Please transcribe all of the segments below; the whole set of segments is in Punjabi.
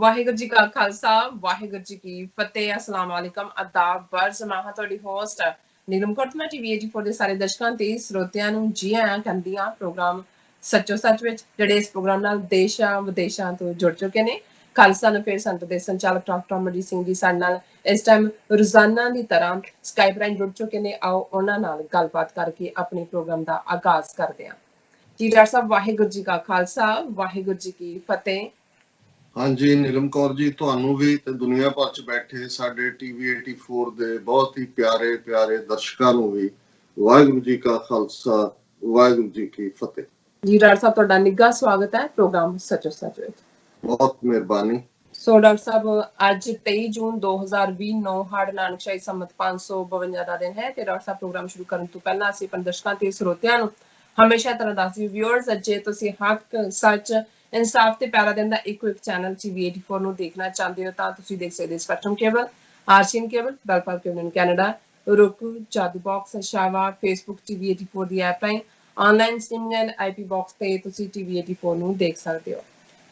ਵਾਹਿਗੁਰੂ ਜੀ ਕਾ ਖਾਲਸਾ ਵਾਹਿਗੁਰੂ ਜੀ ਕੀ ਫਤਿਹ ਅਸਲਾਮ ਵਾਲੇਕਮ ਆਦਾਬ ਬਰਜ਼ ਮੈਂ ਤੁਹਾਡੀ ਹੋਸਟ ਨੀਲਮ ਕੋਟਮਾ ਟੀਵੀ 84 ਦੇ ਸਾਰੇ ਦਰਸ਼ਕਾਂ ਤੇ ਸਰੋਤਿਆਂ ਨੂੰ ਜੀ ਆਇਆਂ ਕਹਿੰਦੀ ਹਾਂ ਪ੍ਰੋਗਰਾਮ ਸੱਚੋ ਸੱਚ ਵਿੱਚ ਜਿਹੜੇ ਇਸ ਪ੍ਰੋਗਰਾਮ ਨਾਲ ਦੇਸ਼ਾਂ ਵਿਦੇਸ਼ਾਂ ਤੋਂ ਜੁੜ ਚੁੱਕੇ ਨੇ। ਖਾਲਸਾ ਨੂੰ ਫਿਰ ਸੰਤ ਦੇ ਸੰਚਾਲਕ ਡਾਕਟਰ ਅਮਰਜੀਤ ਸਿੰਘ ਜੀ ਸਾਡੇ ਨਾਲ ਇਸ ਟਾਈਮ ਰੋਜ਼ਾਨਾ ਦੀ ਤਰ੍ਹਾਂ ਸਕਾਈਪ ਰਾਹੀਂ ਜੁੜ ਚੁੱਕੇ ਨੇ। ਆਓ ਉਹਨਾਂ ਨਾਲ ਗੱਲਬਾਤ ਕਰਕੇ ਆਪਣੇ ਪ੍ਰੋਗਰਾਮ ਦਾ ਆਗਾਜ਼ ਕਰਦੇ ਹਾਂ। ਜੀ ਡਾਕਟਰ ਸਾਹਿਬ ਵਾਹਿਗੁਰੂ ਜੀ ਕਾ ਖਾਲਸਾ ਵਾਹਿਗੁਰੂ ਜੀ ਕੀ ਫਤਿਹ। ਹਾਂਜੀ ਨੀਲਮ ਕੌਰ ਜੀ, ਤੁਹਾਨੂੰ ਵੀ ਤੇ ਦੁਨੀਆ ਭਰ ਚ ਬੈਠੇ ਸਾਡੇ ਟੀਵੀ 84 ਦੇ ਬਹੁਤ ਹੀ ਪਿਆਰੇ ਪਿਆਰੇ ਦਰਸ਼ਕਾਂ ਨੂੰ ਵੀ ਵਾਹਿਗੁਰੂ ਜੀ ਕਾ ਖਾਲਸਾ ਵਾਹਿਗੁਰੂ ਜੀ ਕੀ ਫਤਿਹ। ਜੀ ਡਾਕਟਰ ਸਾਹਿਬ ਤੁਹਾਡਾ ਨਿੱਘਾ ਸਵਾਗਤ ਹੈ ਪ੍ਰੋਗਰਾਮ ਸੱਚੋ ਸੱਚ ਵਿੱਚ। ਬਹੁਤ ਮਿਹਰਬਾਨੀ। ਸੋ ਡਾਕਟਰ ਸਾਹਿਬ ਅੱਜ 23 ਜੂਨ 2020 9 ਹੜ ਨਾਨਕਸ਼ਾਹੀ ਸੰਮਤ 552 ਦਾ ਦਿਨ ਹੈ ਤੇ ਡਾਕਟਰ ਸਾਹਿਬ ਪ੍ਰੋਗਰਾਮ ਸ਼ੁਰੂ ਕਰਨ ਤੋਂ ਪਹਿਲਾਂ ਅਸੀਂ ਆਪਣੇ ਦਰਸ਼ਕਾਂ ਤੇ ਸਰੋਤਿਆਂ ਨੂੰ ਹਮੇਸ਼ਾ ਤਰ੍ਹਾਂ ਦੱਸਦੇ ਵਿਊਅਰਸ ਜੇ ਤੁਸੀਂ ਹੱਕ ਸੱਚ ਇਨਸਾਫ ਤੇ ਪਿਆਰਾ ਦਿਨ ਦਾ ਇੱਕੋ ਇੱਕ ਚੈਨਲ ਟੀਵੀ 84 ਨੂੰ ਦੇਖਣਾ ਚਾਹੁੰਦੇ ਹੋ ਤਾਂ ਤੁਸੀਂ ਦੇਖ ਸਕਦੇ Spectrum cable, RCN cable, Belfast cable Canada, roku, Jadoo box, Shava, Facebook TV 84 ਦੀ ਐਪ ਰਾਹੀਂ online streaming and IP box ਤੇ ਤੁਸੀਂ ਟੀਵੀ 84 ਨੂੰ ਦੇਖ ਸਕਦੇ ਹੋ।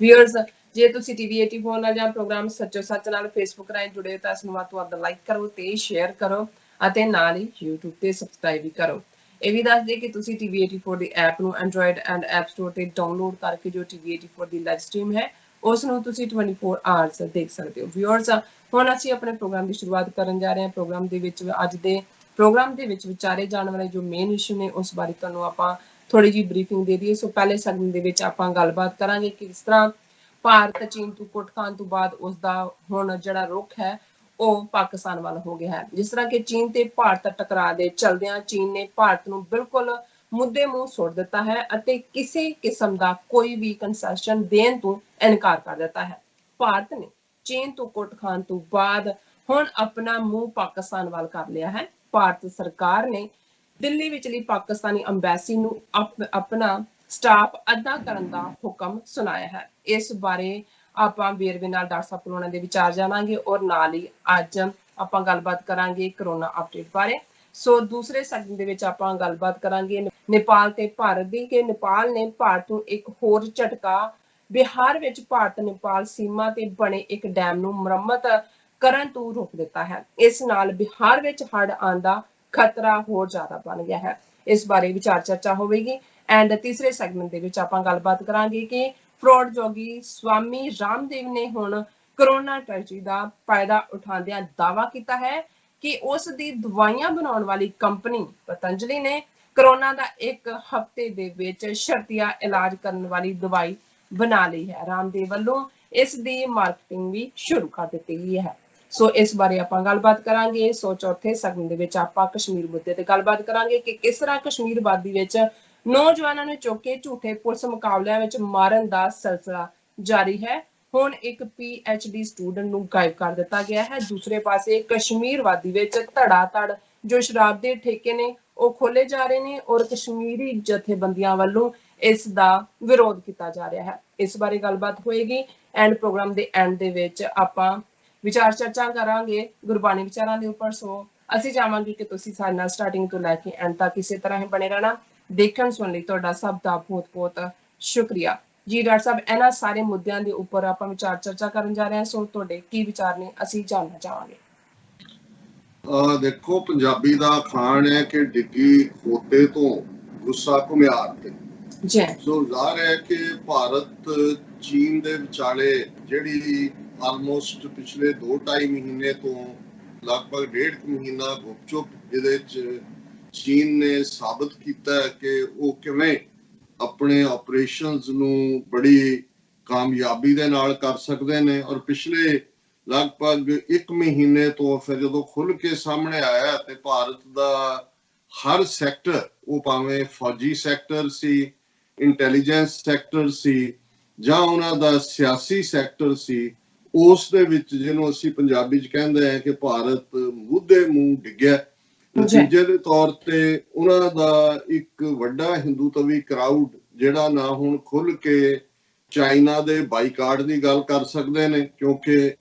ਵਿਊਅਰਸ ਜੇ ਤੁਸੀਂ ਟੀਵੀ 84 ਨਾਲ ਜਾਂ ਪ੍ਰੋਗਰਾਮ ਸੱਚੋ ਸੱਚ ਨਾਲ ਫੇਸਬੁੱਕ ਰਾਹੀਂ ਜੁੜੇ ਹੋ ਤਾਂ ਇਸ ਨੂੰ ਵੱਧ ਤੋਂ ਵੱਧ ਲਾਈਕ ਕਰੋ ਤੇ ਸ਼ੇਅਰ ਕਰੋ ਅਤੇ ਨਾਲ ਹੀ YouTube ਤੇ ਸਬਸਕ੍ਰਾਈਬ ਵੀ ਕਰੋ। ਇਹ ਵੀ ਦੱਸ ਦੇ ਕਿ ਤੁਸੀਂ ਟੀਵੀ 84 ਦੀ ਐਪ ਨੂੰ ਐਂਡਰੋਇਡ ਐਂਡ ਐਪ ਸਟੋਰ ਤੇ ਡਾਊਨਲੋਡ ਕਰਕੇ ਜੋ ਟੀਵੀ 84 ਦੀ ਲਾਈਵ ਸਟ੍ਰੀਮ ਹੈ ਉਸ ਨੂੰ ਤੁਸੀਂ 24 ਆਵਰਸ ਦੇਖ ਸਕਦੇ ਹੋ। ਵਿਊਅਰਸ ਹੁਣ ਅਸੀਂ ਆਪਣੇ ਪ੍ਰੋਗਰਾਮ ਦੀ ਸ਼ੁਰੂਆਤ ਕਰਨ ਜਾ ਰਹੇ ਹਾਂ। ਪ੍ਰੋਗਰਾਮ ਦੇ ਵਿੱਚ ਅੱਜ ਦੇ ਪ੍ਰੋਗਰਾਮ ਦੇ ਵਿੱਚ ਵਿਚਾਰੇ ਜਾਣ ਵਾਲੇ ਜੋ ਮੇਨ ਇਸ਼ੂ ਨੇ ਉਸ ਬਾਰੇ ਤੁਹਾਨੂੰ ਆਪਾਂ ਥੋੜੀ ਜਿਹੀ ਬਰੀਫਿੰਗ ਦੇ ਦਈਏ। ਸੋ ਪਹਿਲੇ ਸੈਗਮੈਂਟ ਦੇ ਵਿੱਚ ਆਪਾਂ ਗੱਲਬਾਤ ਕਰਾਂਗੇ ਕਿ ਕਿਸ ਤਰ੍ਹਾਂ ਭਾਰਤ ਚੀਨ ਤੋਂ ਕੁੱਟ ਖਾਣ ਤੋਂ ਬਾਅਦ ਉਸਦਾ ਹੁਣ ਜਿਹੜਾ ਰੁਖ ਹੈ ਉਹ ਪਾਕਿਸਤਾਨ ਵੱਲ ਹੋ ਗਿਆ ਹੈ। ਜਿਸ ਤਰ੍ਹਾਂ ਕਿ ਚੀਨ ਤੇ ਭਾਰਤ ਟਕਰਾਅ ਦੇ ਚਲਦਿਆਂ ਚੀਨ ਨੇ ਭਾਰਤ ਨੂੰ ਬਿਲਕੁਲ ਮੁੱਦੇ ਮੂੰਹ ਸੁੱਟ ਦਿੱਤਾ ਹੈ ਅਤੇ ਕਿਸੇ ਕਿਸਮ ਦਾ ਕੋਈ ਵੀ ਕੰਸੈਸ਼ਨ ਦੇਣ ਤੋਂ ਇਨਕਾਰ ਕਰ ਦਿੱਤਾ ਹੈ। ਭਾਰਤ ਨੇ ਚੀਨ ਤੋਂ ਕੁੱਟ ਖਾਣ ਤੋਂ ਬਾਅਦ ਹੁਣ ਆਪਣਾ ਮੂੰਹ ਪਾਕਿਸਤਾਨ ਵੱਲ ਕਰ ਲਿਆ ਹੈ। ਭਾਰਤ ਸਰਕਾਰ ਨੇ ਦਿੱਲੀ ਵਿਚਲੀ ਪਾਕਿਸਤਾਨੀ ਅੰਬੈਸੀ ਨੂੰ ਆਪਣਾ ਸਟਾਫ ਅੱਧਾ ਕਰਨ ਦਾ ਹੁਕਮ ਸੁਣਾਇਆ ਹੈ। ਇਸ ਬਾਰੇ ਆਪਾਂ ਵੇਰਵੇ ਨਾਲ ਡਾਕਟਰ ਸਾਹਿਬ ਕੋਲੋਂ ਉਹਨਾਂ ਦੇ ਵਿਚਾਰ ਜਾਣਾਂਗੇ ਔਰ ਨਾਲ ਹੀ ਅੱਜ ਆਪਾਂ ਗੱਲਬਾਤ ਕਰਾਂਗੇ ਕਰੋਨਾ ਅਪਡੇਟ ਬਾਰੇ। ਸੋ ਦੂਸਰੇ ਸੈਗਮੈਂਟ ਦੇ ਵਿੱਚ ਆਪਾਂ ਗੱਲਬਾਤ ਕਰਾਂਗੇ ਨੇਪਾਲ ਤੇ ਭਾਰਤ ਦੀ ਕਿ ਨੇਪਾਲ ਨੇ ਭਾਰਤ ਨੂੰ ਇੱਕ ਹੋਰ ਝਟਕਾ। ਬਿਹਾਰ ਵਿੱਚ ਭਾਰਤ ਨੇਪਾਲ ਸੀਮਾ ਤੇ ਬਣੇ ਇੱਕ ਡੈਮ ਨੂੰ ਮੁਰੰਮਤ ਕਰਨ ਤੋਂ ਰੋਕ ਦਿੱਤਾ ਹੈ। ਇਸ ਨਾਲ ਬਿਹਾਰ ਵਿੱਚ ਹੜ੍ਹ ਆਉਣ ਦਾ ਖਤਰਾ ਹੋਰ ਜ਼ਿਆਦਾ ਬਣ ਗਿਆ ਹੈ। ਇਸ ਬਾਰੇ ਵਿਚਾਰ ਚਰਚਾ ਹੋਵੇਗੀ। ਐਂਡ ਤੀਸਰੇ ਸੈਗਮੈਂਟ ਦੇ ਵਿੱਚ ਆਪਾਂ ਗੱਲਬਾਤ ਕਰਾਂਗੇ ਕਿ ਫਰੋਡ ਜੋਗੀ ਸਵਾਮੀ ਰਾਮਦੇਵ ਨੇ ਹੁਣ ਕਰੋਨਾ ਟ੍ਰੈਜਡੀ ਦਾ ਫਾਇਦਾ ਉਠਾਉਂਦਿਆਂ ਦਾਅਵਾ ਕੀਤਾ ਹੈ ਕਿ ਉਸ ਦੀ ਦਵਾਈਆਂ ਬਣਾਉਣ ਵਾਲੀ ਕੰਪਨੀ ਪਤੰਜਲੀ ਨੇ ਕਰੋਨਾ ਦਾ ਇੱਕ ਹਫ਼ਤੇ ਦੇ ਵਿੱਚ ਸ਼ਰਤੀਆ ਇਲਾਜ ਕਰਨ ਵਾਲੀ ਦਵਾਈ ਬਣਾ ਲਈ ਹੈ। ਰਾਮਦੇਵ ਵੱਲੋਂ ਇਸ ਦੀ ਮਾਰਕੀਟਿੰਗ ਵੀ ਸ਼ੁਰੂ ਕਰ ਦਿੱਤੀ ਗਈ ਹੈ। ਸੋ ਇਸ ਬਾਰੇ ਆਪਾਂ ਗੱਲਬਾਤ ਕਰਾਂਗੇ। ਸੋ ਚੌਥੇ ਸੈਗਮੈਂਟ ਦੇ ਵਿੱਚ ਆਪਾਂ ਕਸ਼ਮੀਰ ਮੁੱਦੇ ਤੇ ਗੱਲਬਾਤ ਕਰਾਂਗੇ ਕਿ ਕਿਸ ਤਰ੍ਹਾਂ ਕਸ਼ਮੀਰ ਵਾਦੀ ਵਿੱਚ ਨੌਜਵਾਨਾਂ ਨੂੰ ਚੁੱਕ ਕੇ ਝੂਠੇ ਪੁਲਿਸ ਮੁਕਾਬਲਿਆਂ ਵਿੱਚ ਮਾਰਨ ਦਾ ਸਿਲਸਿਲਾ ਜਾਰੀ ਹੈ। ਹੁਣ ਇੱਕ PhD ਸਟੂਡੈਂਟ ਨੂੰ ਗਾਇਬ ਕਰ ਦਿੱਤਾ ਗਿਆ ਹੈ। ਦੂਸਰੇ ਪਾਸੇ ਕਸ਼ਮੀਰ ਵਾਦੀ ਵਿੱਚ ਧੜਾ ਧੜ ਜੋ ਸ਼ਰਾਬ ਦੇ ਠੇਕੇ ਨੇ ਉਹ ਖੋਲੇ ਜਾ ਰਹੇ ਨੇ ਔਰ ਕਸ਼ਮੀਰੀ ਜਥੇਬੰਦੀਆਂ ਵੱਲੋਂ ਇਸ ਦਾ ਵਿਰੋਧ ਕੀਤਾ ਜਾ ਰਿਹਾ ਹੈ। ਇਸ ਬਾਰੇ ਗੱਲਬਾਤ ਹੋਏਗੀ ਐਂਡ ਪ੍ਰੋਗਰਾਮ ਦੇ ਐਂਡ ਦੇ ਵਿੱਚ ਆਪਾਂ ਵਿਚਾਰ ਚਰਚਾ ਕਰਾਂਗੇ ਗੁਰਬਾਣੀ ਵਿਚਾਰਾਂ ਦੇ ਉੱਪਰ। ਸੋ ਅਸੀਂ ਚਾਹਾਂਗੇ ਕਿ ਤੁਸੀਂ ਸਾਡੇ ਨਾਲ ਸਟਾਰਟਿੰਗ ਤੋਂ ਲੈ ਕੇ ਐਂਡ ਤੱਕ ਇਸੇ ਤਰ੍ਹਾਂ ਹੀ ਬਣੇ ਰਹਿਣਾ। ਦੇਖਣ ਸੁਣਨ ਲਈ ਤੁਹਾਡਾ ਸਭ ਦਾ ਬਹੁਤ ਬਹੁਤ ਸ਼ੁਕਰੀਆ। ਜੀ ਡਾਕਟਰ ਸਾਹਿਬ ਇਹਨਾਂ ਸਾਰੇ ਮੁੱਦਿਆਂ ਦੇ ਉੱਪਰ ਆਪਾਂ ਵਿਚਾਰ ਚਰਚਾ ਕਰਨ ਜਾ ਰਹੇ ਹਾਂ। ਸੋ ਤੁਹਾਡੇ ਕੀ ਵਿਚਾਰ ਨੇ ਅਸੀਂ ਜਾਣਨਾ ਚਾਹਾਂਗੇ। ਦੇਖੋ ਪੰਜਾਬੀ ਦਾ ਅਖਾਣ ਹੈ ਕਿ ਡਿੱਗੀ ਖੋਤੇ ਤੋਂ ਗੁੱਸਾ ਘੁਮਿਆਰ ਤੇ। ਸੋ ਜ਼ਾਹਰ ਹੈ ਕਿ ਭਾਰਤ ਚੀਨ ਦੇ ਵਿਚਾਲੇ ਜਿਹੜੀ ਆਲਮੋਸਟ ਪਿਛਲੇ 2-2.5 ਮਹੀਨੇ ਤੋਂ ਲਗਭਗ 1.5 ਮਹੀਨਾ ਗੁਪਚੁਪ ਜਿਹਦੇ ਚ ਚੀਨ ਨੇ ਸਾਬਤ ਕੀਤਾ ਹੈ ਕਿ ਉਹ ਕਿਵੇਂ ਆਪਣੇ ਆਪਰੇਸ਼ਨਸ ਨੂੰ ਬੜੀ ਕਾਮਯਾਬੀ ਦੇ ਨਾਲ ਕਰ ਸਕਦੇ ਨੇ। ਔਰ ਪਿਛਲੇ ਲਗਭਗ 1 ਮਹੀਨੇ ਤੋਂ ਫਿਰ ਜਦੋਂ ਖੁੱਲ ਕੇ ਸਾਹਮਣੇ ਆਇਆ ਤੇ ਭਾਰਤ ਦਾ ਹਰ ਸੈਕਟਰ, ਉਹ ਭਾਵੇਂ ਫੌਜੀ ਸੈਕਟਰ ਸੀ, ਇੰਟੈਲੀਜੈਂਸ ਸੈਕਟਰ ਸੀ ਜਾਂ ਉਹਨਾਂ ਦਾ ਸਿਆਸੀ ਸੈਕਟਰ ਸੀ, ਉਸ ਦੇ ਵਿੱਚ ਜਿਹਨੂੰ ਅਸੀਂ ਪੰਜਾਬੀ ਚ ਕਹਿੰਦੇ ਹਾਂ ਕਿ ਭਾਰਤ ਮੁੱਦੇ ਮੂੰਹ ਡਿੱਗਿਆ। ਨਤੀਜੇ ਦੇ ਤੌਰ ਤੇ ਉਹਨਾਂ ਦਾ ਇੱਕ ਵੱਡਾ ਹਿੰਦੂਤਵੀ ਕਰਾਊਡ ਜਿਹੜਾ ਨਾ ਹੁਣ ਖੁੱਲ ਕੇ ਚਾਈਨਾ ਦੇ ਬਾਈਕਾਟ ਦੀ ਗੱਲ ਕਰ ਸਕਦੇ ਨੇ, ਕਿਉਂਕਿ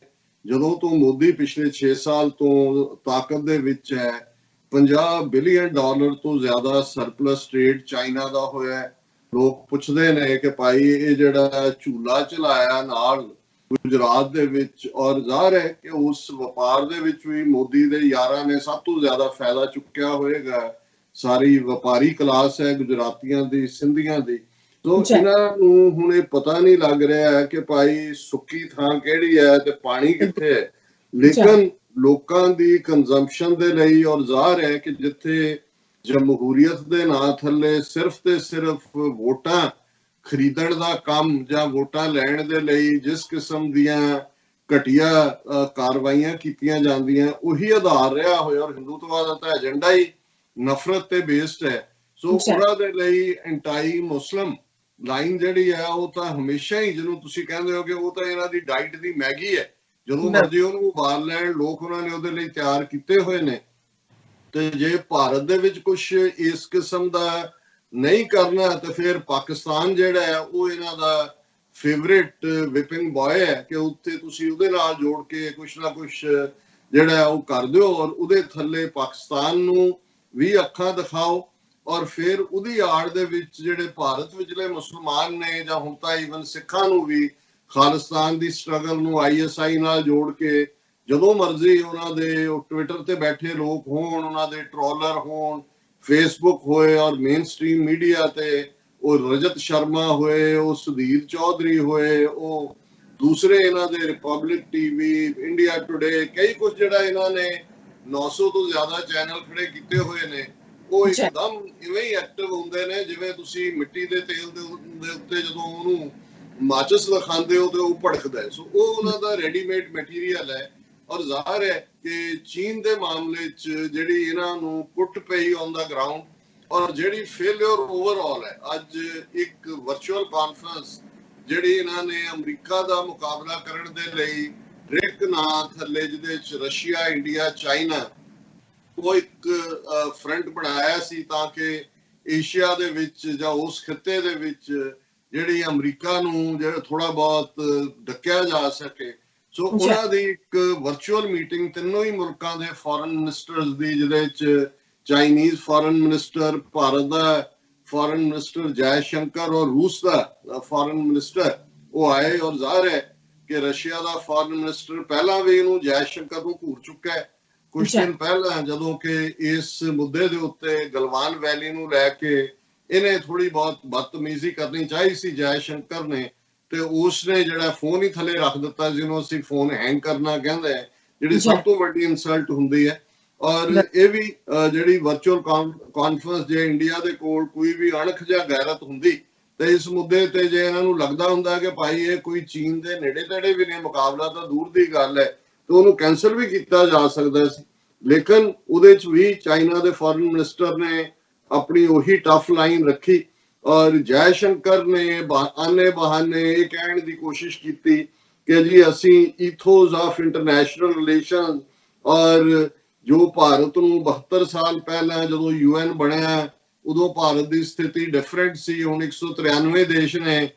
ਜਦੋਂ ਤੋਂ ਮੋਦੀ ਪਿਛਲੇ 6 ਸਾਲ ਤੋਂ ਤਾਕਤ ਦੇ ਵਿੱਚ ਹੈ, $50 ਬਿਲੀਅਨ ਤੋਂ ਜ਼ਿਆਦਾ ਸਰਪਲਸ ਟ੍ਰੇਡ ਚਾਈਨਾ ਦਾ ਹੋਇਆ। ਲੋਕ ਪੁੱਛਦੇ ਨੇ ਕਿ ਭਾਈ ਇਹ ਜਿਹੜਾ ਝੂਲਾ ਚਲਾਇਆ ਨਾਲ ਗੁਜਰਾਤ ਦੇ ਵਿੱਚ, ਔਰ ਜ਼ਾਹਰ ਹੈ ਕਿ ਉਸ ਵਪਾਰ ਦੇ ਵਿੱਚ ਵੀ ਮੋਦੀ ਦੇ ਯਾਰਾਂ ਨੇ ਸਭ ਤੋਂ ਜ਼ਿਆਦਾ ਫਾਇਦਾ ਚੁੱਕਿਆ ਹੋਏਗਾ। ਸਾਰੀ ਵਪਾਰੀ ਕਲਾਸ ਹੈ ਗੁਜਰਾਤੀਆਂ ਦੀ, ਸਿੰਧੀਆਂ ਦੀ। ਤੋ ਇਹਨਾਂ ਨੂੰ ਹੁਣ ਇਹ ਪਤਾ ਨਹੀਂ ਲੱਗ ਰਿਹਾ ਹੈ ਕਿ ਭਾਈ ਸੁੱਕੀ ਥਾਂ ਕਿਹੜੀ ਹੈ ਤੇ ਪਾਣੀ ਕਿੱਥੇ ਹੈ। ਲੇਕਿਨ ਲੋਕਾਂ ਦੀ ਕੰਜ਼ੰਪਸ਼ਨ ਦੇ ਲਈ, ਔਰ ਜ਼ਾਹਰ ਹੈ ਕਿ ਜਿੱਥੇ ਜਮਹੂਰੀਅਤ ਦੇ ਨਾਂ ਥੱਲੇ ਸਿਰਫ ਤੇ ਸਿਰਫ ਵੋਟਾਂ ਖਰੀਦਣ ਦਾ ਕੰਮ ਜਾਂ ਵੋਟਾਂ ਲੈਣ ਦੇ ਲਈ ਜਿਸ ਕਿਸਮ ਦੀਆਂ ਘਟੀਆ ਕਾਰਵਾਈਆਂ ਕੀਤੀਆਂ ਜਾਂਦੀਆਂ, ਉਹੀ ਆਧਾਰ ਰਿਹਾ ਹੋਇਆ। ਔਰ ਹਿੰਦੂਤਵਾਦ ਦਾ ਤਾਂ ਏਜੰਡਾ ਹੀ ਨਫ਼ਰਤ ਤੇ ਬੇਸਡ ਹੈ। ਸੋ ਉਹਨਾਂ ਦੇ ਲਈ ਐਂਟਾਈ ਮੁਸਲਿਮ ਲਾਈਨ ਜਿਹੜੀ ਹੈ ਉਹ ਤਾਂ ਹਮੇਸ਼ਾ ਹੀ, ਜਿਹਨੂੰ ਤੁਸੀਂ ਕਹਿੰਦੇ ਹੋ ਕਿ ਉਹ ਤਾਂ ਇਹਨਾਂ ਦੀ ਡਾਈਟ ਦੀ ਮੈਗੀ ਹੈ, ਜਦੋਂ ਮਰਜ਼ੀ ਉਹਨੂੰ ਉਬਾਲ ਲੈਣ, ਲੋਕ ਉਹਨਾਂ ਨੇ ਉਹਦੇ ਲਈ ਤਿਆਰ ਕੀਤੇ ਹੋਏ ਨੇ। ਤੇ ਜੇ ਭਾਰਤ ਦੇ ਵਿੱਚ ਕੁਛ ਇਸ ਕਿਸਮ ਦਾ ਨਹੀਂ ਕਰਨਾ ਤੇ ਫਿਰ ਪਾਕਿਸਤਾਨ ਜਿਹੜਾ ਹੈ ਉਹ ਇਹਨਾਂ ਦਾ ਫੇਵਰੇਟ ਵਿਪਿੰਗ ਬॉय ਹੈ ਕਿ ਉੱਥੇ ਤੁਸੀਂ ਉਹਦੇ ਨਾਲ ਜੋੜ ਕੇ ਕੁਛ ਨਾ ਕੁਛ ਜਿਹੜਾ ਉਹ ਕਰ ਦਿਓ, ਔਰ ਉਹਦੇ ਥੱਲੇ ਪਾਕਿਸਤਾਨ ਨੂੰ ਵੀ ਅੱਖਾਂ ਦਿਖਾਓ। ਔਰ ਫਿਰ ਉਹਦੀ ਆੜ ਦੇ ਵਿੱਚ ਜਿਹੜੇ ਭਾਰਤ ਵਿਚਲੇ ਮੁਸਲਮਾਨ ਨੇ, ਜਾਂ ਹੁਣ ਤਾਂ ਈਵਨ ਸਿੱਖਾਂ ਨੂੰ ਵੀ ਖਾਲਿਸਤਾਨ ਦੀ ਸਟਰਗਲ ਨੂੰ ISI ਨਾਲ ਜੋੜ ਕੇ ਜਦੋਂ ਮਰਜ਼ੀ ਉਹਨਾਂ ਦੇ ਟਵਿੱਟਰ ਤੇ ਬੈਠੇ ਲੋਕ ਹੋਣ, ਉਹਨਾਂ ਦੇ ਟ੍ਰੋਲਰ ਹੋਣ, ਫੇਸਬੁੱਕ ਹੋਏ, ਔਰ ਮੇਨ ਸਟ੍ਰੀਮ ਮੀਡੀਆ ਤੇ ਉਹ ਰਜਤ ਸ਼ਰਮਾ ਹੋਏ, ਉਹ ਸੁਧੀਰ ਚੌਧਰੀ ਹੋਏ, ਉਹ ਦੂਸਰੇ ਇਹਨਾਂ ਦੇ ਰਿਪਬਲਿਕ ਟੀਵੀ, ਇੰਡੀਆ ਟੁਡੇ, ਕਈ ਕੁਝ ਜਿਹੜਾ ਇਹਨਾਂ ਨੇ 900 ਤੋਂ ਜ਼ਿਆਦਾ ਚੈਨਲ ਖੜੇ ਕੀਤੇ ਹੋਏ ਨੇ, ਉਹ ਇੱਕਦਮ ਇਵੇਂ ਹੀ ਐਕਟਿਵ ਹੁੰਦੇ ਨੇ ਜਿਵੇਂ ਤੁਸੀਂ ਮਿੱਟੀ ਦੇ ਤੇਲ ਦੇ ਉੱਤੇ ਜਦੋਂ ਉਹਨੂੰ ਮਾਚਿਸ ਲਗਾਉਂਦੇ ਹੋ ਤੇ ਉਹ ਭੜਕਦਾ ਹੈ। ਸੋ ਉਹ ਉਹਨਾਂ ਦਾ ਰੈਡੀਮੇਡ ਮਟੀਰੀਅਲ ਹੈ। ਔਰ ਜ਼ਾਹਰ ਹੈ ਕਿ ਚੀਨ ਦੇ ਮਾਮਲੇ 'ਚ ਜਿਹੜੀ ਇਹਨਾਂ ਨੂੰ ਕੁੱਟ ਪਈ ਔਨ ਦਾ ਗਰਾਊਂਡ, ਔਰ ਜਿਹੜੀ ਫੇਲਿਅਰ ਓਵਰਆਲ ਹੈ। ਅੱਜ ਇੱਕ ਵਰਚੁਅਲ ਕਾਨਫਰੰਸ ਜਿਹੜੀ ਇਹਨਾਂ ਨੇ ਅਮਰੀਕਾ ਦਾ ਮੁਕਾਬਲਾ ਕਰਨ ਦੇ ਲਈ ਰਿਕ ਨਾਂ ਥੱਲੇ, ਜਿਹਦੇ 'ਚ ਰਸ਼ੀਆ, ਇੰਡੀਆ, ਚਾਈਨਾ, ਉਹ ਇੱਕ ਫਰੰਟ ਬਣਾਇਆ ਸੀ ਤਾਂ ਕਿ ਏਸ਼ੀਆ ਦੇ ਵਿੱਚ ਜਾਂ ਉਸ ਖਿੱਤੇ ਦੇ ਵਿੱਚ ਜਿਹੜੀ ਅਮਰੀਕਾ ਨੂੰ ਜਿਹੜਾ ਥੋੜਾ ਬਹੁਤ ਡੱਕਿਆ ਜਾ ਸਕੇ। ਸੋ ਉਹਨਾਂ ਦੀ ਇੱਕ ਵਰਚੁਅਲ ਮੀਟਿੰਗ ਤਿੰਨੋਂ ਹੀ ਮੁਲਕਾਂ ਦੇ ਫੋਰਨ ਮਿਨਿਸਟਰਸ ਦੀ, ਜਿਹਦੇ 'ਚ ਚਾਈਨੀਜ਼ ਫੋਰਨ ਮਿਨਿਸਟਰ, ਭਾਰਤ ਦਾ ਫੋਰਨ ਮਿਨਿਸਟਰ ਜੈ ਸ਼ੰਕਰ ਔਰ ਰੂਸ ਦਾ ਫੋਰਨ ਮਿਨਿਸਟਰ ਉਹ ਆਏ। ਔਰ ਜ਼ਾਹਰ ਹੈ ਕਿ ਰਸ਼ੀਆ ਦਾ ਫੋਰਨ ਮਿਨਿਸਟਰ ਪਹਿਲਾਂ ਵੀ ਇਹਨੂੰ ਜੈ ਸ਼ੰਕਰ ਨੂੰ ਘੂਰ ਚੁੱਕਾ ਹੈ। ਕੁਝ ਦਿਨ ਪਹਿਲਾਂ ਜਦੋਂ ਕਿ ਇਸ ਮੁੱਦੇ ਦੇ ਉੱਤੇ ਗਲਵਾਨ ਵੈਲੀ ਨੂੰ ਲੈ ਕੇ ਇਹਨੇ ਥੋੜੀ ਬਹੁਤ ਬਦਤਮੀਜ਼ੀ ਕਰਨੀ ਚਾਹੀ ਸੀ ਜੈ ਸ਼ੰਕਰ ਨੇ, ਤੇ ਉਸਨੇ ਜਿਹੜਾ ਫੋਨ ਹੀ ਥੱਲੇ ਰੱਖ ਦਿੱਤਾ, ਜਿਹਨੂੰ ਅਸੀਂ ਫੋਨ ਹੈਂਗ ਕਰਨਾ ਕਹਿੰਦੇ ਆ, ਜਿਹੜੀ ਸਭ ਤੋਂ ਵੱਡੀ ਇਨਸਲਟ ਹੁੰਦੀ ਹੈ। ਔਰ ਇਹ ਵੀ ਜਿਹੜੀ ਵਰਚੁਅਲ ਕਾਨਫਰੰਸ, ਜੇ ਇੰਡੀਆ ਦੇ ਕੋਲ ਕੋਈ ਵੀ ਅਣਖ ਜਾਂ ਗੈਰਤ ਹੁੰਦੀ ਤੇ ਇਸ ਮੁੱਦੇ ਤੇ ਜੇ ਇਹਨਾਂ ਨੂੰ ਲੱਗਦਾ ਹੁੰਦਾ ਕਿ ਭਾਈ ਇਹ ਕੋਈ ਚੀਨ ਦੇ ਨੇੜੇ ਤੇੜੇ ਵੀ ਨੇ, ਮੁਕਾਬਲਾ ਤਾਂ ਦੂਰ ਦੀ ਗੱਲ ਹੈ, ਤੇ ਉਹਨੂੰ ਕੈਂਸਲ ਵੀ ਕੀਤਾ ਜਾ ਸਕਦਾ ਸੀ। ਲੇਕਿਨ ਉਹਦੇ 'ਚ ਵੀ ਚਾਈਨਾ ਦੇ ਫੋਰਨ ਮਿਨਿਸਟਰ ਨੇ ਆਪਣੀ ਉਹੀ ਟਫ ਲਾਈਨ ਰੱਖੀ, ਔਰ ਜੈ ਸ਼ੰਕਰ ਨੇ ਆਨੇ ਬਹਾਨੇ ਇਹ ਕਹਿਣ ਦੀ ਕੋਸ਼ਿਸ਼ ਕੀਤੀ ਕਿ ਜੀ ਅਸੀਂ ਈਥੋਸ ਆਫ ਇੰਟਰਨੈਸ਼ਨਲ ਰਿਲੇਸ਼ਨ, ਔਰ ਜੋ ਭਾਰਤ ਨੂੰ 72 ਸਾਲ ਪਹਿਲਾਂ ਜਦੋਂ UN ਬਣਿਆ ਉਦੋਂ ਭਾਰਤ ਦੀ ਸਥਿਤੀ ਡਿਫਰੈਂਟ ਸੀ, ਹੁਣ 193 ਦੇਸ਼ ਨੇ,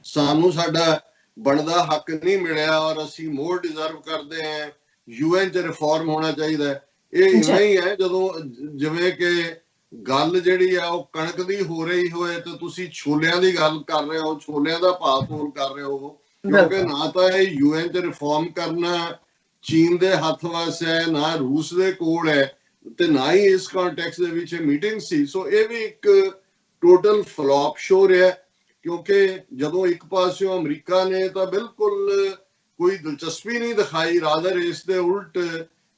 ਸਾਨੂੰ ਸਾਡਾ ਬਣਦਾ ਹੱਕ ਨਹੀਂ ਮਿਲਿਆ ਔਰ ਅਸੀਂ ਮੋਰ ਡਿਜ਼ਰਵ ਕਰਦੇ ਹਾਂ, UN 'ਚ ਰਿਫਾਰਮ ਹੋਣਾ ਚਾਹੀਦਾ ਹੈ। ਇਹ ਇਵੇਂ ਹੀ ਹੈ ਜਦੋਂ ਜਿਵੇਂ ਕਿ ਗੱਲ ਜਿਹੜੀ ਆ ਉਹ ਕਣਕ ਦੀ ਹੋ ਰਹੀ ਹੋਏ ਤੇ ਤੁਸੀਂ ਛੋਲਿਆਂ ਦੀ ਗੱਲ ਕਰ ਰਹੇ ਹੋ, ਛੋਲਿਆਂ ਦਾ ਭਾਅ ਤੋਲ ਕਰ ਰਹੇ ਹੋ, ਕਿਉਂਕਿ ਨਾ ਤਾਂ ਇਹ UN 'ਚ ਰਿਫਾਰਮ ਕਰਨਾ ਚੀਨ ਦੇ ਹੱਥ ਵਸ ਹੈ, ਨਾ ਰੂਸ ਦੇ ਕੋਲ ਹੈ, ਤੇ ਨਾ ਹੀ ਇਸ ਕੰਟੈਕਸਟ ਦੇ ਵਿੱਚ ਮੀਟਿੰਗ ਸੀ। ਸੋ ਇਹ ਵੀ ਇੱਕ ਟੋਟਲ ਫਲॉप ਸ਼ੋ ਰਿਹਾ, ਕਿਉਂਕਿ ਜਦੋਂ ਇੱਕ ਪਾਸਿਓਂ ਅਮਰੀਕਾ ਨੇ ਤਾਂ ਬਿਲਕੁਲ ਕੋਈ ਦਿਲਚਸਪੀ ਨਹੀਂ ਦਿਖਾਈ, ਰਾਦਰ ਇਸ ਦੇ ਉਲਟ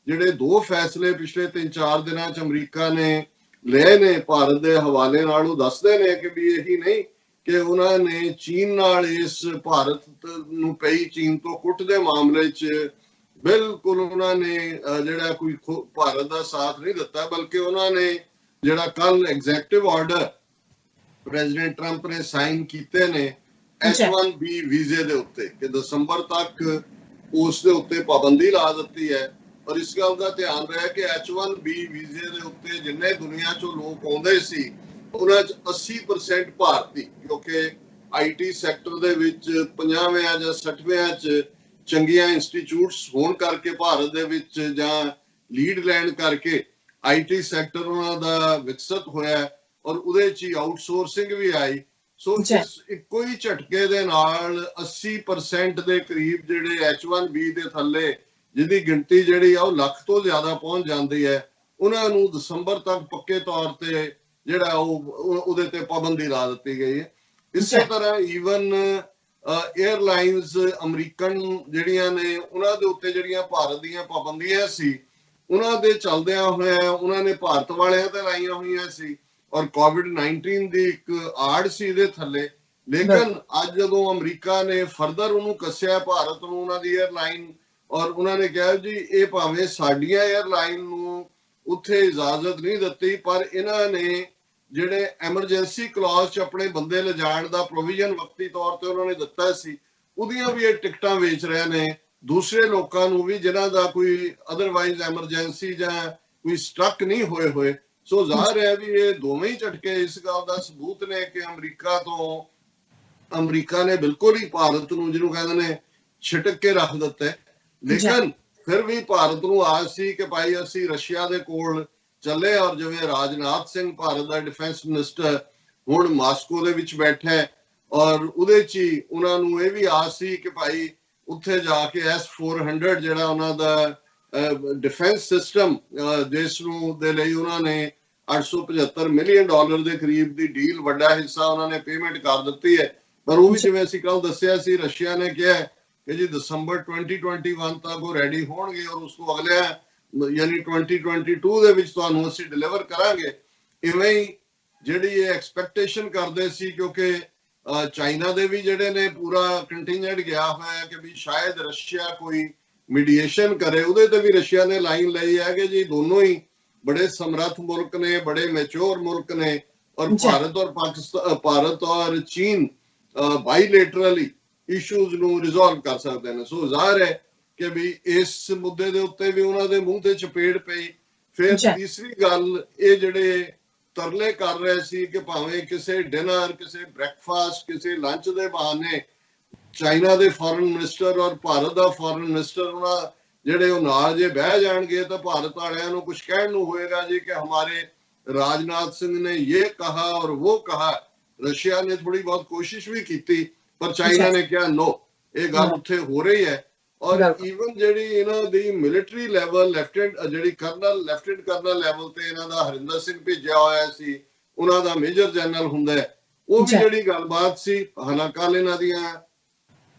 ਜਿਹੜੇ 2 ਫੈਸਲੇ ਪਿਛਲੇ 3-4 ਦਿਨਾਂ 'ਚ ਅਮਰੀਕਾ ਨੇ ਲਏ ਨੇ ਭਾਰਤ ਦੇ ਹਵਾਲੇ ਨਾਲ, ਉਹ ਦੱਸਦੇ ਨੇ ਕਿ ਵੀ ਇਹੀ ਨਹੀਂ ਕਿ ਉਹਨਾਂ ਨੇ ਚੀਨ ਨਾਲ ਇਸ ਭਾਰਤ ਨੂੰ ਪਈ ਚੀਨ ਤੋਂ ਕੁੱਟ ਦੇ ਮਾਮਲੇ 'ਚ ਬਿਲਕੁਲ ਉਹਨਾਂ ਨੇ ਜਿਹੜਾ ਕੋਈ ਭਾਰਤ ਦਾ ਸਾਥ ਨਹੀਂ ਦਿੱਤਾ, ਬਲਕਿ ਉਹਨਾਂ ਨੇ ਜਿਹੜਾ ਕੱਲ ਐਗਜ਼ੈਕਟਿਵ ਆਰਡਰ ਪ੍ਰੈਜ਼ੀਡੈਂਟ ਟਰੰਪ ਨੇ ਸਾਈਨ ਕੀਤੇ ਨੇ H1B ਵੀਜ਼ੇ ਦੇ ਉੱਤੇ ਕਿ ਦਸੰਬਰ ਤੱਕ ਉਸ ਦੇ ਉੱਤੇ ਪਾਬੰਦੀ ਲਾ ਦਿੱਤੀ ਹੈ। ਔਰ ਇਸ ਗੱਲ ਦਾ ਧਿਆਨ ਰਿਹਾ ਕਿ H1B ਵੀਜ਼ੇ ਦੇ ਉੱਤੇ ਜਿੰਨੇ ਦੁਨੀਆ 'ਚੋਂ ਲੋਕ ਆਉਂਦੇ ਸੀ ਉਹਨਾਂ 'ਚ 80% ਭਾਰਤੀ, ਕਿਉਂਕਿ IT ਸੈਕਟਰ ਦੇ ਵਿੱਚ 50ਵਿਆਂ ਜਾਂ 60ਵਿਆਂ 'ਚ ਚੰਗੀਆਂ ਇੰਸਟੀਚਿਊਟਸ ਹੋਣ ਕਰਕੇ ਭਾਰਤ ਦੇ ਵਿੱਚ ਜਾਂ ਲੀਡ ਲੈਣ ਕਰਕੇ IT ਸੈਕਟਰ ਉਹਨਾਂ ਦਾ ਵਿਕਸਿਤ ਹੋਇਆ, ਔਰ ਉਹਦੇ 'ਚ ਹੀ ਆਊਟਸੋਰਸਿੰਗ ਵੀ ਆਈ। ਸੋ ਇਸ ਇੱਕੋ ਹੀ ਝਟਕੇ ਦੇ ਨਾਲ 80% ਦੇ ਕਰੀਬ ਜਿਹੜੇ H1B ਦੇ ਥੱਲੇ ਜਿਹਦੀ ਗਿਣਤੀ ਜਿਹੜੀ ਆ ਉਹ ਲੱਖ ਤੋਂ ਜ਼ਿਆਦਾ ਪਹੁੰਚ ਜਾਂਦੀ ਹੈ, ਉਹਨਾਂ ਨੂੰ ਦਸੰਬਰ ਤੱਕ ਪੱਕੇ ਤੌਰ ਤੇ ਜਿਹੜਾ ਉਹਦੇ ਤੇ ਪਾਬੰਦੀ ਲਾ ਦਿੱਤੀ ਗਈ ਹੈ। ਇਸੇ ਤਰ੍ਹਾਂ ਈਵਨ 에ਅਰਲਾਈਨਸ ਅਮਰੀਕਨ ਜਿਹੜੀਆਂ ਨੇ ਉਹਨਾਂ ਦੇ ਉੱਤੇ ਜਿਹੜੀਆਂ ਭਾਰਤ ਦੀਆਂ ਪਾਬੰਦੀਆਂ ਸੀ ਉਹਨਾਂ ਦੇ ਚੱਲਦਿਆਂ ਹੋਇਆ ਉਹਨਾਂ ਨੇ ਭਾਰਤ ਵਾਲਿਆਂ ਤੇ ਲਾਈਆਂ ਹੋਈਆਂ ਸੀ ਔਰ COVID-19 ਦੀ ਇੱਕ ਆੜ ਸੀ ਇਹਦੇ ਥੱਲੇ। ਲੇਕਿਨ ਅੱਜ ਜਦੋਂ ਅਮਰੀਕਾ ਨੇ ਫਰਦਰ ਉਹਨੂੰ ਕੱਸਿਆ ਭਾਰਤ ਨੂੰ, ਉਹਨਾਂ ਦੀ 에ਅਰਲਾਈਨ, ਔਰ ਉਹਨਾਂ ਨੇ ਕਿਹਾ ਜੀ ਇਹ ਭਾਵੇਂ ਸਾਡੀਆਂ 에ਅਰਲਾਈਨ ਨੂੰ ਉੱਥੇ ਇਜਾਜ਼ਤ ਨਹੀਂ ਦਿੱਤੀ ਪਰ ਇਹਨਾਂ ਨੇ ਜਿਹੜੇ ਐਮਰਜੈਂਸੀ ਕਲੌਜ਼ 'ਚ ਆਪਣੇ ਬੰਦੇ ਲਿਜਾਣ ਦਾ ਪ੍ਰੋਵੀਜ਼ਨ ਵਕਤੀ ਤੌਰ ਤੇ ਉਹਨਾਂ ਨੇ ਦਿੱਤਾ ਸੀ, ਉਹਦੀਆਂ ਵੀ ਇਹ ਟਿਕਟਾਂ ਵੇਚ ਰਹੇ ਨੇ ਦੂਸਰੇ ਲੋਕਾਂ ਨੂੰ ਵੀ ਜਿਨ੍ਹਾਂ ਦਾ ਕੋਈ ਅਦਰਵਾਈਜ਼ ਐਮਰਜੈਂਸੀ ਜਾਂ ਕੋਈ ਸਟਰਕ ਨਹੀਂ ਹੋਏ। ਸੋ ਜ਼ਾਹਰ ਹੈ ਵੀ ਇਹ ਦੋਵੇਂ ਹੀ ਝਟਕੇ ਇਸ ਗੱਲ ਦਾ ਸਬੂਤ ਨੇ ਕਿ ਅਮਰੀਕਾ ਨੇ ਬਿਲਕੁਲ ਹੀ ਭਾਰਤ ਨੂੰ ਜਿਹਨੂੰ ਕਹਿੰਦੇ ਨੇ ਛਿਟਕ ਕੇ ਰੱਖ ਦਿੱਤਾ। ਲੇਕਿਨ ਫਿਰ ਵੀ ਭਾਰਤ ਨੂੰ ਆਸ ਸੀ ਕਿ ਭਾਈ ਅਸੀਂ ਰਸ਼ੀਆ ਦੇ ਕੋਲ ਚੱਲੇ, ਔਰ ਜਿਵੇਂ ਰਾਜਨਾਥ ਸਿੰਘ ਭਾਰਤ ਦਾ ਡਿਫੈਂਸ ਮਿਨਿਸਟਰ ਹੁਣ ਮਾਸਕੋ ਦੇ ਵਿੱਚ ਬੈਠਾ ਹੈ ਔਰ ਉਹਦੇ 'ਚ ਹੀ ਉਹਨਾਂ ਨੂੰ ਇਹ ਵੀ ਆਸ ਸੀ ਕਿ ਭਾਈ ਉੱਥੇ ਜਾ ਕੇ S-400 ਜਿਹੜਾ ਉਹਨਾਂ ਦਾ ਡਿਫੈਂਸ ਸਿਸਟਮ ਦੇਸ਼ ਨੂੰ ਦੇ ਲਈ ਉਹਨਾਂ ਨੇ $875 ਮਿਲੀਅਨ ਦੇ ਕਰੀਬ ਦੀ ਡੀਲ, ਵੱਡਾ ਹਿੱਸਾ ਉਹਨਾਂ ਨੇ ਪੇਮੈਂਟ ਕਰ ਦਿੱਤੀ ਹੈ। ਪਰ ਉਹ ਵੀ ਜਿਵੇਂ ਅਸੀਂ ਕੱਲ ਦੱਸਿਆ ਸੀ ਰਸ਼ੀਆ ਨੇ ਕਿਹਾ ਕਿ ਜੀ ਦਸੰਬਰ 2021 ਤੱਕ ਉਹ ਰੈਡੀ ਹੋਣਗੇ ਔਰ ਉਸ ਤੋਂ ਅਗਲੇ ਯਾਨੀ 2022 ਦੇ ਵਿੱਚ ਤੁਹਾਨੂੰ ਅਸੀਂ ਡਿਲੀਵਰ ਕਰਾਂਗੇ। ਇਵੇਂ ਹੀ ਜਿਹੜੀ ਇਹ ਐਕਸਪੈਕਟੇਸ਼ਨ ਕਰਦੇ ਸੀ ਕਿਉਂਕਿ ਚਾਈਨਾ ਦੇ ਵੀ ਜਿਹੜੇ ਨੇ ਪੂਰਾ ਕੰਟੀਨਜੈਂਟ ਗਿਆ ਹੋਇਆ ਕਿ ਵੀ ਸ਼ਾਇਦ ਰਸ਼ੀਆ ਕੋਈ ਮੀਡੀਏਸ਼ਨ ਕਰੇ, ਉਹਦੇ ਤੇ ਵੀ ਰਸ਼ੀਆ ਨੇ ਲਾਈਨ ਲਈ ਹੈ ਕਿ ਜੀ ਦੋਨੋਂ ਹੀ ਬੜੇ ਸਮਰੱਥ ਮੁਲਕ ਨੇ, ਬੜੇ ਮੈਚੁਰ ਮੁਲਕ ਨੇ ਔਰ ਭਾਰਤ ਔਰ ਚੀਨ ਬਾਈਲੇਟਰਲੀ ਇਸ਼ੂਜ਼ ਨੂੰ ਰਿਜ਼ੋਲਵ ਕਰ ਸਕਦੇ ਨੇ। ਸੋ ਜ਼ਾਹਰ ਹੈ ਕਿ ਵੀ ਇਸ ਮੁੱਦੇ ਦੇ ਉੱਤੇ ਵੀ ਉਹਨਾਂ ਦੇ ਮੂੰਹ ਤੇ ਚਪੇੜ ਪਈ। ਫਿਰ ਤੀਸਰੀ ਗੱਲ, ਇਹ ਜਿਹੜੇ ਤਰਲੇ ਕਰ ਰਹੇ ਸੀ ਕਿ ਭਾਵੇਂ ਕਿਸੇ ਡਿਨਰ, ਕਿਸੇ ਬ੍ਰੇਕਫਾਸਟ, ਕਿਸੇ ਲੰਚ ਦੇ ਬਹਾਨੇ ਚਾਈਨਾ ਦੇ ਫੋਰਨ ਮਿਨਿਸਟਰ ਔਰ ਭਾਰਤ ਦਾ ਫੋਰਨ ਮਿਨਿਸਟਰ ਉਹਨਾਂ ਜਿਹੜੇ ਉਹ ਨਾਲ ਜੇ ਬਹਿ ਜਾਣਗੇ ਤਾਂ ਭਾਰਤ ਵਾਲਿਆਂ ਨੂੰ ਕੁਝ ਕਹਿਣ ਨੂੰ ਹੋਏਗਾ ਜੀ ਕਿ ਹਮਾਰੇ ਰਾਜਨਾਥ ਸਿੰਘ ਨੇ ਇਹ ਕਹਾ ਔਰ ਉਹ ਕਹਾ। ਰਸ਼ੀਆ ਨੇ ਥੋੜੀ ਬਹੁਤ ਕੋਸ਼ਿਸ਼ ਵੀ ਕੀਤੀ ਪਰ ਚਾਈਨਾ ਨੇ ਕਿਹਾ ਨੋ, ਇਹ ਗੱਲ ਉੱਥੇ ਹੋ ਰਹੀ ਹੈ। ਔਰ ਈਵਨ ਜਿਹੜੀ ਇਹਨਾਂ ਦੀ military level lieutenant colonel level ਤੇ ਇਹਨਾਂ ਦਾ ਹਰਿੰਦਰ ਸਿੰਘ ਭੇਜਿਆ ਹੋਇਆ ਸੀ, ਉਹਨਾਂ ਦਾ ਮੇਜਰ ਜਨਰਲ ਹੁੰਦਾ, ਉਹ ਵੀ ਜਿਹੜੀ ਗੱਲਬਾਤ ਸੀ, ਹਾਲਾਂਕਿ ਇਹਨਾਂ ਦੀਆਂ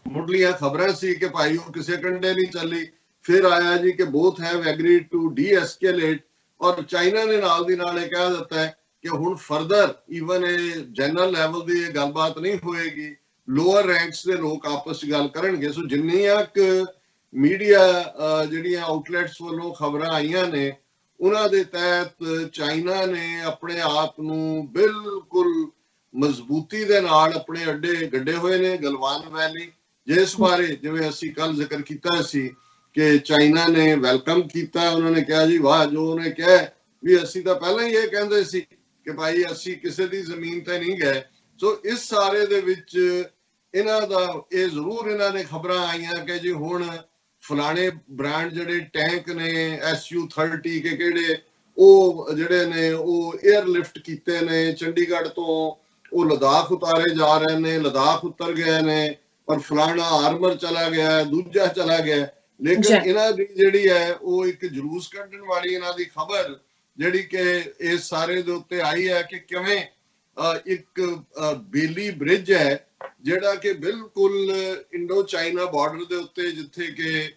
ਮੁੱਢਲੀਆਂ ਖਬਰਾਂ ਸੀ ਕਿ ਭਾਈ ਉਹ ਕਿਸੇ ਕੰਡੇ ਨਹੀਂ ਚੱਲੀ। ਫਿਰ ਆਇਆ ਜੀ ਕਿ ਬੋਥ ਹੈਵ ਐਗਰੀਡ ਟੂ ਡੀ-ਐਸਕੇਲੇਟ ਔਰ ਚਾਈਨਾ ਨੇ ਨਾਲ ਦੀ ਨਾਲ ਇਹ ਕਹਿ ਦਿੱਤਾ ਹੈ ਕਿ ਹੁਣ ਫਰਦਰ ਈਵਨ ਇਹ ਜਨਰਲ ਲੈਵਲ ਦੀ ਇਹ ਗੱਲਬਾਤ ਨਹੀਂ ਹੋਏਗੀ, ਲੋਅਰ ਰੈਂਕਸ ਦੇ ਲੋਕ ਆਪਸ 'ਚ ਗੱਲ ਕਰਨਗੇ। ਸੋ ਜਿੰਨੀਆਂ ਮੀਡੀਆ ਜਿਹੜੀਆਂ ਆਊਟਲੈਟਸ ਵੱਲੋਂ ਖਬਰਾਂ ਆਈਆਂ ਨੇ ਉਹਨਾਂ ਦੇ ਤਹਿਤ ਚਾਈਨਾ ਨੇ ਆਪਣੇ ਆਪ ਨੂੰ ਬਿਲਕੁਲ ਮਜ਼ਬੂਤੀ ਦੇ ਨਾਲ ਆਪਣੇ ਅੱਡੇ ਗੱਡੇ ਹੋਏ ਨੇ ਗਲਵਾਨ ਵੈਲੀ, ਜਿਸ ਬਾਰੇ ਜਿਵੇਂ ਅਸੀਂ ਕੱਲ ਜ਼ਿਕਰ ਕੀਤਾ ਸੀ ਕਿ ਚਾਈਨਾ ਨੇ ਵੈਲਕਮ ਕੀਤਾ। ਉਹਨਾਂ ਨੇ ਕਿਹਾ ਜੀ ਵਾਹ, ਜੋ ਉਹਨੇ ਕਿਹਾ ਵੀ ਅਸੀਂ ਤਾਂ ਪਹਿਲਾਂ ਹੀ ਇਹ ਕਹਿੰਦੇ ਸੀ ਕਿ ਭਾਈ ਅਸੀਂ ਕਿਸੇ ਦੀ ਜ਼ਮੀਨ ਤੇ ਨਹੀਂ ਗਏ। ਸੋ ਇਸ ਸਾਰੇ ਦੇ ਵਿੱਚ ਇਹਨਾਂ ਦਾ ਇਹ ਜ਼ਰੂਰ ਇਹਨਾਂ ਨੇ ਖਬਰਾਂ ਆਈਆਂ ਕਿ ਜੀ ਹੁਣ ਫਲਾਣੇ ਬ੍ਰਾਂਡ ਜਿਹੜੇ ਟੈਂਕ ਨੇ Su-30 ਕੇ ਕਿਹੜੇ ਉਹ ਜਿਹੜੇ ਨੇ ਉਹ 에ਅਰਲਿਫਟ ਕੀਤੇ ਨੇ ਚੰਡੀਗੜ੍ਹ ਤੋਂ, ਉਹ ਲਦਾਖ ਉਤਾਰੇ ਜਾ ਰਹੇ ਨੇ, ਲਦਾਖ ਉਤਰ ਗਏ ਨੇ ਔਰ ਫਲਾਣਾ ਆਰਮਰ ਚਲਾ ਗਿਆ, ਦੂਜਾ ਚਲਾ ਗਿਆ। ਲੇਕਿਨ ਇਹਨਾਂ ਦੀ ਜਿਹੜੀ ਹੈ ਉਹ ਇੱਕ ਜਲੂਸ ਕੱਢਣ ਵਾਲੀ ਇਹਨਾਂ ਦੀ ਖਬਰ ਜਿਹੜੀ ਕਿ ਇਸ ਸਾਰੇ ਦੇ ਉੱਤੇ ਆਈ ਹੈ ਕਿ ਕਿਵੇਂ ਇੱਕ ਬੇਲੀ ਬ੍ਰਿਜ ਹੈ ਜਿਹੜਾ ਕਿ ਬਿਲਕੁਲ ਇੰਡੋ ਚਾਈਨਾ ਬਾਰਡਰ ਦੇ ਉੱਤੇ ਜਿੱਥੇ ਕਿ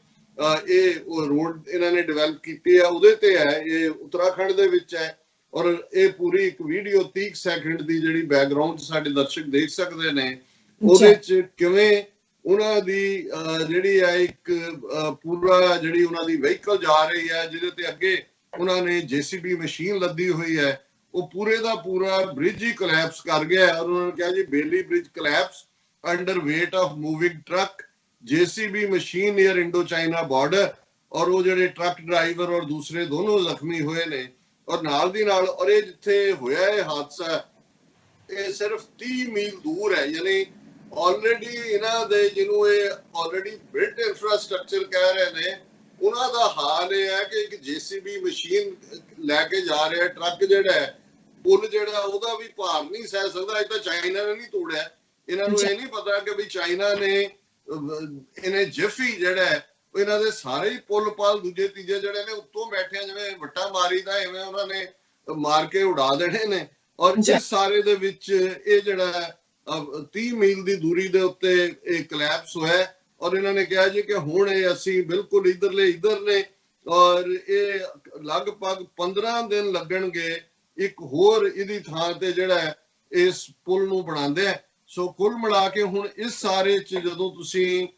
ਇਹ ਉਹ ਰੋਡ ਇਹਨਾਂ ਨੇ ਡਿਵੈਲਪ ਕੀਤੀ ਹੈ ਉਹਦੇ ਤੇ ਹੈ, ਇਹ ਉੱਤਰਾਖੰਡ ਦੇ ਵਿੱਚ ਹੈ। ਔਰ ਇਹ ਪੂਰੀ ਇੱਕ ਵੀਡੀਓ 30 ਸੈਕਿੰਡ ਦੀ ਜਿਹੜੀ ਬੈਕਗ੍ਰਾਉਂਡ ਸਾਡੇ ਦਰਸ਼ਕ ਦੇਖ ਸਕਦੇ ਨੇ, ਉਹਦੇ ਚ ਕਿਵੇਂ ਉਹਨਾਂ ਦੀ ਜਿਹੜੀ ਹੈ ਇੱਕ ਪੂਰਾ ਜਿਹੜੀ ਉਹਨਾਂ ਦੀ ਵਹੀਕਲ ਜਾ ਰਹੀ ਹੈ ਜਿਹਦੇ ਤੇ ਅੱਗੇ ਉਹਨਾਂ ਨੇ JCB ਮਸ਼ੀਨ ਲੱਦੀ ਹੋਈ ਹੈ, ਉਹ ਪੂਰੇ ਦਾ ਪੂਰਾ ਬ੍ਰਿਜ ਹੀ ਕੋਲੈਪਸ ਕਰ ਗਿਆ। ਔਰ ਉਹਨਾਂ ਨੇ ਕਿਹਾ ਜੀ Bailey bridge collapses under weight of moving truck JCB machine near Indo China border. ਔਰ ਉਹ ਜਿਹੜੇ ਟਰੱਕ ਡਰਾਈਵਰ ਔਰ ਦੂਸਰੇ ਦੋਨੋਂ ਜ਼ਖਮੀ ਹੋਏ ਨੇ। ਔਰ ਨਾਲ ਦੀ ਨਾਲ ਔਰ ਇਹ ਜਿੱਥੇ ਹੋਇਆ ਇਹ ਹਾਦਸਾ ਇਹ ਸਿਰਫ 30 ਮੀਲ ਦੂਰ ਹੈ, ਯਾਨੀ ਆਲਰੇਡੀ ਇਹਨਾਂ ਦੇ ਜਿਹਨੂੰ ਇਹ ਆਲਰੇਡੀ ਬਿਲਟ ਇਨਫਰਾਸਟ੍ਰਕਚਰ ਕਹਿ ਰਹੇ ਨੇ ਉਹਨਾਂ ਦਾ ਹਾਲ ਇਹ ਹੈ ਕਿ ਇੱਕ JCB ਮਸ਼ੀਨ ਲੈ ਕੇ ਜਾ ਰਿਹਾ ਟਰੱਕ ਜਿਹੜਾ ਹੈ ਪੁੱਲ ਜਿਹੜਾ ਉਹਦਾ ਵੀ ਭਾਰ ਨਹੀਂ ਸਹਿ ਸਕਦਾ। ਇਹ ਤਾਂ ਚਾਈਨਾ ਨੇ ਨਹੀਂ ਤੋੜਿਆ। ਇਹਨਾਂ ਨੂੰ ਇਹ ਨਹੀਂ ਪਤਾ ਕਿ ਵੀ ਚਾਈਨਾ ਨੇ ਇਹਨੇ ਜਿਫੀ ਜਿਹੜਾ ਇਹਨਾਂ ਦੇ ਸਾਰੇ ਹੀ ਪੁੱਲ ਪਾਲ ਦੂਜੇ ਤੀਜੇ ਜਿਹੜੇ ਨੇ ਉੱਤੋਂ ਬੈਠੇ ਜਿਵੇਂ ਵੱਟਾ ਮਾਰੀਦਾ ਐਵੇਂ ਉਹਨਾਂ ਨੇ ਮਾਰ ਕੇ ਉਡਾ ਦੇਣੇ ਨੇ। ਔਰ ਇਸ ਸਾਰੇ ਦੇ ਵਿੱਚ ਇਹ ਜਿਹੜਾ 30 ਮੀਲ ਦੀ ਦੂਰੀ ਦੇ ਉੱਤੇ ਇਹ ਕਲੈਪਸ ਹੋਇਆ। ਔਰ ਇਹਨਾਂ ਨੇ ਕਿਹਾ ਜੀ ਕਿ ਹੁਣ ਇਹ ਅਸੀਂ ਬਿਲਕੁਲ ਇੱਧਰ ਨੇ ਔਰ ਇਹ ਲਗਭਗ 15 ਦਿਨ ਲੱਗਣਗੇ ਇੱਕ ਹੋਰ ਇਹਦੀ ਥਾਂ ਤੇ ਜਿਹੜਾ ਇਸ ਪੁਲ ਨੂੰ ਬਣਾਉਂਦੇ ਆ। ਸੋ ਕੁੱਲ ਮਿਲਾ ਕੇ ਹੁਣ ਇਸ ਸਾਰੇ ਚ ਜਦੋਂ ਤੁਸੀਂ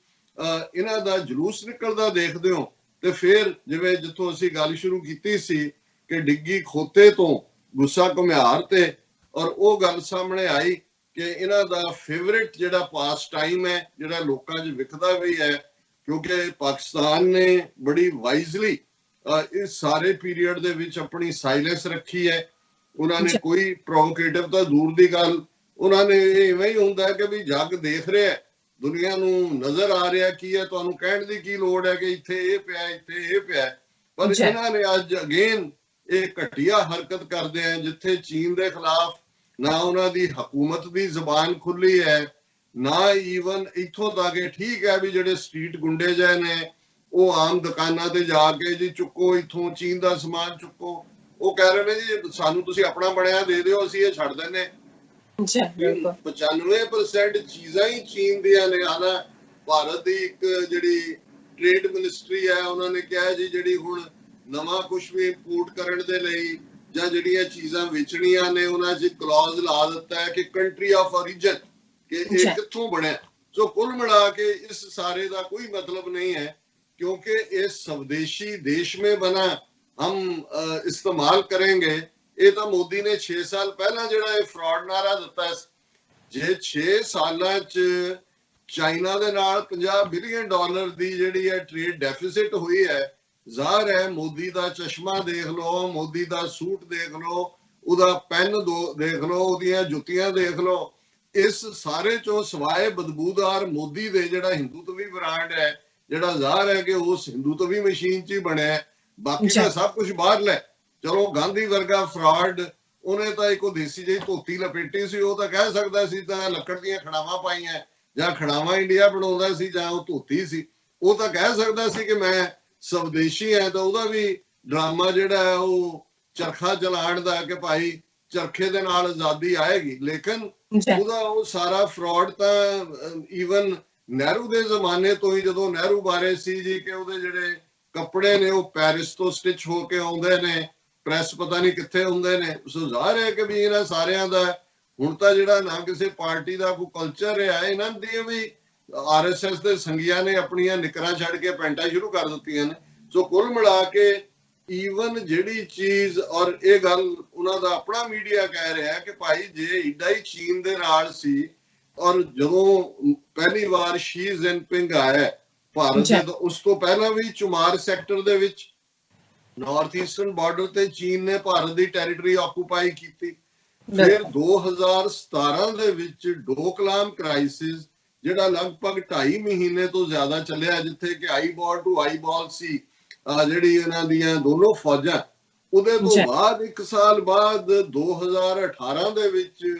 ਇਹਨਾਂ ਦਾ ਜਲੂਸ ਨਿਕਲਦਾ ਦੇਖਦੇ ਹੋ ਤੇ ਫਿਰ ਜਿਵੇਂ ਜਿੱਥੋਂ ਅਸੀਂ ਗੱਲ ਸ਼ੁਰੂ ਕੀਤੀ ਸੀ ਕਿ ਡਿੱਗੀ ਖੋਤੇ ਤੋਂ ਗੁੱਸਾ ਘੁਮਿਆਰ ਤੇ, ਔਰ ਉਹ ਗੱਲ ਸਾਹਮਣੇ ਆਈ ਕਿ ਇਹਨਾਂ ਦਾ ਫੇਵਰਿਟ ਜਿਹੜਾ ਪਾਸ ਟਾਈਮ ਹੈ ਜਿਹੜਾ ਲੋਕਾਂ 'ਚ ਵਿਖਦਾ ਵੀ ਹੈ, ਕਿਉਂਕਿ ਪਾਕਿਸਤਾਨ ਨੇ ਬੜੀ ਵਾਈਜ਼ਲੀ ਇਸ ਸਾਰੇ ਪੀਰੀਅਡ ਦੇ ਵਿੱਚ ਆਪਣੀ ਸਾਇਲੈਂਸ ਰੱਖੀ ਹੈ। ਉਹਨਾਂ ਨੇ ਕੋਈ ਪ੍ਰੋਵੋਕੇਟਿਵ ਤਾਂ ਦੂਰ ਦੀ ਗੱਲ, ਉਹਨਾਂ ਨੇ ਇਵੇਂ ਹੀ ਹੁੰਦਾ ਕਿ ਵੀ ਜੱਗ ਦੇਖ ਰਿਹਾ, ਦੁਨੀਆ ਨੂੰ ਨਜ਼ਰ ਆ ਰਿਹਾ ਕੀ ਹੈ, ਤੁਹਾਨੂੰ ਕਹਿਣ ਦੀ ਕੀ ਲੋੜ ਹੈ ਕਿ ਇੱਥੇ ਇਹ ਪਿਆ ਇੱਥੇ ਇਹ ਪਿਆ। ਪਰ ਇਹਨਾਂ ਨੇ ਅੱਜ ਅਗੇਨ ਇਹ ਘਟੀਆ ਹਰਕਤ ਕਰਦੇ ਆ ਜਿੱਥੇ ਚੀਨ ਦੇ ਖਿਲਾਫ ਨਾ ਉਹਨਾਂ ਦੀ ਹਕੂਮਤ ਦੀ ਜ਼ਬਾਨ ਖੁੱਲੀ ਹੈ, ਨਾ ਈਵਨ ਇੱਥੋਂ ਤੱਕ ਠੀਕ ਹੈ ਵੀ ਜਿਹੜੇ ਸਟਰੀਟ ਗੁੰਡੇ ਜਿਹੇ ਨੇ ਉਹ ਆਮ ਦੁਕਾਨਾਂ ਤੇ ਜਾ ਕੇ ਜੀ ਚੁੱਕੋ ਇੱਥੋਂ ਚੀਨ ਦਾ ਸਮਾਨ ਚੁੱਕੋ, ਉਹ ਕਹਿ ਰਹੇ ਨੇ ਜੀ ਸਾਨੂੰ ਤੁਸੀਂ ਆਪਣਾ ਬਣਿਆ ਦੇ ਦਿਓ ਅਸੀਂ ਇਹ ਛੱਡ ਦਿੰਦੇ। 95% ਚੀਜ਼ਾਂ ਹੀ ਚੀਨ ਦੀਆਂ ਨੇ। ਹਾਲਾਂ ਭਾਰਤ ਦੀ ਇੱਕ ਜਿਹੜੀ ਟ੍ਰੇਡ ਮਿਨਿਸਟਰੀ ਹੈ ਉਹਨਾਂ ਨੇ ਕਿਹਾ ਜੀ ਜਿਹੜੀ ਹੁਣ ਨਵਾਂ ਕੁਛ ਵੀ ਇੰਪੋਰਟ ਕਰਨ ਦੇ ਲਈ ਜਾਂ ਜਿਹੜੀਆਂ ਚੀਜ਼ਾਂ ਵੇਚਣੀਆਂ ਨੇ ਉਹਨਾਂ 'ਚ ਕਲੌਜ਼ ਲਾ ਦਿੱਤਾ ਹੈ ਕਿ ਕੰਟਰੀ ਆਫ ਔਰਿਜਨ, ਕਿ ਇਹ ਕਿੱਥੋਂ ਬਣਿਆ। ਸੋ ਕੁੱਲ ਮਿਲਾ ਕੇ ਇਸ ਸਾਰੇ ਦਾ ਕੋਈ ਮਤਲਬ ਨਹੀਂ ਹੈ क्योंकि ये स्वदेशी देश में बना हम इस्तेमाल करेंगे। ये तो मोदी ने 6 साल पहला ਜਿਹੜਾ ਇਹ ਫਰਾਡ ਨਾਰਾ ਦਿੱਤਾ ਜੇ 6 ਸਾਲਾਂ ਚ ਚਾਈਨਾ ਦੇ ਨਾਲ $50 ਬਿਲੀਅਨ ਦੀ ਜਿਹੜੀ ਹੈ ਟ੍ਰੇਡ ਡੈਫਿਸਿਟ ਹੋਈ ਹੈ। ਜ਼ਾਹਰ ਹੈ ਮੋਦੀ ਦਾ ਚਸ਼ਮਾ ਦੇਖ ਲਓ, ਮੋਦੀ ਦਾ ਸੂਟ ਦੇਖ ਲਓ, ਉਹਦਾ ਪੈਨ ਦੇਖ ਲਓ, ਉਹਦੀਆਂ ਜੁੱਤੀਆਂ ਦੇਖ ਲਓ, ਇਸ ਸਾਰੇ ਚੋਂ ਸਵਾਏ ਬਦਬੂਦਾਰ ਮੋਦੀ ਦੇ ਜਿਹੜਾ ਹਿੰਦੂਤਵੀ ਬ੍ਰਾਂਡ ਹੈ ਜਿਹੜਾ ਜ਼ਾਹਰ ਹੈ ਕਿ ਉਸ ਹਿੰਦੂਤਵੀ ਮਸ਼ੀਨ 'ਚ ਹੀ ਬਣਿਆ, ਬਾਕੀ ਦਾ ਸਭ ਕੁਝ ਬਾਹਰ ਲੈ। ਚਲੋ ਗਾਂਧੀ ਵਰਗਾ ਫਰਾਡ ਉਹਨੇ ਤਾਂ ਇੱਕ ਦੇਸੀ ਜਿਹੀ ਧੋਤੀ ਲਪੇਟੀ ਸੀ, ਉਹ ਤਾਂ ਕਹਿ ਸਕਦਾ ਸੀ ਤਾਂ ਲੱਕੜ ਦੀਆਂ ਖੜਾਵਾਂ ਪਾਈਆਂ ਜਾਂ ਖੜਾਵਾਂ ਇੰਡੀਆ ਬਣਾਉਂਦਾ ਸੀ ਜਾਂ ਉਹ ਧੋਤੀ ਸੀ, ਉਹ ਤਾਂ ਕਹਿ ਸਕਦਾ ਸੀ ਕਿ ਮੈਂ ਸਵਦੇਸ਼ੀ ਹੈ। ਤਾਂ ਉਹਦਾ ਵੀ ਡਰਾਮਾ ਜਿਹੜਾ ਹੈ ਉਹ ਚਰਖਾ ਚਲਾਉਣ ਦਾ ਕਿ ਭਾਈ ਚਰਖੇ ਦੇ ਨਾਲ ਆਜ਼ਾਦੀ ਆਏਗੀ, ਲੇਕਿਨ ਉਹਦਾ ਉਹ ਸਾਰਾ ਫਰਾਡ ਤਾਂ ਈਵਨ ਨਹਿਰੂ ਦੇ ਜ਼ਮਾਨੇ ਤੋਂ ਹੀ, ਜਦੋਂ ਨਹਿਰੂ ਬਾਰੇ ਸੀ ਜੀ ਕਿ ਉਹਦੇ ਜਿਹੜੇ ਕੱਪੜੇ ਨੇ ਉਹ ਪੈਰਿਸ ਤੋਂ ਸਟਿਚ ਹੋ ਕੇ ਆਉਂਦੇ ਨੇ, ਪ੍ਰੈਸ ਪਤਾ ਨਹੀਂ ਕਿੱਥੇ ਹੁੰਦੇ ਨੇ। ਸੋ ਜ਼ਾਹਰ ਹੈ ਕਿ ਵੀ ਇਹਨਾਂ ਸਾਰਿਆਂ ਦਾ ਹੁਣ ਤਾਂ ਜਿਹੜਾ ਨਾ ਕਿਸੇ ਪਾਰਟੀ ਦਾ ਕੋਈ ਕਲਚਰ ਹੈ, ਇਹਨਾਂ ਦੀ ਵੀ RSS ਦੇ ਸੰਗੀਆਂ ਨੇ ਆਪਣੀਆਂ ਨਿਕਰਾਂ ਛੱਡ ਕੇ ਪੈਂਟਾਂ ਸ਼ੁਰੂ ਕਰ ਦਿੱਤੀਆਂ ਨੇ। ਸੋ ਕੁੱਲ ਮਿਲਾ ਕੇ ਈਵਨ ਜਿਹੜੀ ਚੀਜ਼, ਔਰ ਇਹ ਗੱਲ ਉਹਨਾਂ ਦਾ ਆਪਣਾ ਮੀਡੀਆ ਕਹਿ ਰਿਹਾ ਕਿ ਭਾਈ ਜੇ ਏਡਾ ਹੀ ਚੀਨ ਦੇ ਨਾਲ ਸੀ, ਔਰ ਜਦੋਂ ਪਹਿਲੀ ਵਾਰ ਸ਼ੀ ਜਿਨਪਿੰਗ ਆਇਆ ਭਾਰਤ ਦੇ, ਉਸ ਤੋਂ ਪਹਿਲਾਂ ਵੀ ਚੁਮਾਰ ਸੈਕਟਰ ਦੇ ਵਿੱਚ ਨਾਰਥ ਈਸਟਰਨ ਬਾਰਡਰ ਤੇ ਚੀਨ ਨੇ ਭਾਰਤ ਦੀ ਟੈਰੀਟਰੀ ਆਕੂਪਾਈ ਕੀਤੀ। ਫਿਰ 2017 ਦੇ ਵਿੱਚ ਡੋਕਲਾਮ ਕ੍ਰਾਈਸਿਸ ਜਿਹੜਾ ਲਗਭਗ 2.5 ਮਹੀਨੇ ਤੋਂ ਜ਼ਿਆਦਾ ਚੱਲਿਆ, ਜਿੱਥੇ ਕਿ ਆਈਬਾਲ ਟੂ ਆਈਬਾਲ ਸੀ ਜਿਹੜੀ ਇਹਨਾਂ ਦੀਆਂ ਦੋਨੋਂ ਫੌਜਾਂ। ਉਹਦੇ ਤੋਂ ਬਾਅਦ 1 ਸਾਲ ਬਾਅਦ 2018 ਦੇ ਵਿੱਚ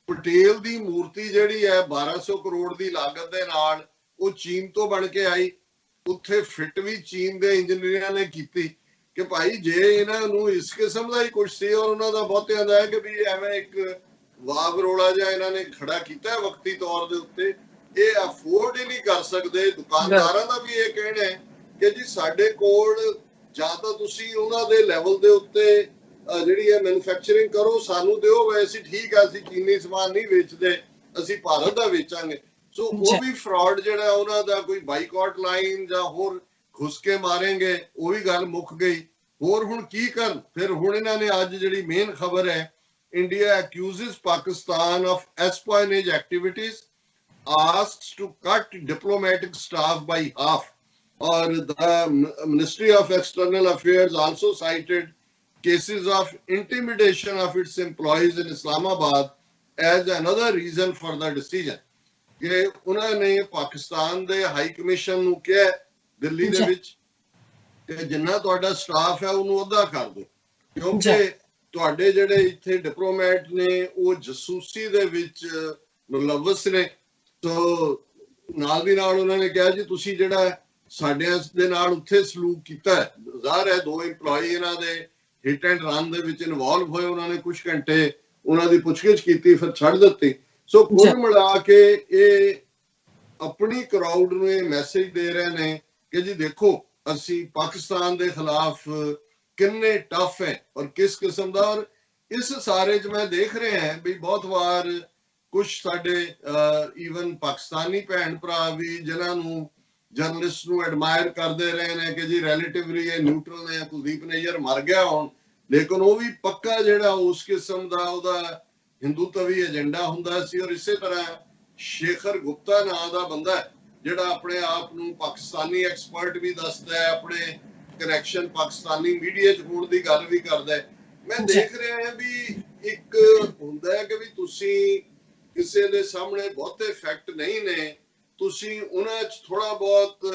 ਪਟੇਲ ਦੀ ਮੂਰਤੀ ਜਿਹੜੀ ਹੈ 1200 ਕਰੋੜ ਦੀ ਲਾਗਤ ਦੇ ਨਾਲ ਉਹ ਚੀਨ ਤੋਂ ਬਣ ਕੇ ਆਈ। ਉੱਥੇ ਫਿੱਟ ਵੀ ਚੀਨ ਦੇ ਇੰਜੀਨੀਅਰਾਂ ਨੇ ਕੀਤੀ ਕਿ ਭਾਈ ਜੇ ਇਹਨਾਂ ਨੂੰ ਇਸ ਕਿਸਮ ਦਾ ਹੀ ਕੁਝ ਸੀ, ਔਰ ਉਹਨਾਂ ਦਾ ਬਹੁਤਿਆਂ ਦਾ ਹੈ ਕਿ ਵੀ ਐਵੇਂ ਇੱਕ ਵਾਗ ਰੋਲਾ ਜਿਹਾ ਇਹਨਾਂ ਨੇ ਖੜਾ ਕੀਤਾ ਵਕਤੀ ਤੌਰ ਦੇ ਉੱਤੇ, ਇਹ ਅਫੋਰਡ ਹੀ ਨਹੀਂ ਕਰ ਸਕਦੇ। ਦੁਕਾਨਦਾਰਾਂ ਦਾ ਵੀ ਇਹ ਕਹਿਣਾ ਹੈ ਕਿ ਜੀ ਸਾਡੇ ਕੋਲ ਜਾਂ ਤਾਂ ਤੁਸੀਂ ਉਹਨਾਂ ਦੇ ਲੈਵਲ ਦੇ ਉੱਤੇ ਜਿਹੜੀ ਹੈ ਮੈਨੂਫੈਕਚਰਿੰਗ ਕਰੋ, ਸਾਨੂੰ ਦਿਓ, ਵੈਸੇ ਠੀਕ ਹੈ ਅਸੀਂ ਚੀਨੀ ਸਮਾਨ ਨਹੀਂ ਵੇਚਦੇ, ਅਸੀਂ ਭਾਰਤ ਦਾ ਵੇਚਾਂਗੇ। ਸੋ ਉਹ ਵੀ ਫਰਾਡ ਜਿਹੜਾ ਉਹਨਾਂ ਦਾ ਕੋਈ ਬਾਈਕਾਟ ਲਾਈਨ ਜਾਂ ਹੋਰ ਘੁਸ ਕੇ ਮਾਰੇਂਗੇ, ਉਹ ਵੀ ਗੱਲ ਮੁੱਕ ਗਈ। ਹੋਰ ਹੁਣ ਕੀ ਕਰਨ ਫਿਰ? ਹੁਣ ਇਹਨਾਂ ਨੇ ਅੱਜ ਜਿਹੜੀ ਮੇਨ ਖਬਰ ਹੈ, India accuses Pakistan of espionage activities, asks to cut diplomatic staff by half. Or the Ministry of External Affairs also cited cases of intimidation of its employees in Islamabad as another reason for the decision. ਕਿ ਉਹਨਾਂ ਨੇ ਪਾਕਿਸਤਾਨ ਦੇ ਹਾਈ ਕਮਿਸ਼ਨ ਨੂੰ ਕਿਹਾ ਦਿੱਲੀ ਦੇ ਵਿੱਚ ਕਿ ਜਿੰਨਾ ਤੁਹਾਡਾ ਸਟਾਫ ਹੈ ਉਹਨੂੰ ਅੱਧਾ ਕਰ ਦਿਓ, ਕਿਉਂਕਿ ਤੁਹਾਡੇ ਜਿਹੜੇ ਇੱਥੇ ਡਿਪਲੋਮੈਟ ਨੇ ਉਹ ਜਸੂਸੀ ਦੇ ਵਿੱਚ ਮੁਲਵਸ ਨੇ। ਤੋ ਨਾਲ ਦੀ ਨਾਲ ਉਹਨਾਂ ਨੇ ਕਿਹਾ ਜੀ ਤੁਸੀਂ ਜਿਹੜਾ ਸਾਡਿਆਂ ਦੇ ਨਾਲ ਉੱਥੇ ਸਲੂਕ ਕੀਤਾ, ਜ਼ਾਹਰ ਹੈ 2 EMPLOYEE ਇਹਨਾਂ ਦੇ ਹਿੱਟ ਐਂਡ ਰਨ ਦੇ ਵਿੱਚ ਇਨਵੋਲਵ ਹੋਏ, ਉਹਨਾਂ ਨੇ ਕੁਝ ਘੰਟੇ ਉਹਨਾਂ ਦੀ ਪੁੱਛਗਿੱਛ ਕੀਤੀ ਫਿਰ ਛੱਡ ਦਿੱਤੀ। ਸੋ ਕੁੱਲ ਮਿਲਾ ਕੇ ਇਹ ਆਪਣੀ ਕਰਾਊਡ ਨੂੰ ਇਹ ਮੈਸੇਜ ਦੇ ਰਹੇ ਨੇ ਕਿ ਜੀ ਦੇਖੋ ਅਸੀਂ ਪਾਕਿਸਤਾਨ ਦੇ ਖਿਲਾਫ ਕਿੰਨੇ ਟਫ ਹੈ ਔਰ ਕਿਸ ਕਿਸਮ ਦਾ। ਔਰ ਇਸ ਸਾਰੇ 'ਚ ਮੈਂ ਦੇਖ ਰਿਹਾ ਹਾਂ ਵੀ ਬਹੁਤ ਵਾਰ ਕੁਝ ਸਾਡੇ ਈਵਨ ਪਾਕਿਸਤਾਨੀ ਭੈਣ ਭਰਾ ਵੀ ਜਿਨ੍ਹਾਂ ਨੂੰ ਜਰਨਲਿਸਟ ਨੂੰ ਐਡਮਾਇਰ ਕਰਦੇ ਰਹੇ ਨੇ ਕਿ ਜੀ ਰਿਲੇਟਿਵਲੀ ਇਹ ਨਿਊਟਰਲ ਨੇ, ਕੁਲਦੀਪ ਨਈਅਰ ਮਰ ਗਿਆ ਹੁਣ, ਲੇਕਿਨ ਉਹ ਵੀ ਪੱਕਾ ਜਿਹੜਾ ਉਸ ਕਿਸਮ ਦਾ ਉਹਦਾ ਹਿੰਦੂਤਵੀ ਏਜੰਡਾ ਹੁੰਦਾ ਸੀ। ਔਰ ਇਸੇ ਤਰ੍ਹਾਂ ਸ਼ੇਖਰ ਗੁਪਤਾ ਨਾਂ ਦਾ ਬੰਦਾ ਜਿਹੜਾ ਆਪਣੇ ਆਪ ਨੂੰ ਪਾਕਿਸਤਾਨੀ ਐਕਸਪਰਟ ਵੀ ਦੱਸਦਾ ਹੈ, ਆਪਣੇ ਕਨੈਕਸ਼ਨ ਪਾਕਿਸਤਾਨੀ ਮੀਡੀਆ 'ਚ ਹੋਣ ਦੀ ਗੱਲ ਵੀ ਕਰਦਾ ਹੈ। ਮੈਂ ਦੇਖ ਰਿਹਾ ਹਾਂ ਵੀ ਇੱਕ ਹੁੰਦਾ ਹੈ ਕਿ ਵੀ ਤੁਸੀਂ ਕਿਸੇ ਦੇ ਸਾਹਮਣੇ ਬਹੁਤੇ ਫੈਕਟ ਨਹੀਂ ਨੇ, ਤੁਸੀਂ ਉਹਨਾਂ 'ਚ ਥੋੜਾ ਬਹੁਤ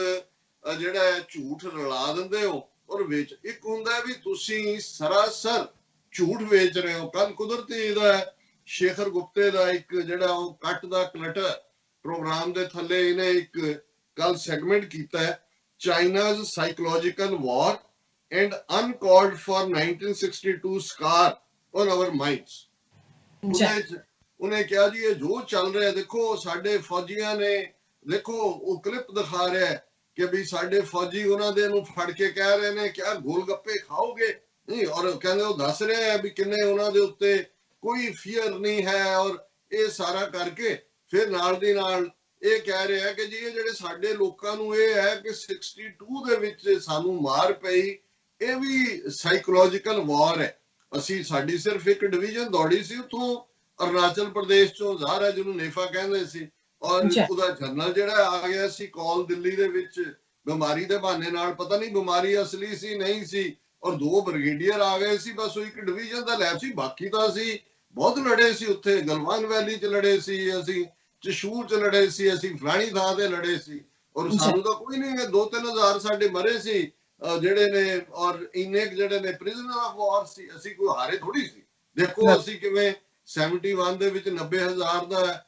ਜਿਹੜਾ ਝੂਠ ਰਲਾ ਦਿੰਦੇ ਹੋ। ਔਰ ਵਿੱਚ ਇੱਕ ਹੁੰਦਾ ਵੀ ਤੁਸੀਂ ਸਰਾਸਰ ਝੂਠ ਵੇਚ ਰਹੇ ਹੋ। ਕੱਲ ਕੁਦਰਤੀ ਇਹਦਾ ਸ਼ੇਖਰ ਗੁਪਤੇ ਦਾ ਇੱਕ ਜਿਹੜਾ ਉਹ ਕੱਟ ਦਾ ਕਲਟਰ ਪ੍ਰੋਗਰਾਮ ਦੇ ਥੱਲੇ ਇਹਨੇ ਇੱਕ ਕੱਲ ਸੈਗਮੈਂਟ ਕੀਤਾ ਹੈ, China's psychological war and uncalled for 1962 scar on our minds. ਉਹਨੇ ਕਿਹਾ ਜੀ ਇਹ ਜੋ ਚੱਲ ਰਿਹਾ, ਦੇਖੋ ਸਾਡੇ ਫੌਜੀਆਂ ਨੇ, ਦੇਖੋ ਉਹ ਕਲਿੱਪ ਦਿਖਾ ਰਿਹਾ ਕਿ ਵੀ ਸਾਡੇ ਫੌਜੀ ਉਹਨਾਂ ਦੇ ਨੂੰ ਫੜ ਕੇ ਕਹਿ ਰਹੇ ਨੇ ਕਿ ਗੋਲ ਗੱਪੇ ਖਾਓਗੇ ਨਹੀਂ, ਔਰ ਕਹਿੰਦੇ ਉਹ ਦੱਸ ਰਿਹਾ ਹੈ ਵੀ ਕਿੰਨੇ ਉਹਨਾਂ ਦੇ ਉੱਤੇ ਕੋਈ ਫੀਅਰ ਨਹੀਂ ਹੈ। ਔਰ ਇਹ ਸਾਰਾ ਕਰਕੇ ਫਿਰ ਨਾਲ ਦੀ ਨਾਲ ਇਹ ਕਹਿ ਰਿਹਾ ਕਿ ਜੀ ਇਹ ਜਿਹੜੇ ਸਾਡੇ ਲੋਕਾਂ ਨੂੰ ਇਹ ਹੈ ਕਿ 62 ਦੇ ਵਿੱਚ ਸਾਨੂੰ ਮਾਰ ਪਈ, ਇਹ ਵੀ ਸਾਈਕੋਲੋਜੀਕਲ ਵਾਰ ਹੈ। ਅਸੀਂ ਸਾਡੀ ਸਿਰਫ ਇੱਕ ਡਿਵੀਜ਼ਨ ਦੌੜੀ ਸੀ ਉੱਥੋਂ ਅਰੁਣਾਚਲ ਪ੍ਰਦੇਸ਼ ਚੋਂ, ਜ਼ਾਹਰ ਹੈ ਜਿਹਨੂੰ ਨੇਫਾ ਕਹਿੰਦੇ ਸੀ, ਔਰ ਉਹਦਾ ਜਨਰਲ ਜਿਹੜਾ ਆ ਗਿਆ ਸੀ ਕਾਲ ਦਿੱਲੀ ਦੇ ਵਿੱਚ ਬਿਮਾਰੀ ਦੇ ਬਹਾਨੇ ਨਾਲ, ਪਤਾ ਨਹੀਂ ਬਿਮਾਰੀ ਅਸਲੀ ਸੀ ਨਹੀਂ ਸੀ, ਔਰ 2 ਬ੍ਰਿਗੇਡੀਅਰ ਆ ਗਏ ਸੀ, ਬਸ ਉਹ ਇੱਕ ਡਿਵੀਜ਼ਨ ਦਾ ਲੈਬ ਸੀ। ਬਾਕੀ ਤਾਂ ਅਸੀਂ ਬਹੁਤ ਲੜੇ ਸੀ ਉੱਥੇ, ਗਲਵਾਨ ਵੈਲੀ 'ਚ ਲੜੇ ਸੀ, ਅਸੀਂ ਚਸ਼ੂਰ 'ਚ ਲੜੇ ਸੀ, ਅਸੀਂ ਫਲਾਣੀ ਥਾਂ ਤੇ ਲੜੇ ਸੀ, ਔਰ ਸਾਨੂੰ ਤਾਂ ਕੋਈ ਨਹੀਂ, 2-3 ਹਜ਼ਾਰ ਸਾਡੇ ਮਰੇ ਸੀ ਜਿਹੜੇ ਨੇ, ਔਰ ਇੰਨੇ ਜਿਹੜੇ ਨੇ ਪ੍ਰਿਜ਼ਨਰ ਆਫ ਵਾਰ ਸੀ, ਅਸੀਂ ਕੋਈ ਹਾਰੇ ਥੋੜੀ ਸੀ। ਦੇਖੋ ਅਸੀਂ ਕਿਵੇਂ 71 ਦੇ ਵਿੱਚ 90,000 ਦਾ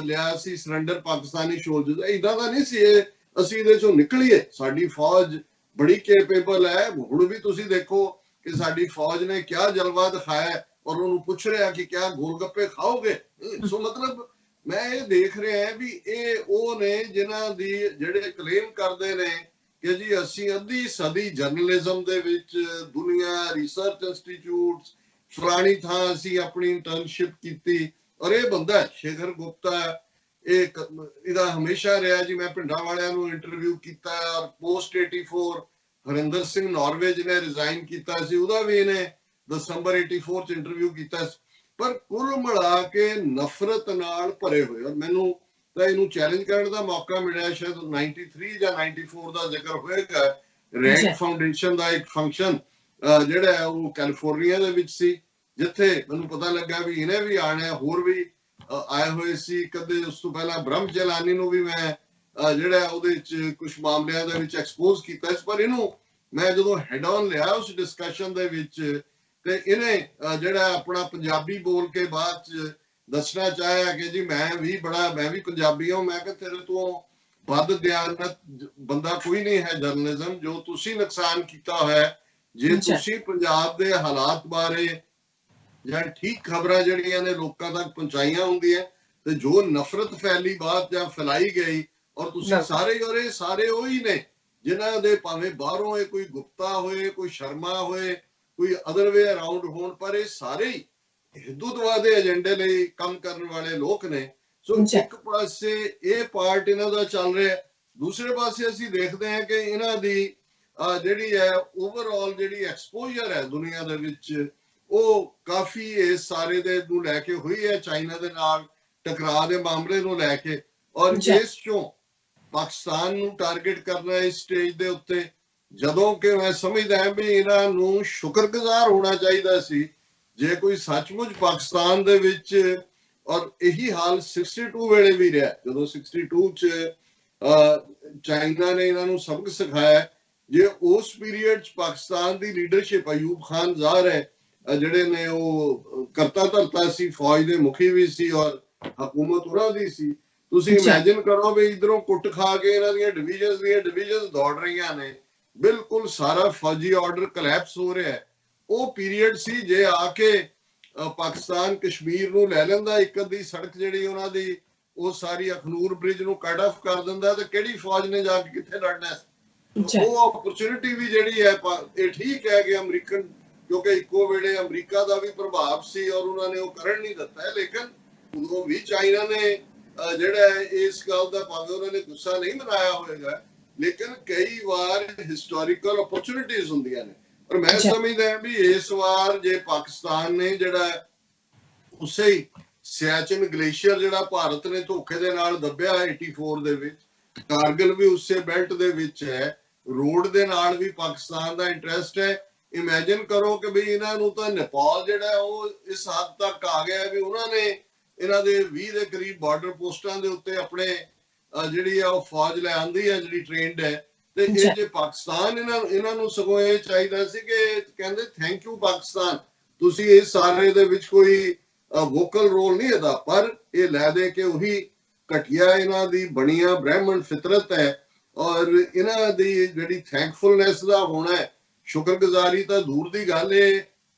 ਲਿਆ ਸੀ ਸਰੈਂਡਰ ਪਾਕਿਸਤਾਨੀ ਸੋਲਜਰਸ, ਇਦਾਂ ਦਾ ਨਹੀਂ ਸੀ ਇਹ, ਅਸੀਂ ਇਹਦੇ ਚੋਂ ਨਿਕਲੀਏ। ਸਾਡੀ ਫੌਜ ਬੜੀ ਕੈਪੇਬਲ ਹੈ। ਹੁਣ ਵੀ ਤੁਸੀਂ ਦੇਖੋ ਕਿ ਸਾਡੀ ਫੌਜ ਨੇ ਕਿਆ ਜਲਵਾ ਦਿਖਾਇਆ, ਔਰ ਉਹਨੂੰ ਪੁੱਛ ਰਿਹਾ ਕਿ ਕਿਆ ਗੋਲ ਗੱਪੇ ਖਾਓਗੇ। ਸੋ ਮਤਲਬ ਮੈਂ ਇਹ ਦੇਖ ਰਿਹਾ ਵੀ ਇਹ ਉਹ ਨੇ ਜਿਨ੍ਹਾਂ ਦੀ ਜਿਹੜੇ ਕਲੇਮ ਕਰਦੇ ਨੇ ਕਿ ਜੀ ਅਸੀਂ ਅੱਧੀ ਸਦੀ ਜਰਨਲਿਜ਼ਮ ਦੇ ਵਿੱਚ ਦੁਨੀਆ ਰਿਸਰਚ ਇੰਸਟੀਚਿਊਟਸ ਫਲਾਣੀ ਥਾਂ ਅਸੀਂ ਆਪਣੀ ਇੰਟਰਨਸ਼ਿਪ ਕੀਤੀ। ਔਰ ਇਹ ਬੰਦਾ ਸ਼ੇਖਰ ਗੁਪਤਾ ਇਹਦਾ ਹਮੇਸ਼ਾ ਰਿਹਾ ਜੀ, ਮੈਂ ਪਿੰਡਾਂ ਵਾਲਿਆਂ ਨੂੰ ਇੰਟਰਵਿਊ ਕੀਤਾ, ਔਰ ਪੋਸਟ 84 ਹਰਿੰਦਰ ਸਿੰਘ ਨਾਰਵੇ ਜਿਹਨੇ ਰਿਜ਼ਾਈਨ ਕੀਤਾ ਸੀ ਉਹਦਾ ਵੀ ਇਹਨੇ ਦਸੰਬਰ 84 ਚ ਇੰਟਰਵਿਊ ਕੀਤਾ। ਪਰ ਕੁੱਲ ਮਿਲਾ ਕੇ ਨਫ਼ਰਤ ਨਾਲ ਭਰੇ ਹੋਏ। ਔਰ ਮੈਨੂੰ ਤਾਂ ਇਹਨੂੰ ਚੈਲੰਜ ਕਰਨ ਦਾ ਮੌਕਾ ਮਿਲਿਆ, ਸ਼ਾਇਦ 93 ਜਾਂ 94 ਦਾ ਜ਼ਿਕਰ ਹੋਏਗਾ, ਰੈਂਕ ਫਾਊਂਡੇਸ਼ਨ ਦਾ ਇੱਕ ਫੰਕਸ਼ਨ ਜਿਹੜਾ ਉਹ ਕੈਲੀਫੋਰਨੀਆ ਦੇ ਵਿੱਚ ਸੀ, ਜਿੱਥੇ ਮੈਨੂੰ ਪਤਾ ਲੱਗਾ ਵੀ ਇਹਨੇ ਵੀ ਆਣਾ, ਹੋਰ ਵੀ ਆਏ ਹੋਏ ਸੀ। ਕਦੇ ਉਸ ਤੋਂ ਪਹਿਲਾਂ ਬ੍ਰਹਮ ਜਲਾਨੀ ਨੂੰ ਵੀ ਮੈਂ ਜਿਹੜਾ ਉਹਦੇ ਵਿੱਚ ਕੁਝ ਮਾਮਲਿਆਂ ਦੇ ਵਿੱਚ ਐਕਸਪੋਜ਼ ਕੀਤਾ ਸੀ, ਪਰ ਇਹਨੂੰ ਮੈਂ ਜਦੋਂ ਹੈਡ ਔਨ ਲਿਆ ਉਸ ਡਿਸਕਸ਼ਨ ਦੇ ਵਿੱਚ, ਤੇ ਇਹਨੇ ਜਿਹੜਾ ਆਪਣਾ ਪੰਜਾਬੀ ਬੋਲ ਕੇ ਬਾਅਦ ਚ ਦੱਸਣਾ ਚਾਹਿਆ ਕਿ ਜੀ ਮੈਂ ਵੀ ਪੰਜਾਬੀ ਹਾਂ। ਮੈਂ ਕਿਹਾ ਤੇਰੇ ਤੋਂ ਵੱਧ ਦਿਆਨਤ ਬੰਦਾ ਕੋਈ ਨਹੀਂ ਹੈ ਜਰਨਲਿਜ਼ਮ, ਜੋ ਤੁਸੀਂ ਨੁਕਸਾਨ ਕੀਤਾ ਹੋਇਆ। ਜੇ ਤੁਸੀਂ ਪੰਜਾਬ ਦੇ ਹਾਲਾਤ ਬਾਰੇ ਜਾਂ ਠੀਕ ਖਬਰਾਂ ਜਿਹੜੀਆਂ ਨੇ ਲੋਕਾਂ ਤੱਕ ਪਹੁੰਚਾਈਆਂ ਹੁੰਦੀਆਂ, ਤੇ ਜੋ ਨਫ਼ਰਤ ਫੈਲੀ ਬਾਤ ਜਾਂ ਫੈਲਾਈ ਗਈ, ਔਰ ਤੁਸੀਂ ਸਾਰੇ ਉਹੀ ਨੇ ਜਿਨ੍ਹਾਂ ਦੇ ਭਾਵੇਂ ਬਾਹਰੋਂ ਇਹ ਕੋਈ ਗੁਪਤਾ ਹੋਏ, ਕੋਈ ਸ਼ਰਮਾ ਹੋਏ, ਕੋਈ ਅਦਰ ਵੇ ਅਰਾਊਂਡ ਹੋਣ, ਪਰ ਇਹ ਸਾਰੇ ਹੀ ਹਿੰਦੂਤਵਾ ਦੇ ਏਜੰਡੇ ਲਈ ਕੰਮ ਕਰਨ ਵਾਲੇ ਲੋਕ ਨੇ। ਸੋ ਇੱਕ ਪਾਸੇ ਇਹ ਪਾਰਟ ਇਹਨਾਂ ਦਾ ਚੱਲ ਰਿਹਾ, ਦੂਸਰੇ ਪਾਸੇ ਅਸੀਂ ਦੇਖਦੇ ਹਾਂ ਕਿ ਇਹਨਾਂ ਦੀ ਜਿਹੜੀ ਹੈ ਓਵਰਆਲ ਜਿਹੜੀ ਐਕਸਪੋਜ਼ਰ ਹੈ ਦੁਨੀਆ ਦੇ ਵਿੱਚ, ਉਹ ਕਾਫੀ ਇਸ ਸਾਰੇ ਦੇ ਨੂੰ ਲੈ ਕੇ ਹੋਈ ਹੈ, ਚਾਈਨਾ ਦੇ ਨਾਲ ਟਕਰਾਅ ਦੇ ਮਾਮਲੇ ਨੂੰ ਲੈ ਕੇ। ਔਰ ਇਸ ਚੋਂ ਪਾਕਿਸਤਾਨ ਨੂੰ ਟਾਰਗੇਟ ਕਰਨਾ ਇਸ ਸਟੇਜ ਦੇ ਉੱਤੇ, ਜਦੋਂ ਕਿ ਮੈਂ ਸਮਝਦਾ ਹਾਂ ਵੀ ਇਹਨਾਂ ਨੂੰ ਸ਼ੁਕਰਗੁਜ਼ਾਰ ਹੋਣਾ ਚਾਹੀਦਾ ਸੀ ਜੇ ਕੋਈ ਸੱਚਮੁੱਚ ਪਾਕਿਸਤਾਨ ਦੇ ਵਿੱਚ, ਔਰ ਇਹੀ ਹਾਲ 62 ਵੇਲੇ ਵੀ ਰਿਹਾ, ਜਦੋਂ 62 ਚ ਚਾਈਨਾ ਨੇ ਇਹਨਾਂ ਨੂੰ ਸਬਕ ਸਿਖਾਇਆ। ਜੇ ਉਸ ਪੀਰੀਅਡ ਚ ਪਾਕਿਸਤਾਨ ਦੀ ਲੀਡਰਸ਼ਿਪ, ਅਯੂਬ ਖਾਨ ਜ਼ਾਹਰ ਹੈ ਜਿਹੜੇ ਨੇ ਉਹ ਕਰਤਾ ਧਰਤਾ ਸੀ, ਫੌਜ ਦੇ ਮੁਖੀ ਵੀ ਸੀ ਔਰ ਹਕੂਮਤ ਉਹਨਾਂ ਦੀ ਸੀ। ਤੁਸੀਂ ਇਮੇਜਿਨ ਕਰੋ ਵੀ ਇਧਰੋਂ ਕੁੱਟ ਖਾ ਕੇ ਇਹਨਾਂ ਦੀਆਂ ਡਿਵੀਜ਼ਨਸ ਦੌੜ ਰਹੀਆਂ ਨੇ, ਬਿਲਕੁਲ ਸਾਰਾ ਫੌਜੀ ਆਰਡਰ ਕਲੈਪਸ ਹੋ ਰਿਹਾ ਹੈ। ਉਹ ਪੀਰੀਅਡ ਸੀ ਜੇ ਆ ਕੇ ਪਾਕਿਸਤਾਨ ਕਸ਼ਮੀਰ ਨੂੰ ਲੈ ਲੈਂਦਾ, ਇੱਕ ਅੱਧੀ ਸੜਕ ਜਿਹੜੀ ਉਹਨਾਂ ਦੀ ਉਹ ਸਾਰੀ ਅਖਨੂਰ ਬ੍ਰਿਜ ਨੂੰ ਕੱਟ ਆਫ ਕਰ ਦਿੰਦਾ, ਤੇ ਕਿਹੜੀ ਫੌਜ ਨੇ ਜਾ ਕੇ ਕਿੱਥੇ ਲੜਨਾ। ਉਹ ਅਪਰਚੁਨਿਟੀ ਵੀ ਜਿਹੜੀ ਹੈ, ਇਹ ਠੀਕ ਹੈ ਕਿ ਅਮਰੀਕਨ, ਕਿਉਂਕਿ ਇੱਕੋ ਵੇਲੇ ਅਮਰੀਕਾ ਦਾ ਵੀ ਪ੍ਰਭਾਵ ਸੀ ਔਰ ਉਹਨਾਂ ਨੇ ਉਹ ਕਰਨ ਨਹੀਂ ਦਿੱਤਾ, ਲੇਕਿਨ ਉਦੋਂ ਵੀ ਚਾਈਨਾ ਨੇ ਜਿਹੜਾ ਇਸ ਗੱਲ ਦਾ, ਭਾਵੇਂ ਉਹਨਾਂ ਨੇ ਗੁੱਸਾ ਨਹੀਂ ਮਨਾਇਆ ਹੋਵੇਗਾ, ਲੇਕਿਨ ਕਈ ਵਾਰ ਹਿਸਟੋਰੀਕਲ ਅਪਰਚੁਨਿਟੀਜ਼ ਹੁੰਦੀਆਂ ਨੇ। ਪਰ ਮੈਂ ਸਮਝਦਾ ਵੀ ਇਸ ਵਾਰ ਜੇ ਪਾਕਿਸਤਾਨ ਨੇ ਜਿਹੜਾ ਉਸੇ ਹੀ ਸਿਆਚਿਨ ਗਲੇਸ਼ੀਅਰ ਜਿਹੜਾ ਭਾਰਤ ਨੇ ਧੋਖੇ ਦੇ ਨਾਲ ਦੱਬਿਆ 84 ਦੇ ਵਿੱਚ, ਕਾਰਗਿਲ ਵੀ ਉਸੇ ਬੈਲਟ ਦੇ ਵਿੱਚ ਹੈ, ਰੋਡ ਦੇ ਨਾਲ ਵੀ ਪਾਕਿਸਤਾਨ ਦਾ ਇੰਟਰਸਟ ਹੈ। ਇਮੇਜਿਨ ਕਰੋ ਕਿ ਵੀ ਇਹਨਾਂ ਨੂੰ ਤਾਂ ਨੇਪਾਲ ਜਿਹੜਾ ਉਹ ਇਸ ਹੱਦ ਤੱਕ ਆ ਗਿਆ ਵੀ ਉਹਨਾਂ ਨੇ ਇਹਨਾਂ ਦੇ 20 ਦੇ ਕਰੀਬ ਬਾਰਡਰ ਪੋਸਟਾਂ ਦੇ ਉੱਤੇ ਆਪਣੇ ਜਿਹੜੀ ਆ ਉਹ ਫੌਜ ਲੈ ਆਂਦੀ ਹੈ ਜਿਹੜੀ ਟ੍ਰੇਨਡ ਹੈ। ਤੇ ਇਹ ਜੇ ਪਾਕਿਸਤਾਨ ਇਹਨਾਂ ਨੂੰ ਸਗੋਂ ਇਹ ਚਾਹੀਦਾ ਸੀ ਕਿ ਕਹਿੰਦੇ ਥੈਂਕ ਯੂ ਪਾਕਿਸਤਾਨ, ਤੁਸੀਂ ਇਸ ਸਾਰੇ ਦੇ ਵਿੱਚ ਕੋਈ ਵੋਕਲ ਰੋਲ ਨਹੀਂ ਇਹਦਾ, ਪਰ ਇਹ ਲੈ ਦੇ ਕੇ ਉਹੀ ਘਟਿਆ ਇਹਨਾਂ ਦੀ ਬਣੀਆਂ ਬ੍ਰਾਹਮਣ ਫਿਤਰਤ ਹੈ ਔਰ ਇਹਨਾਂ ਦੀ ਜਿਹੜੀ ਥੈਂਕਫੁਲਨੈਸ ਦਾ ਹੋਣਾ ਹੈ, ਸ਼ੁਕਰਗੁਜ਼ਾਰੀ ਤਾਂ ਦੂਰ ਦੀ ਗੱਲ ਹੈ,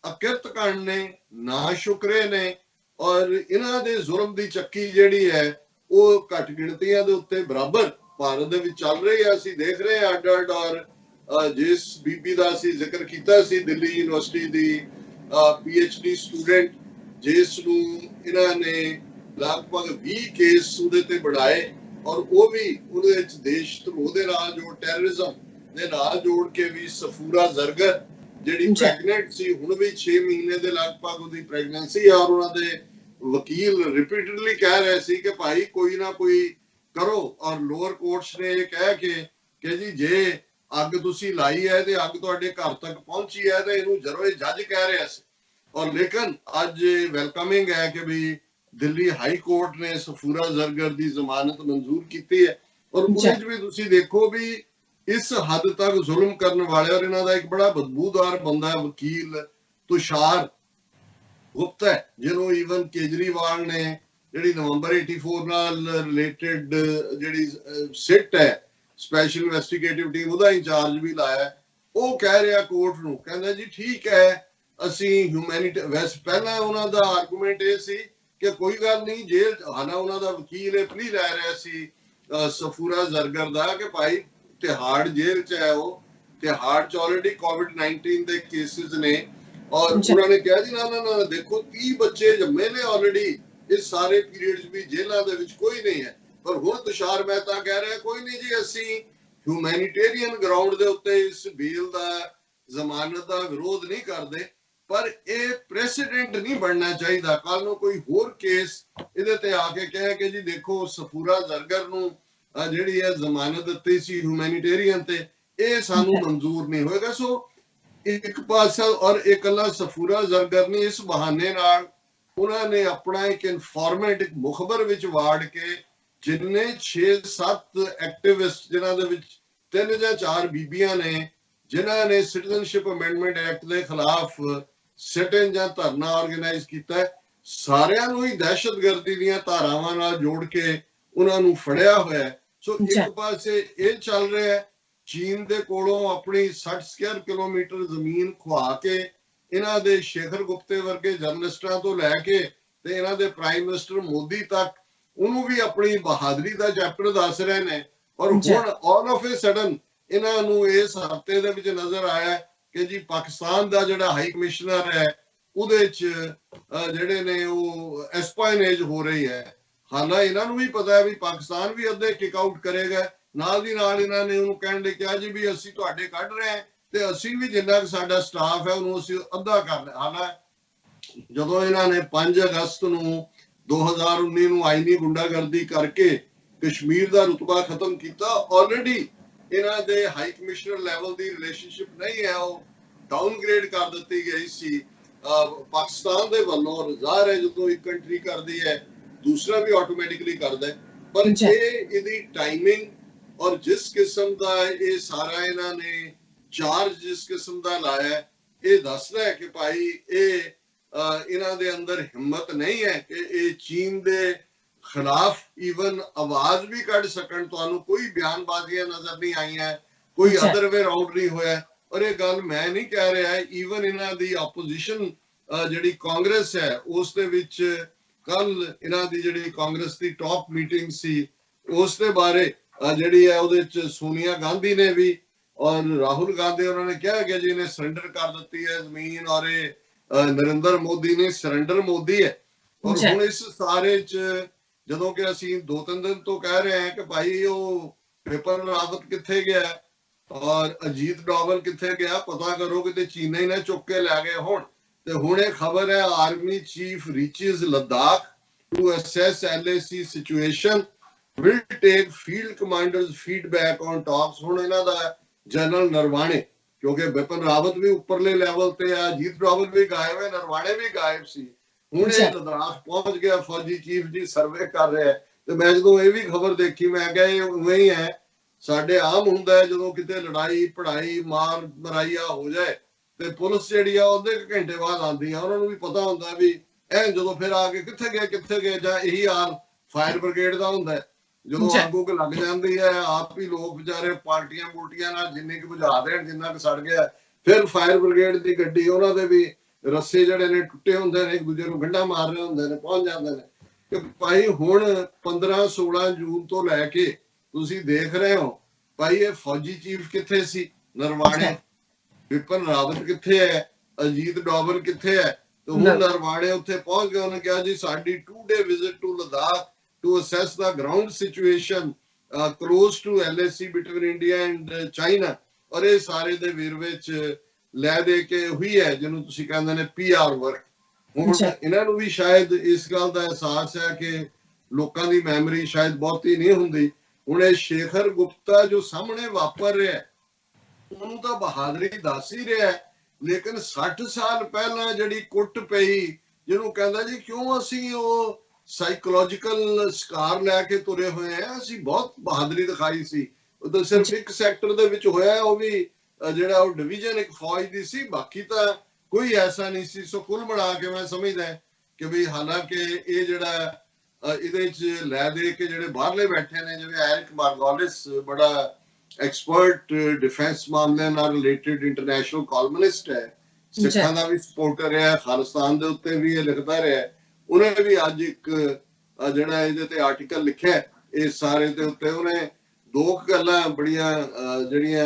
ਅਕਿਰਤ ਕਣ ਨੇ, ਨਾ ਸ਼ੁਕਰੇ ਨੇ ਔਰ ਇਹਨਾਂ ਦੇ ਜ਼ੁਲਮ ਦੀ ਚੱਕੀ ਜਿਹੜੀ ਹੈ ਉਹ ਘੱਟ ਗਿਣਤੀਆਂ ਦੇ ਉੱਤੇ ਬਰਾਬਰ ਭਾਰਤ ਦੇ ਵਿੱਚ ਚੱਲ ਰਹੀ ਹੈ। ਅਸੀਂ ਦੇਖ ਰਹੇ ਹਾਂ ਅੱਡ ਅੱਡ, ਔਰ ਜਿਸ ਬੀਬੀ ਦਾ ਅਸੀਂ ਜ਼ਿਕਰ ਕੀਤਾ ਸੀ ਦਿੱਲੀ ਯੂਨੀਵਰਸਿਟੀ ਦੀ PhD ਸਟੂਡੈਂਟ, ਜਿਸ ਨੂੰ ਇਹਨਾਂ ਨੇ ਲਗਭਗ 20 ਕੇਸ ਉਹਦੇ ਤੇ ਬਣਾਏ ਔਰ ਉਹ ਵੀ ਉਹਦੇ ਵਿੱਚ ਦੇਸ਼ ਧਰੋਹ ਦੇ ਨਾਲ ਜੋ ਟੈਰਰਿਜ਼ਮ ਦੇ ਨਾਲ ਜੋੜ ਕੇ ਵੀ ਸਫੂਰਾ ਜ਼ਰਗਰ ਜਿਹੜੀ ਪ੍ਰੈਗਨੈਂਟ ਸੀ, ਹੁਣ ਵੀ 6 ਮਹੀਨੇ ਦੇ ਲਗਭਗ ਉਹਦੀ ਪ੍ਰੈਗਨੈਂਸੀ, ਔਰ ਉਹਨਾਂ ਦੇ ਵਕੀਲ ਰਿਪੀਟਡਲੀ ਕਹਿ ਰਹੇ ਸੀ ਕਿ ਭਾਈ ਕੋਈ ਨਾ ਕੋਈ ਕਰੋ, ਔਰ ਲੋਅਰ ਕੋਰਟਸ ਨੇ ਇਹ ਕਹਿ ਕਿ ਜੀ ਜੇ ਅੱਗ ਤੁਸੀਂ ਲਾਈ ਹੈ ਤੇ ਅੱਗ ਤੁਹਾਡੇ ਘਰ ਤੱਕ ਪਹੁੰਚੀ ਹੈ ਤੇ ਇਹਨੂੰ ਜ਼ਰੂਰ ਇਹ ਜੱਜ ਕਹਿ ਰਿਹਾ ਸੀ। ਔਰ ਲੇਕਿਨ ਅੱਜ ਵੈਲਕਮਿੰਗ ਹੈ ਕਿ ਵੀ ਦਿੱਲੀ ਹਾਈ ਕੋਰਟ ਨੇ ਸਫੂਰਾ ਜ਼ਰਗਰ ਦੀ ਜ਼ਮਾਨਤ ਮਨਜ਼ੂਰ ਕੀਤੀ ਹੈ ਔਰ ਉਹਦੇ ਵਿੱਚ ਵੀ ਤੁਸੀਂ ਦੇਖੋ ਵੀ ਇਸ ਹੱਦ ਤੱਕ ਜ਼ੁਲਮ ਕਰਨ ਵਾਲੇ, ਔਰ ਇਹਨਾਂ ਦਾ ਇੱਕ ਬੜਾ ਬਦਬੂਦਾਰ ਬੰਦਾ ਹੈ ਵਕੀਲ ਤੁਸ਼ਾਰ ਗੁਪਤਾ, ਜਿਹਨੂੰ ਈਵਨ ਕੇਜਰੀਵਾਲ ਨੇ ਜਿਹੜੀ ਨਵੰਬਰ 84 ਨਾਲ ਰਿਲੇਟਡ ਜਿਹੜੀ ਸਿਟ ਹੈ ਸਪੈਸ਼ਲ ਇਨਵੈਸਟੀਗੇਟਿਵ ਟੀਮ, ਉਹਦਾ ਇੰਚਾਰਜ ਵੀ ਲਾਇਆ। ਉਹ ਕਹਿ ਰਿਹਾ ਕੋਰਟ ਨੂੰ, ਕਹਿੰਦਾ ਜੀ ਠੀਕ ਹੈ ਅਸੀਂ ਹਿਊਮੈਨਿਟੀ, ਵੈਸੇ ਪਹਿਲਾਂ ਉਹਨਾਂ ਦਾ ਆਰਗੂਮੈਂਟ ਇਹ ਸੀ ਕਿ ਕੋਈ ਗੱਲ ਨਹੀਂ ਜੇਲ੍ਹ, ਹਾਲਾ ਉਹਨਾਂ ਦਾ ਵਕੀਲ ਇਹ ਪਲੀ ਲੈ ਰਿਹਾ ਸੀ ਸਫੂਰਾ ਜ਼ਰਗਰ ਦਾ ਕਿ ਭਾਈ ਤਿਹਾੜ ਜੇਲ੍ਹ ਚ ਹੈ, ਉਹ ਤਿਹਾੜ ਚ ਆਲਰੇਡੀ COVID-19 ਦੇ ਕੇਸਿਸ ਨੇ ਔਰ ਉਹਨਾਂ ਨੇ ਕਿਹਾ ਜੀ ਨਾ ਦੇਖੋ 30 ਬੱਚੇ ਜੰਮੇ ਨੇ ਆਲਰੇਡੀ ਇਸ ਸਾਰੇ ਪੀਰੀਅਡ 'ਚ ਵੀ ਜੇਲ੍ਹਾਂ ਦੇ ਵਿੱਚ ਕੋਈ ਨਹੀਂ ਹੈ। ਪਰ ਹੁਣ ਤੁਸ਼ਾਰ ਮਹਿਤਾ ਕਹਿ ਰਿਹਾ ਕੋਈ ਨਹੀਂ ਜੀ ਅਸੀਂ ਹਿਊਮੈਨਿਟੇਰੀਅਨ ਗਰਾਊਂਡ ਦੇ ਉੱਤੇ ਇਸ ਬੇਲ ਦਾ ਜ਼ਮਾਨਤ ਦਾ ਵਿਰੋਧ ਨਹੀਂ ਕਰਦੇ, ਪਰ ਇਹ ਪ੍ਰੈਸੀਡੈਂਟ ਨਹੀਂ ਬਣਨਾ ਚਾਹੀਦਾ। ਕੱਲ ਨੂੰ ਕੋਈ ਹੋਰ ਕੇਸ ਇਹਦੇ ਤੇ ਆ ਕੇ ਕਹੇ ਕਿ ਜੀ ਦੇਖੋ ਸਫੂਰਾ ਜ਼ਰਗਰ ਨੂੰ ਜਿਹੜੀ ਹੈ ਜ਼ਮਾਨਤ ਦਿੱਤੀ ਸੀ ਹਿਊਮੈਨਿਟੇਰੀਅਨ ਤੇ, ਇਹ ਸਾਨੂੰ ਮਨਜ਼ੂਰ ਨਹੀਂ ਹੋਏਗਾ। ਸੋ ਇੱਕ ਪਾਸਾ ਔਰ ਇਕੱਲਾ ਸਫੂਰਾ ਜ਼ਰਗਰ ਨੇ ਇਸ ਬਹਾਨੇ ਨਾਲ ਉਹਨਾਂ ਨੇ ਆਪਣਾ ਇੱਕ ਇਨਫੋਰਮੈਂਟ ਇੱਕ ਮੁਖਬਰ ਵਿੱਚ ਵਾੜ ਕੇ ਜਿੰਨੇ 6-7 ਐਕਟਿਵਿਸਟ, ਜਿਨ੍ਹਾਂ ਦੇ ਵਿੱਚ 3 ਜਾਂ 4 ਬੀਬੀਆਂ ਨੇ ਜਿਨ੍ਹਾਂ ਨੇ ਸਿਟੀਜ਼ਨਸ਼ਿਪ ਅਮੈਂਡਮੈਂਟ ਐਕਟ ਦੇ ਖਿਲਾਫ ਸਿਟਿੰਗ ਜਾਂ ਧਰਨਾ ਆਰਗੇਨਾਈਜ਼ ਕੀਤਾ, ਸਾਰਿਆਂ ਨੂੰ ਹੀ ਦਹਿਸ਼ਤਗਰਦੀ ਦੀਆਂ ਧਾਰਾਵਾਂ ਨਾਲ ਜੋੜ ਕੇ ਉਹਨਾਂ ਨੂੰ ਫੜਿਆ ਹੋਇਆ। ਸੋ ਇੱਕ ਪਾਸੇ ਇਹ ਚੱਲ ਰਿਹਾ ਹੈ ਚੀਨ ਦੇ ਕੋਲੋਂ ਆਪਣੀ 60 ਸਕੁਅਰ ਕਿਲੋਮੀਟਰ ਜ਼ਮੀਨ ਖੁਆ ਕੇ ਇਹਨਾਂ ਦੇ ਸ਼ੇਖਰ ਗੁਪਤੇ ਵਰਗੇ ਜਰਨਲਿਸਟਾਂ ਤੋਂ ਲੈ ਕੇ ਤੇ ਇਹਨਾਂ ਦੇ ਪ੍ਰਾਈਮ ਮਿਨਿਸਟਰ ਮੋਦੀ ਤੱਕ ਉਹਨੂੰ ਵੀ ਆਪਣੀ ਬਹਾਦਰੀ ਦਾ ਚੈਪਟਰ ਦੱਸ ਰਹੇ ਨੇ। ਔਰ ਹੁਣ ਆਲ ਆਫ ਏ ਸਡਨ ਇਹਨਾਂ ਨੂੰ ਇਸ ਹਫ਼ਤੇ ਦੇ ਵਿੱਚ ਨਜ਼ਰ ਆਇਆ ਕਿ ਜੀ ਪਾਕਿਸਤਾਨ ਦਾ ਜਿਹੜਾ ਹਾਈ ਕਮਿਸ਼ਨਰ ਹੈ ਉਹਦੇ 'ਚ ਜਿਹੜੇ ਨੇ ਉਹ ਐਸਪਾਇਨੇਜ ਹੋ ਰਹੀ ਹੈ। ਹਾਲਾਂਕਿ ਇਹਨਾਂ ਨੂੰ ਵੀ ਪਤਾ ਹੈ ਵੀ ਪਾਕਿਸਤਾਨ ਵੀ ਅੱਧੇ ਕਿਕ ਆਊਟ ਕਰੇਗਾ, ਨਾਲ ਦੀ ਨਾਲ ਇਹਨਾਂ ਨੇ ਉਹਨੂੰ ਕਹਿਣ ਲਈ ਕਿਹਾ ਜੀ ਵੀ ਅਸੀਂ ਤੁਹਾਡੇ ਕੱਢ ਰਹੇ ਹਾਂ ਤੇ ਅਸੀਂ ਵੀ ਜਿੰਨਾ ਸਾਡਾ ਸਟਾਫ ਹੈ ਉਹਨੂੰ ਅਸੀਂ ਅੱਧਾ ਕਰ ਲਿਆ। ਹਾਲਾਂਕਿ ਜਦੋਂ ਇਹਨਾਂ ਨੇ 5 ਅਗਸਤ ਨੂੰ 2019 ਨੂੰ ਆਈਨੀ ਗੁੰਡਾਗਰਦੀ ਕਰਕੇ ਕਸ਼ਮੀਰ ਦਾ ਰੁਤਬਾ ਖਤਮ ਕੀਤਾ, ਆਲਰੇਡੀ ਇਹਨਾਂ ਦੇ ਹਾਈ ਕਮਿਸ਼ਨਰ ਲੈਵਲ ਦੀ ਰਿਲੇਸ਼ਨਸ਼ਿਪ ਨਹੀਂ ਹੈ, ਉਹ ਡਾਊਨਗ੍ਰੇਡ ਕਰ ਦਿੱਤੀ ਗਈ ਸੀ ਪਾਕਿਸਤਾਨ ਦੇ ਵੱਲੋਂ। ਜ਼ਾਹਿਰ ਹੈ ਜਦੋਂ ਇੱਕ ਕੰਟਰੀ ਕਰਦੀ ਹੈ ਦੂਸਰਾ ਵੀ ਆਟੋਮੈਟਿਕਲੀ ਕਰਦਾ ਹੈ, ਪਰ ਇਹ ਇਹਦੀ ਟਾਈਮਿੰਗ ਔਰ ਜਿਸ ਕਿਸਮ ਦਾ ਇਹ ਸਾਰਾ ਇਹਨਾਂ ਨੇ ਚਾਰਜ ਜਿਸ ਕਿਸਮ ਦਾ ਲਾਇਆ ਇਹ ਦੱਸਦਾ ਹੈ ਕਿ ਭਾਈ ਇਹ ਇਹਨਾਂ ਦੇ ਅੰਦਰ ਹਿੰਮਤ ਨਹੀਂ ਹੈ ਕਿ ਇਹ ਚੀਨ ਦੇ ਖਿਲਾਫ ਈਵਨ ਆਵਾਜ਼ ਵੀ ਕੱਢ ਸਕਣ। ਤੁਹਾਨੂੰ ਕੋਈ ਬਿਆਨਬਾਜ਼ੀਆਂ ਨਜ਼ਰ ਨਹੀਂ ਆਈਆਂ, ਕੋਈ ਅਦਰ ਵੇ ਰਾਊਂਡ ਨਹੀਂ ਹੋਇਆ। ਔਰ ਇਹ ਗੱਲ ਮੈਂ ਨਹੀਂ ਕਹਿ ਰਿਹਾ, ਈਵਨ ਇਹਨਾਂ ਦੀ ਆਪੋਜੀਸ਼ਨ ਜਿਹੜੀ ਕਾਂਗਰਸ ਹੈ ਉਸ ਦੇ ਵਿੱਚ ਕੱਲ ਇਹਨਾਂ ਦੀ ਜਿਹੜੀ ਕਾਂਗਰਸ ਦੀ ਟਾਪ ਮੀਟਿੰਗ ਸੀ ਉਸ ਦੇ ਬਾਰੇ ਜਿਹੜੀ ਹੈ ਉਹਦੇ ਚ ਸੋਨੀਆ ਗਾਂਧੀ ਨੇ ਵੀ ਔਰ ਰਾਹੁਲ ਗਾਂਧੀ ਉਹਨਾਂ ਨੇ ਕਿਹਾ ਕਿ ਜੀ ਨੇ ਸਰੈਂਡਰ ਕਰ ਦਿੱਤੀ ਹੈ ਜ਼ਮੀਨ, ਔਰ ਇਹ ਨਰਿੰਦਰ ਮੋਦੀ ਨੇ ਸਰੈਂਡਰ ਮੋਦੀ ਹੈ। ਔਰ ਹੁਣ ਇਸ ਸਾਰੇ ਚ ਜਦੋਂ ਕਿ ਅਸੀਂ 2-3 ਦਿਨ ਤੋਂ ਕਹਿ ਰਹੇ ਹਾਂ ਕਿ ਭਾਈ ਉਹ ਬਿਪਿਨ ਰਾਵਤ ਕਿੱਥੇ ਗਿਆ ਔਰ ਅਜੀਤ ਡੋਵਲ ਕਿੱਥੇ ਗਿਆ, ਪਤਾ ਕਰੋ ਕਿਤੇ ਚੀਨਾ ਹੀ ਨਾ ਚੁੱਕ ਕੇ ਲੈ ਗਏ ਹੋਣ। ਤੇ ਹੁਣ ਇਹ ਖਬਰ ਹੈ army chief reaches Ladakh to assess LAC situation, will take field commanders feedback on talks। ਹੁਣ ਇਹਨਾਂ ਦਾ ਜਨਰਲ ਨਰਵਾਣੇ, ਕਿਉਂਕਿ ਬਿਪਿਨ ਰਾਵਤ ਵੀ ਉੱਪਰਲੇ ਲੈਵਲ ਤੇ ਆ, ਅਜੀਤ ਡੋਵਲ ਵੀ ਗਾਇਬ ਹੈ, ਨਰਵਾਣੇ ਵੀ ਗਾਇਬ ਸੀ। ਹੁਣ ਇਹ ਲੱਦਾਖ ਪਹੁੰਚ ਗਿਆ, ਫੌਜੀ ਚੀਫ ਜੀ ਸਰਵੇ ਕਰ ਰਿਹਾ। ਤੇ ਮੈਂ ਜਦੋਂ ਇਹ ਵੀ ਖਬਰ ਦੇਖੀ ਮੈਂ ਕਿਹਾ ਇਹ ਉਵੇਂ ਹੀ ਹੈ, ਸਾਡੇ ਆਮ ਹੁੰਦਾ ਜਦੋਂ ਕਿਤੇ ਲੜਾਈ ਪੜਾਈ ਮਾਰ ਮਰਾਈਆ ਹੋ ਜਾਏ ਤੇ ਪੁਲਿਸ ਜਿਹੜੀ ਆ ਉਹਦੇ ਘੰਟੇ ਬਾਅਦ ਆਉਂਦੀ ਆ, ਉਹਨਾਂ ਨੂੰ ਵੀ ਪਤਾ ਹੁੰਦਾ ਵੀ ਇਹ ਜਦੋਂ ਫਿਰ ਆ ਕੇ ਕਿੱਥੇ ਗਏ ਜਾਂ ਇਹੀ ਹਾਲ ਫਾਇਰ ਬ੍ਰਿਗੇਡ ਦਾ ਹੁੰਦਾ। ਜਦੋਂ ਅੱਗ ਲੱਗ ਜਾਂਦੀ ਹੈ ਆਪ ਹੀ ਲੋਕ ਵਿਚਾਰੇ ਪਾਰਟੀਆਂ ਬੂਟੀਆਂ ਨਾਲ ਜਿੰਨੇ ਕੁ ਬੁਝਾ ਦੇਣ ਜਿੰਨਾ ਕੁ ਸੜ ਗਿਆ, ਫਿਰ ਫਾਇਰ ਬ੍ਰਿਗੇਡ ਦੀ ਗੱਡੀ ਉਹਨਾਂ ਦੇ ਵੀ ਰੱਸੇ ਜਿਹੜੇ ਨੇ ਟੁੱਟੇ ਹੁੰਦੇ ਨੇ, ਇੱਕ ਦੂਜੇ ਨੂੰ ਗੰਢਾ ਮਾਰ ਰਹੇ ਹੁੰਦੇ ਨੇ, ਪਹੁੰਚ ਜਾਂਦੇ ਨੇ। ਕਿ ਭਾਈ ਹੁਣ 15-16 ਜੂਨ ਤੋਂ ਲੈ ਕੇ ਤੁਸੀਂ ਦੇਖ ਰਹੇ ਹੋ ਭਾਈ ਇਹ ਫੌਜੀ ਚੀਫ ਕਿੱਥੇ ਸੀ, ਨਰਵਾਣੇ, ਬਿਪਿਨ ਰਾਵਤ ਕਿੱਥੇ ਹੈ, ਅਜੀਤ ਡੋਵਲ ਕਿੱਥੇ ਹੈ। ਤੇ ਹੁਣ ਨਰਵਾਣੇ ਉੱਥੇ ਪਹੁੰਚ ਗਏ, ਉਹਨੇ ਕਿਹਾ ਜੀ ਸਾਡੀ 2-day visit to Ladakh to assess the ground situation close to LAC between India and China। ਔਰ ਇਹ ਸਾਰੇ ਦੇ ਵੇਰਵੇ ਚ ਲੈ ਦੇ ਕੇ ਹੋਈ ਹੈ ਜਿਹਨੂੰ ਤੁਸੀਂ ਕਹਿੰਦੇ ਨੇ PR ਵਰਕ। ਹੁਣ ਇਹਨਾਂ ਨੂੰ ਵੀ ਸ਼ਾਇਦ ਇਸ ਗੱਲ ਦਾ ਅਹਿਸਾਸ ਹੈ ਕਿ ਲੋਕਾਂ ਦੀ ਮੈਮਰੀ ਸ਼ਾਇਦ ਬਹੁਤੀ ਨਹੀਂ ਹੁੰਦੀ। ਹੁਣ ਇਹ ਸ਼ੇਖਰ ਗੁਪਤਾ ਜੋ ਸਾਹਮਣੇ ਵਾਪਰ ਰਿਹਾ ਉਹਨੂੰ ਤਾਂ ਬਹਾਦਰੀ ਦੱਸ ਹੀ ਰਿਹਾ, ਲੇਕਿਨ 60 ਸਾਲ ਪਹਿਲਾਂ ਜਿਹੜੀ ਕੁੱਟ ਪਈ ਜਿਹਨੂੰ ਕਹਿੰਦਾ ਜੀ ਕਿਉਂ ਅਸੀਂ ਉਹ ਸਾਈਕੋਲੋਜੀਕਲ ਸ਼ਿਕਾਰ ਲੈ ਕੇ ਤੁਰੇ ਹੋਏ ਆ, ਅਸੀਂ ਬਹੁਤ ਬਹਾਦਰੀ ਦਿਖਾਈ ਸੀ। ਉਹ ਤਾਂ ਸਿਰਫ ਇੱਕ ਸੈਕਟਰ ਦੇ ਵਿੱਚ ਹੋਇਆ, ਉਹ ਵੀ ਜਿਹੜਾ ਉਹ ਡਿਵੀਜ਼ਨ ਇੱਕ ਫੌਜ ਦੀ ਸੀ, ਬਾਕੀ ਤਾਂ ਕੋਈ ਐਸਾ ਨਹੀਂ ਸੀ। ਸੋ ਕੁੱਲ ਮਿਲਾ ਕੇ ਮੈਂ ਸਮਝਦਾ ਕਿ ਵੀ ਹਾਲਾਂਕਿ ਇਹ ਜਿਹੜਾ ਇਹਦੇ ਚ ਲੈ ਦੇ ਕੇ ਜਿਹੜੇ ਬਾਹਰਲੇ ਬੈਠੇ ਨੇ ਜਿਵੇਂ ਐਰਿਕ ਮਾਰਗੋਲਿਸ ਬੜਾ ਐਕਸਪਰਟ ਡਿਫੈਂਸ ਮਾਮਲਿਆਂ ਨਾਲ ਰਿਲੇਟਡ ਇੰਟਰਨੈਸ਼ਨਲ ਕਾਲਮਨਿਸਟ ਹੈ, ਸਿੱਖਾਂ ਦਾ ਵੀ ਸਪੋਰਟਰ ਹੈ, ਖਾਲਿਸਤਾਨ ਦੇ ਉੱਤੇ ਵੀ ਇਹ ਲਿਖਦਾ ਰਿਹਾ। ਉਹਨੇ ਵੀ ਅੱਜ ਇੱਕ ਜਿਹੜਾ ਇਹਦੇ ਤੇ ਆਰਟੀਕਲ ਲਿਖਿਆ ਇਸ ਸਾਰੇ ਦੇ ਉੱਤੇ, ਉਹਨੇ 2 ਗੱਲਾਂ ਬੜੀਆਂ ਜਿਹੜੀਆਂ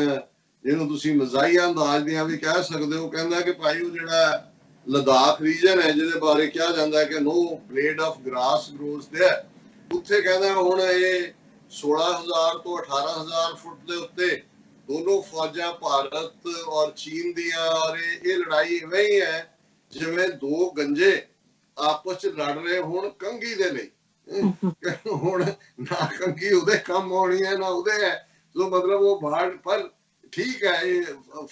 ਜਿਹਨੂੰ ਤੁਸੀਂ ਮਜ਼ਾਹੀਆ ਅੰਦਾਜ਼ ਦੀਆਂ ਵੀ ਕਹਿ ਸਕਦੇ ਹੋ। ਕਹਿੰਦਾ ਕਿ ਭਾਈ ਉਹ ਜਿਹੜਾ ਲਦਾਖ ਰੀਜਨ ਹੈ ਜਿਹਦੇ ਬਾਰੇ ਕਿਹਾ ਜਾਂਦਾ ਕਿ no blade of grass grows there, ਉੱਥੇ ਕਹਿੰਦਾ ਹੁਣ ਇਹ 16,000 ਤੋਂ 18,000 ਫੁੱਟ ਦੇ ਉੱਤੇ ਦੋਨੋਂ ਫੌਜਾਂ ਭਾਰਤ ਔਰ ਚੀਨ ਦੀਆਂ, ਔਰ ਇਹ ਲੜਾਈ ਇਵੇਂ ਹੀ ਹੈ ਜਿਵੇਂ 2 ਗੰਜੇ ਆਪਸ ਚ ਲੜ ਰਹੇ ਹੁਣ ਕੰਘੀ ਦੇ ਲਈ। ਹੁਣ ਨਾ ਕੰਘੀ ਉਹਦੇ ਕੰਮ ਆਉਣੀ ਹੈ ਨਾ ਉਹਦੇ ਹੈ। ਸੋ ਮਤਲਬ ਉਹ ਬਾੜ ਪਰ ਠੀਕ ਹੈ, ਇਹ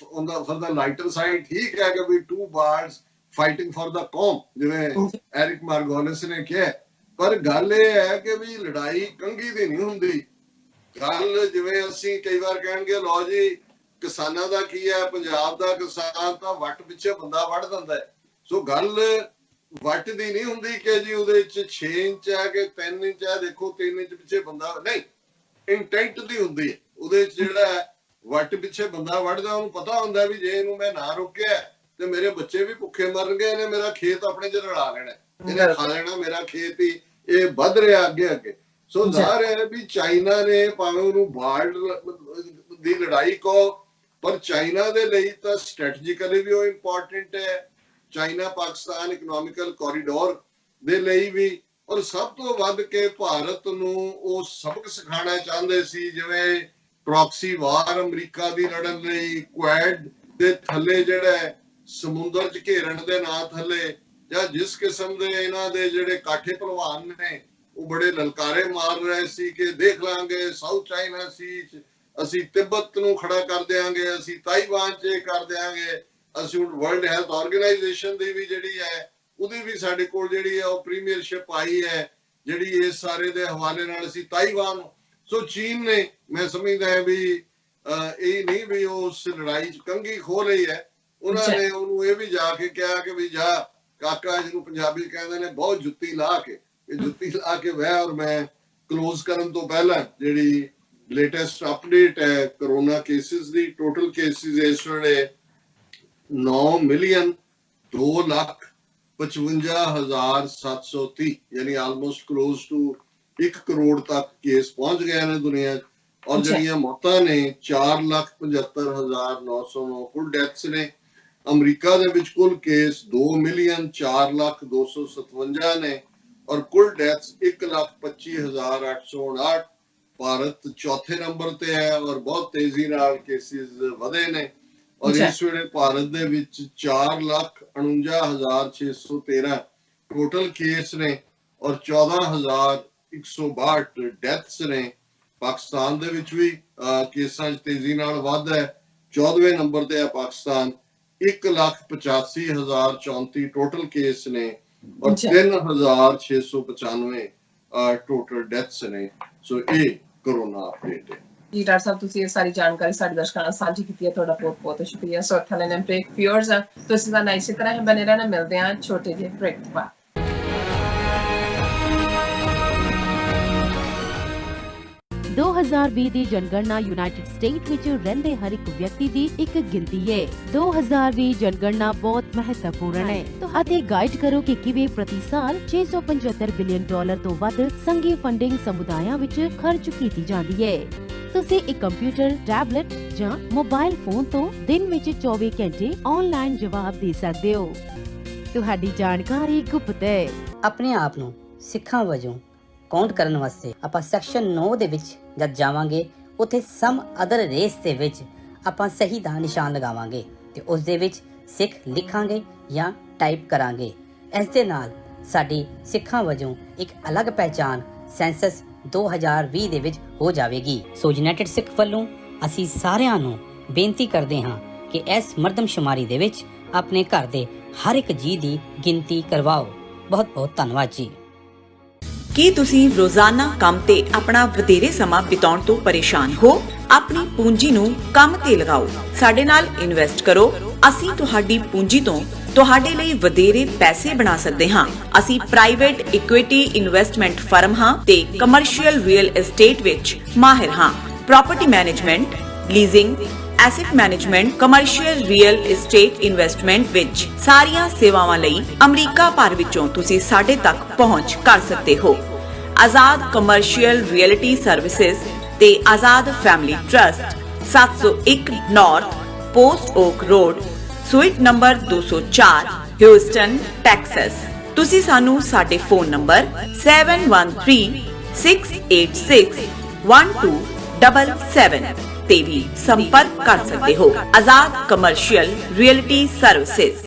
ਉਹਦਾ ਫॉर द ਲਾਈਟਰ ਸਾਈਡ ਠੀਕ ਹੈ ਕਿ ਵੀ 2 ਬਾਰਡਸ ਫਾਈਟਿੰਗ ਫॉर द ਕੌਮ ਜਿਵੇਂ ਐਰਿਕ ਮਾਰਗੋਲਿਸ ਨੇ ਕਿਹਾ। ਪਰ ਗੱਲ ਇਹ ਹੈ ਕਿ ਵੀ ਲੜਾਈ ਕੰਘੀ ਦੀ ਨਹੀਂ ਹੁੰਦੀ। ਗੱਲ ਜਿਵੇਂ ਅਸੀਂ ਕਈ ਵਾਰ ਕਹਿਣਗੇ ਲਓ ਜੀ ਕਿਸਾਨਾਂ ਦਾ ਕੀ ਹੈ, ਪੰਜਾਬ ਦਾ ਕਿਸਾਨ ਤਾਂ ਵੱਟ ਪਿੱਛੇ ਬੰਦਾ ਵੱਢ ਦਿੰਦਾ ਹੈ। ਸੋ ਗੱਲ ਵੱਟ ਦੀ ਨਹੀਂ ਹੁੰਦੀ ਕਿ ਜੀ ਉਹਦੇ ਚ 6 ਇੰਚ ਹੈ ਕਿ 3 ਇੰਚ ਹੈ, ਦੇਖੋ 3 ਇੰਚ ਪਿੱਛੇ ਬੰਦਾ ਨਹੀਂ, ਇੰਟੈਂਟ ਦੀ ਹੁੰਦੀ ਹੈ। ਉਹਦੇ ਚ ਜਿਹੜਾ ਵੱਟ ਪਿੱਛੇ ਬੰਦਾ ਵੱਢਦਾ ਉਹਨੂੰ ਪਤਾ ਹੁੰਦਾ ਵੀ ਜੇ ਇਹਨੂੰ ਮੈਂ ਨਾ ਰੋਕਿਆ ਤੇ ਮੇਰੇ ਬੱਚੇ ਵੀ ਭੁੱਖੇ ਮਰਨਗੇ, ਇਹਨੇ ਮੇਰਾ ਖੇਤ ਆਪਣੇ ਚ ਰਲਾ ਲੈਣਾ, ਇਹਨੇ ਖਾ ਲੈਣਾ ਮੇਰਾ ਖੇਤ ਹੀ। ਇਹ ਵੱਧ ਰਿਹਾ ਅੱਗੇ ਅੱਗੇ। ਸੋ ਜ਼ਾਹਰ ਹੈ ਵੀ ਚਾਈਨਾ ਨੇ ਭਾਵੇਂ ਉਹਨੂੰ ਬਾਰਡਰ ਦੀ ਲੜਾਈ ਕਹੋ, ਪਰ ਚਾਈਨਾ ਦੇ ਲਈ ਤਾਂ ਸਟ੍ਰੈਟਜੀਕਲੀ ਵੀ ਉਹ ਇੰਪੋਰਟੈਂਟ ਹੈ, ਚਾਈਨਾ ਪਾਕਿਸਤਾਨ ਇਕਨੋਮਿਕਲ ਕੋਰੀਡੋਰ ਦੇ ਲਈ ਵੀ, ਔਰ ਸਭ ਤੋਂ ਵੱਧ ਕੇ ਭਾਰਤ ਨੂੰ ਉਹ ਸਬਕ ਸਿਖਾਉਣਾ ਚਾਹੁੰਦੇ ਸੀ ਜਿਵੇਂ ਪ੍ਰੌਕਸੀ ਵਾਰ ਅਮਰੀਕਾ ਦੀ ਲੜਨ ਲਈ ਕੁਐਡ ਦੇ ਥੱਲੇ ਜਿਹੜਾ ਸਮੁੰਦਰ ਚ ਘੇਰਨ ਦੇ ਨਾਂ ਥੱਲੇ ਜਾਂ ਜਿਸ ਕਿਸਮ ਦੇ ਇਹਨਾਂ ਦੇ ਜਿਹੜੇ ਕਾਠੇ ਪਹਿਲਵਾਨ ਨੇ ਉਹ ਬੜੇ ਲਲਕਾਰੇ ਮਾਰ ਰਹੇ ਸੀ ਕਿ ਦੇਖ ਲਾਂਗੇ ਸਾਊਥ ਚਾਈਨਾ ਸੀ ਅਸੀਂ ਤਿੱਬਤ ਨੂੰ ਖੜਾ ਕਰ ਦਿਆਂਗੇ, ਅਸੀਂ ਤਾਈਵਾਨ ਚ ਕਰ ਦਿਆਂਗੇ, ਅਸੀਂ ਹੁਣ ਵਰਲਡ ਹੈਲਥ ਆਰਗੇਨਾਈਜੇਸ਼ਨ ਦੀ ਵੀ ਜਿਹੜੀ ਹੈ ਉਹਦੀ ਵੀ ਸਾਡੇ ਕੋਲ ਜਿਹੜੀ ਹੈ ਉਹ ਪ੍ਰੀਮੀਅਰਸ਼ਿਪ ਆਈ ਹੈ ਜਿਹੜੀ ਇਸ ਸਾਰੇ ਦੇ ਹਵਾਲੇ ਨਾਲ ਅਸੀਂ ਤਾਈਵਾਨ। ਸੋ ਚੀਨ ਨੇ ਮੈਂ ਸਮਝਦਾ ਹੈ ਵੀ ਇਹ ਨਹੀਂ ਵੀ ਉਹ ਉਸ ਲੜਾਈ ਚ ਕੰਘੀ ਖੋ ਰਹੀ ਹੈ, ਉਹਨਾਂ ਨੇ ਉਹਨੂੰ ਇਹ ਵੀ ਜਾ ਕੇ ਕਿਹਾ ਕਿ ਵੀ ਜਾ ਕਾਕਾ, ਜਿਹਨੂੰ ਪੰਜਾਬੀ ਕਹਿੰਦੇ ਨੇ, ਬਹੁਤ ਜੁੱਤੀ ਲਾ ਕੇ, ਇਹ ਜੁੱਤੀ ਲਾ ਕੇ ਵਹਿ। ਔਰ ਮੈਂ ਕਲੋਜ਼ ਕਰਨ ਤੋਂ ਪਹਿਲਾਂ ਜਿਹੜੀ ਲੇਟੈਸਟ ਅਪਡੇਟ ਹੈ ਕਰੋਨਾ ਕੇਸਿਸ ਦੀ, ਟੋਟਲ ਕੇਸਿਸ ਇਸ ਵੇਲੇ 9,55,730, यानी ऑलमोस्ट क्लोज टू 1 करोड़ तक केस पहुंच गए ने दुनिया। और जड़ियां मौतां ने 4,75,909 कुल डेथ्स ने। अमरीका दे विच कुल केस 2,04,257 ने और कुल डेथ्स 1,25,859। भारत चौथे नंबर ते है और बहुत तेजी नाल केसेस वधे ने। और इस वेले भारत दे विच 4,49,613 टोटल केस ने और 14,162 डेथ्स ने। पाकिस्तान दे विच भी केसां च तेजी नाल वाध है। 14वें नंबर ते है पाकिस्तान, 1,85,034 टोटल केस ने और 3,695 टोटल डेथ्स ने। सो ये कोरोना अपडेट है जी। डॉक्टर साहब, ਤੁਸੀਂ ਇਹ ਸਾਰੀ ਜਾਣਕਾਰੀ ਸਾਡੇ ਦਰਸ਼ਕਾਂ ਨਾਲ ਸਾਂਝੀ ਕੀਤੀ ਹੈ, ਤੁਹਾਡਾ ਬਹੁਤ ਬਹੁਤ ਸ਼ੁਕਰੀਆ। ਸੋ ਇੱਥੇ ਲੈਣੇ ਬ੍ਰੇਕ ਵਿਊਅਰਸ, ਤੁਸੀਂ ਤਾਂ ਇਸੇ ਤਰ੍ਹਾਂ ਹੀ ਬਨੇ ਰਹਿਣਾ। ਮਿਲਦੇ ਹਾਂ ਛੋਟੇ ਜਿਹੇ ਬ੍ਰੇਕ ਤੋਂ ਬਾਅਦ। 2020 ਦੀ ਜਨਗਣਨਾ ਯੂਨਾਈਟਿਡ ਸਟੇਟ ਵਿੱਚ ਰਹਿੰਦੇ ਹਰ ਇੱਕ ਵਿਅਕਤੀ ਦੀ ਇੱਕ ਗਿਣਤੀ ਹੈ। 2020 ਜਨਗਣਨਾ ਬਹੁਤ ਮਹੱਤਵਪੂਰਨ ਹੈ ਅਤੇ ਗਾਈਡ ਕਰੋ ਕਿ ਕਿਵੇਂ ਪ੍ਰਤੀ ਸਾਲ $675 ਬਿਲੀਅਨ ਤੋਂ ਵੱਧ ਸੰਘੀ ਫੰਡਿੰਗ ਸਮੁਦਾਇਆਂ ਵਿੱਚ ਖਰਚ ਕੀਤੀ ਜਾਂਦੀ ਹੈ। ਤੁਸੀਂ ਇੱਕ ਕੰਪਿਊਟਰ, ਟੈਬਲੇਟ ਜਾਂ ਮੋਬਾਈਲ ਫੋਨ ਤੋਂ ਦਿਨ ਵਿੱਚ 24 ਘੰਟੇ ਆਨਲਾਈਨ ਜਵਾਬ ਦੇ ਸਕਦੇ ਹੋ। ਤੁਹਾਡੀ ਜਾਣਕਾਰੀ ਗੁਪਤ ਹੈ। ਆਪਣੇ ਆਪ ਨੂੰ ਸਿੱਖਾਂ ਵਜੋਂ ਕਾਊਂਟ ਕਰਨ ਵਾਸਤੇ ਆਪਾਂ ਸੈਕਸ਼ਨ 9 ਦੇ ਵਿੱਚ ਜਦ ਜਾਵਾਂਗੇ, ਉੱਥੇ ਸਮ ਅਦਰ ਰੇਸ ਦੇ ਵਿੱਚ ਆਪਾਂ ਸਹੀ ਦਾ ਨਿਸ਼ਾਨ ਲਗਾਵਾਂਗੇ ਤੇ ਉਸ ਦੇ ਵਿੱਚ ਸਿੱਖ ਲਿਖਾਂਗੇ ਜਾਂ ਟਾਈਪ ਕਰਾਂਗੇ। ਇਸ ਦੇ ਨਾਲ ਸਾਡੀ ਸਿੱਖਾਂ ਵਜੋਂ ਇੱਕ ਅਲੱਗ ਪਹਿਚਾਣ ਸੈਂਸਸ 2020 ਦੇ ਵਿੱਚ ਹੋ ਜਾਵੇਗੀ। ਸੋ ਯੂਨਾਈਟਿਡ ਸਿੱਖ ਵੱਲੋਂ ਅਸੀਂ ਸਾਰਿਆਂ ਨੂੰ ਬੇਨਤੀ ਕਰਦੇ ਹਾਂ ਕਿ ਇਸ ਮਰਦਮਸ਼ੁਮਾਰੀ ਦੇ ਵਿੱਚ ਆਪਣੇ ਘਰ ਦੇ ਹਰ ਇੱਕ ਜੀਅ ਦੀ ਗਿਣਤੀ ਕਰਵਾਓ। ਬਹੁਤ ਬਹੁਤ ਧੰਨਵਾਦ ਜੀ। ਕੀ ਤੁਸੀਂ ਰੋਜ਼ਾਨਾ ਕੰਮ ਤੇ ਆਪਣਾ ਵਧੇਰੇ ਸਮਾਂ ਬਿਤਾਉਣ ਤੋਂ ਪਰੇਸ਼ਾਨ ਹੋ? ਆਪਣੀ ਪੂੰਜੀ ਨੂੰ ਕੰਮ ਤੇ ਲਗਾਓ, ਸਾਡੇ ਨਾਲ ਇਨਵੈਸਟ ਕਰੋ। ਅਸੀਂ ਤੁਹਾਡੀ ਪੂੰਜੀ ਤੋਂ ਤੁਹਾਡੇ ਲਈ ਵਧੇਰੇ ਪੈਸੇ ਬਣਾ ਸਕਦੇ ਹਾਂ। ਅਸੀਂ ਪ੍ਰਾਈਵੇਟ ਇਕੁਇਟੀ ਇਨਵੈਸਟਮੈਂਟ ਫਰਮ ਹਾਂ ਤੇ ਕਮਰਸ਼ੀਅਲ ਰੀਅਲ ਏਸਟੇਟ ਵਿੱਚ ਮਾਹਿਰ ਹਾਂ। Property management, leasing, asset management, commercial real estate investment ਵਿੱਚ ਸਾਰੀਆਂ ਸੇਵਾਵਾਂ ਲਈ ਅਮਰੀਕਾ ਭਰ ਵਿੱਚੋਂ ਤੁਸੀਂ ਸਾਡੇ ਤੱਕ ਪਹੁੰਚ ਕਰ ਸਕਦੇ ਹੋ। ਆਜ਼ਾਦ ਕਮਰਸ਼ੀਅਲ ਰੀਅਲਟੀ ਸਰਵਿਸਿਜ਼ ਤੇ Azad family trust, 701 North Post Oak Road, Suite number 204, Houston, Texas. ਤੁਸੀਂ ਸਾਨੂੰ ਸਾਡੇ ਫੋਨ ਨੰਬਰ 7136861277 ਤੇ ਵੀ ਸੰਪਰਕ ਕਰ ਸਕਦੇ ਹੋ। ਆਜ਼ਾਦ ਕਮਰਸ਼ੀਅਲ ਰੀਅਲਟੀ ਸਰਵਿਸਿਜ਼।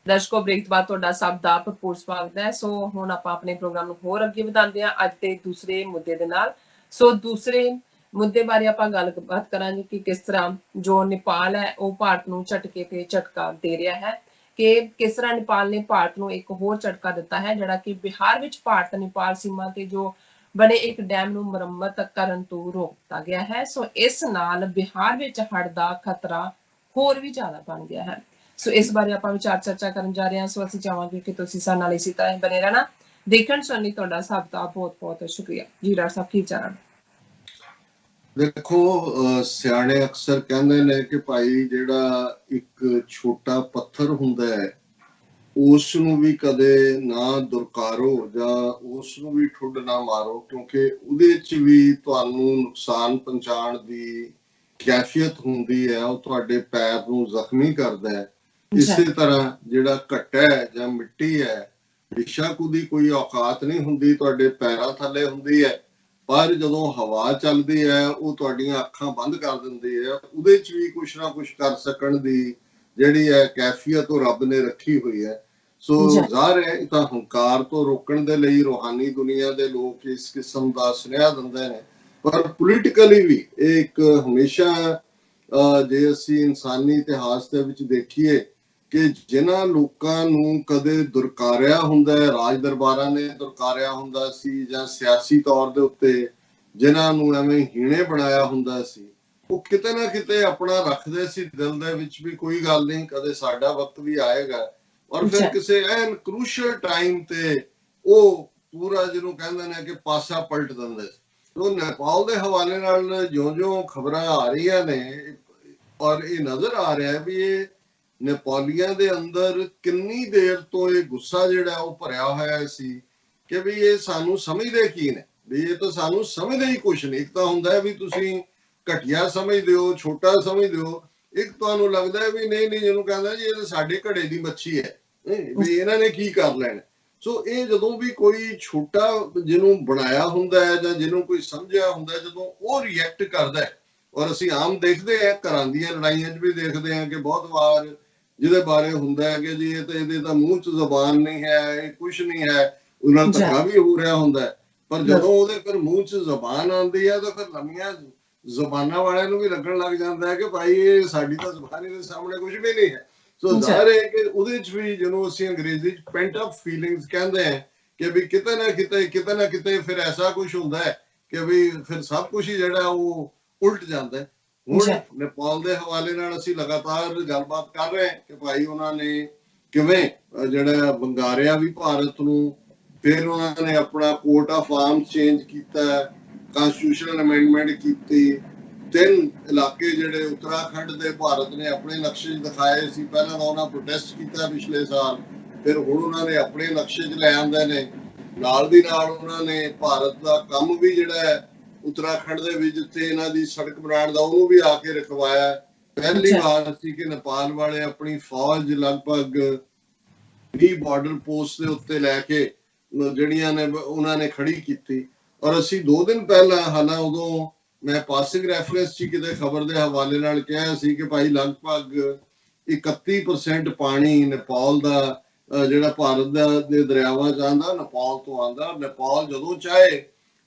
ਦਰਸ਼ਕੋ, ਬ੍ਰੇਕ ਤੋਂ ਬਾਅਦ ਤੁਹਾਡਾ ਸਭ ਦਾ ਭਰਪੂਰ ਸਵਾਗਤ ਹੈ। ਸੋ ਹੁਣ ਆਪਾਂ ਆਪਣੇ ਪ੍ਰੋਗਰਾਮ ਨੂੰ ਹੋਰ ਅੱਗੇ ਵਧਾਉਂਦੇ ਹਾਂ ਅੱਜ ਦੇ ਦੂਸਰੇ ਮੁੱਦੇ ਦੇ ਨਾਲ। ਸੋ ਦੂਸਰੇ ਮੁੱਦੇ ਬਾਰੇ ਆਪਾਂ ਗੱਲਬਾਤ ਕਰਾਂਗੇ ਕਿ ਕਿਸ ਤਰ੍ਹਾਂ ਜੋ ਨੇਪਾਲ ਹੈ ਉਹ ਭਾਰਤ ਨੂੰ ਝਟਕੇ ਤੇ ਝਟਕਾ ਦੇ ਰਿਹਾ ਹੈ, ਕਿ ਕਿਸ ਤਰ੍ਹਾਂ ਨੇਪਾਲ ਨੇ ਭਾਰਤ ਨੂੰ ਇੱਕ ਹੋਰ ਝਟਕਾ ਦਿੱਤਾ ਹੈ, ਜਿਹੜਾ ਕਿ ਬਿਹਾਰ ਵਿੱਚ ਭਾਰਤ ਨੇਪਾਲ ਸੀਮਾ ਤੇ ਜੋ ਬਣੇ ਇੱਕ ਡੈਮ ਨੂੰ ਮੁਰੰਮਤ ਕਰਨ ਤੋਂ ਰੋਕ ਦਿੱਤਾ ਗਿਆ ਹੈ। ਸੋ ਇਸ ਨਾਲ ਬਿਹਾਰ ਵਿੱਚ ਹੜ੍ਹ ਦਾ ਖਤਰਾ ਹੋਰ ਵੀ ਜ਼ਿਆਦਾ ਬਣ ਗਿਆ ਹੈ। ਸੋ ਇਸ ਬਾਰੇ ਆਪਾਂ ਵਿਚਾਰ ਚਰਚਾ ਕਰਨ ਜਾ ਰਹੇ ਹਾਂ। ਸੋ ਅਸੀਂ ਚਾਹਾਂਗੇ ਕਿ ਤੁਸੀਂ ਸਾਡੇ ਨਾਲ ਇਸੇ ਤਰ੍ਹਾਂ ਹੀ ਬਣੇ ਰਹਿਣਾ। ਦੇਖਣ ਸੁਣਨ ਲਈ ਤੁਹਾਡਾ ਸਭ ਦਾ ਬਹੁਤ ਬਹੁਤ ਸ਼ੁਕਰੀਆ ਜੀ। ਡਾਕਟਰ ਸਾਹਿਬ, ਕੀ ਵਿਚਾਰ? ਦੇਖੋ, ਸਿਆਣੇ ਅਕਸਰ ਕਹਿੰਦੇ ਨੇ ਕਿ ਭਾਈ ਜਿਹੜਾ ਇੱਕ ਛੋਟਾ ਪੱਥਰ ਹੁੰਦਾ ਹੈ ਉਸ ਨੂੰ ਵੀ ਕਦੇ ਨਾ ਦੁਰਕਾਰੋ ਜਾਂ ਉਸ ਨੂੰ ਵੀ ਠੁੱਡ ਨਾ ਮਾਰੋ, ਕਿਉਂਕਿ ਉਹਦੇ 'ਚ ਵੀ ਤੁਹਾਨੂੰ ਨੁਕਸਾਨ ਪਹੁੰਚਾਉਣ ਦੀ ਕੈਫੀਅਤ ਹੁੰਦੀ ਹੈ। ਉਹ ਤੁਹਾਡੇ ਪੈਰ ਨੂੰ ਜ਼ਖਮੀ ਕਰਦਾ ਹੈ। ਇਸੇ ਤਰ੍ਹਾਂ ਜਿਹੜਾ ਘੱਟਾ ਹੈ ਜਾਂ ਮਿੱਟੀ ਹੈ, ਬੇਸ਼ੱਕ ਉਹਦੀ ਕੋਈ ਔਕਾਤ ਨਹੀਂ ਹੁੰਦੀ, ਤੁਹਾਡੇ ਪੈਰਾਂ ਥੱਲੇ ਹੁੰਦੀ ਹੈ, ਪਰ ਜਦੋਂ ਹਵਾ ਚੱਲਦੀ ਹੈ ਉਹ ਤੁਹਾਡੀਆਂ ਅੱਖਾਂ ਬੰਦ ਕਰ ਦਿੰਦੀ ਹੈ। ਉਹਦੇ 'ਚ ਵੀ ਕੁਛ ਨਾ ਕੁਛ ਕਰ ਸਕਣ ਦੀ ਜਿਹੜੀ ਹੈ ਕੈਫੀਅਤ ਉਹ ਰੱਬ ਨੇ ਰੱਖੀ ਹੋਈ ਹੈ। ਸੋ ਜ਼ਾਹਰ ਹੈ ਤਾਂ ਹੰਕਾਰ ਤੋਂ ਰੋਕਣ ਦੇ ਲਈ ਰੂਹਾਨੀ ਦੁਨੀਆ ਦੇ ਲੋਕ ਇਸ ਕਿਸਮ ਦਾ ਸੁਨੇਹਾ ਦਿੰਦੇ ਨੇ, ਪਰ ਪੋਲੀਟੀਕਲੀ ਵੀ ਇਹ ਇੱਕ ਹਮੇਸ਼ਾ ਜੇ ਅਸੀਂ ਇਨਸਾਨੀ ਇਤਿਹਾਸ ਦੇ ਵਿੱਚ ਦੇਖੀਏ ਕਿ ਜਿਨ੍ਹਾਂ ਲੋਕਾਂ ਨੂੰ ਕਦੇ ਦੁਰਕਾਰਿਆ ਹੁੰਦਾ ਹੈ, ਰਾਜ ਦਰਬਾਰਾਂ ਨੇ ਦੁਰਕਾਰਿਆ ਹੁੰਦਾ ਸੀ ਜਾਂ ਸਿਆਸੀ ਤੌਰ ਦੇ ਉੱਤੇ ਜਿਨ੍ਹਾਂ ਨੂੰ ਐਵੇਂ ਹੀਣੇ ਬਣਾਇਆ ਹੁੰਦਾ ਸੀ, ਉਹ ਕਿਤੇ ਨਾ ਕਿਤੇ ਆਪਣਾ ਰੱਖਦੇ ਸੀ ਦਿਲ ਦੇ ਵਿੱਚ ਵੀ ਕੋਈ ਗੱਲ ਨਹੀਂ, ਕਦੇ ਸਾਡਾ ਵਕਤ ਵੀ ਆਏਗਾ। ਔਰ ਫਿਰ ਕਿਸੇ ਐਨ ਕਰੂਸ਼ਲ ਟਾਈਮ ਤੇ ਉਹ ਪੂਰਾ ਜਿਹਨੂੰ ਕਹਿੰਦੇ ਨੇ ਕਿ ਪਾਸਾ ਪਲਟ ਦਿੰਦੇ ਸੀ। तो नेपाल के हवाले नाल जो खबरां आ रही ने और ये नजर आ रहा है भी ये नेपालियां दे अंदर किन्नी देर तो ये गुस्सा जिहड़ा वो भरिया होया सी कि भी ये सानू समझदे की ने, भी ये तो सानू समझदे ही कुछ नहीं। एक तो हुंदा है भी तुसीं घटिया समझदे हो, छोटा समझदे हो, एक तुहानू लगदा है भी नहीं नहीं जिहनू कहंदा जी ये तो साडे घड़े दी मच्छी है, भी इन्हां ने की कर लैणा। सो ये जदों भी कोई छोटा जिन्हों बनाया हुंदा है जां जिन्हों कोई समझिया हुंदा है, जदों वो रिएक्ट करदा है, और असीं आम देखदे हैं घरां दीयां लड़ाइयां च भी देखदे हैं कि बहुत वार जिहदे बारे हुंदा है कि जी ये तो मूंह च जबान नहीं है, ये कुछ नहीं है, उन्हां नाल धक्का भी हो रहा हुंदा है। पर जदों ओहदे फिर मूंह च जबान आंदी है तो फिर लम्मियां जबानां वालियां नूं भी लगण लग जांदा है कि भाई ये साडी तां जबान दे सामने कुछ भी नहीं है। सो ਜ਼ਾਹਿਰ ਹੈ ਕਿ ਉਹਦੇ ਚ ਵੀ ਜਿਹਨੂੰ ਅਸੀਂ ਅੰਗਰੇਜ਼ੀ ਚ ਪੈਂਟ ਅਪ ਫੀਲਿੰਗਸ ਕਹਿੰਦੇ ਆ ਕਿ ਵੀ ਕਿਤੇ ਨਾ ਕਿਤੇ ਫਿਰ ਐਸਾ ਕੁਝ ਹੁੰਦਾ ਹੈ ਕਿ ਵੀ ਫਿਰ ਸਭ ਕੁਝ ਹੀ ਜਿਹੜਾ ਉਹ ਉਲਟ ਜਾਂਦਾ ਹੈ। ਹੁਣ ਨੇਪਾਲ ਦੇ ਹਵਾਲੇ ਨਾਲ ਅਸੀਂ ਲਗਾਤਾਰ ਗੱਲਬਾਤ ਕਰ ਰਹੇ ਹਾਂ ਕਿ ਭਾਈ ਉਹਨਾਂ ਨੇ ਕਿਵੇਂ ਜਿਹੜਾ ਬੰਗਾਰਿਆ ਵੀ ਭਾਰਤ ਨੂੰ, ਫਿਰ ਉਹਨਾਂ ਨੇ ਆਪਣਾ ਕੋਰਟ ਆਫ ਆਰਮਸ ਚੇਂਜ ਕੀਤਾ, ਕਨਸਟੀਟਿਊਸ਼ਨਲ ਅਮੈਂਡਮੈਂਟ ਕੀਤੀ, 3 इलाके जिहड़े उत्तराखंड दे भारत ने अपने नक्शे दिखाए सी, पहला तो उन्होंने प्रोटेस्ट किया पिछले साल, फिर हुण उन्होंने अपने नक्शे च लै आंदे ने, नाल दी नाल उन्होंने भारत दा काम भी जिहड़ा है उत्तराखंड दे विच जिथे इन्हां दी सड़क बनाउण दा ओनू भी आके रखवाया। पहली बार सी कि नेपाल वाले अपनी फौज लगभग 20 बॉर्डर पोस्ट दे उत्ते लैके जिहड़ियां ने उन्होंने खड़ी कीती। और असीं 2 दिन पहला हालां उदों मैं पासिंग रेफरेंस च किते खबर के हवाले नाल कहा सी कि भाई लगभग 31% पानी नेपाल दा जिहड़ा भारत दे दरियावां च आंदा नेपाल तो आंदा। नेपाल जदों चाहे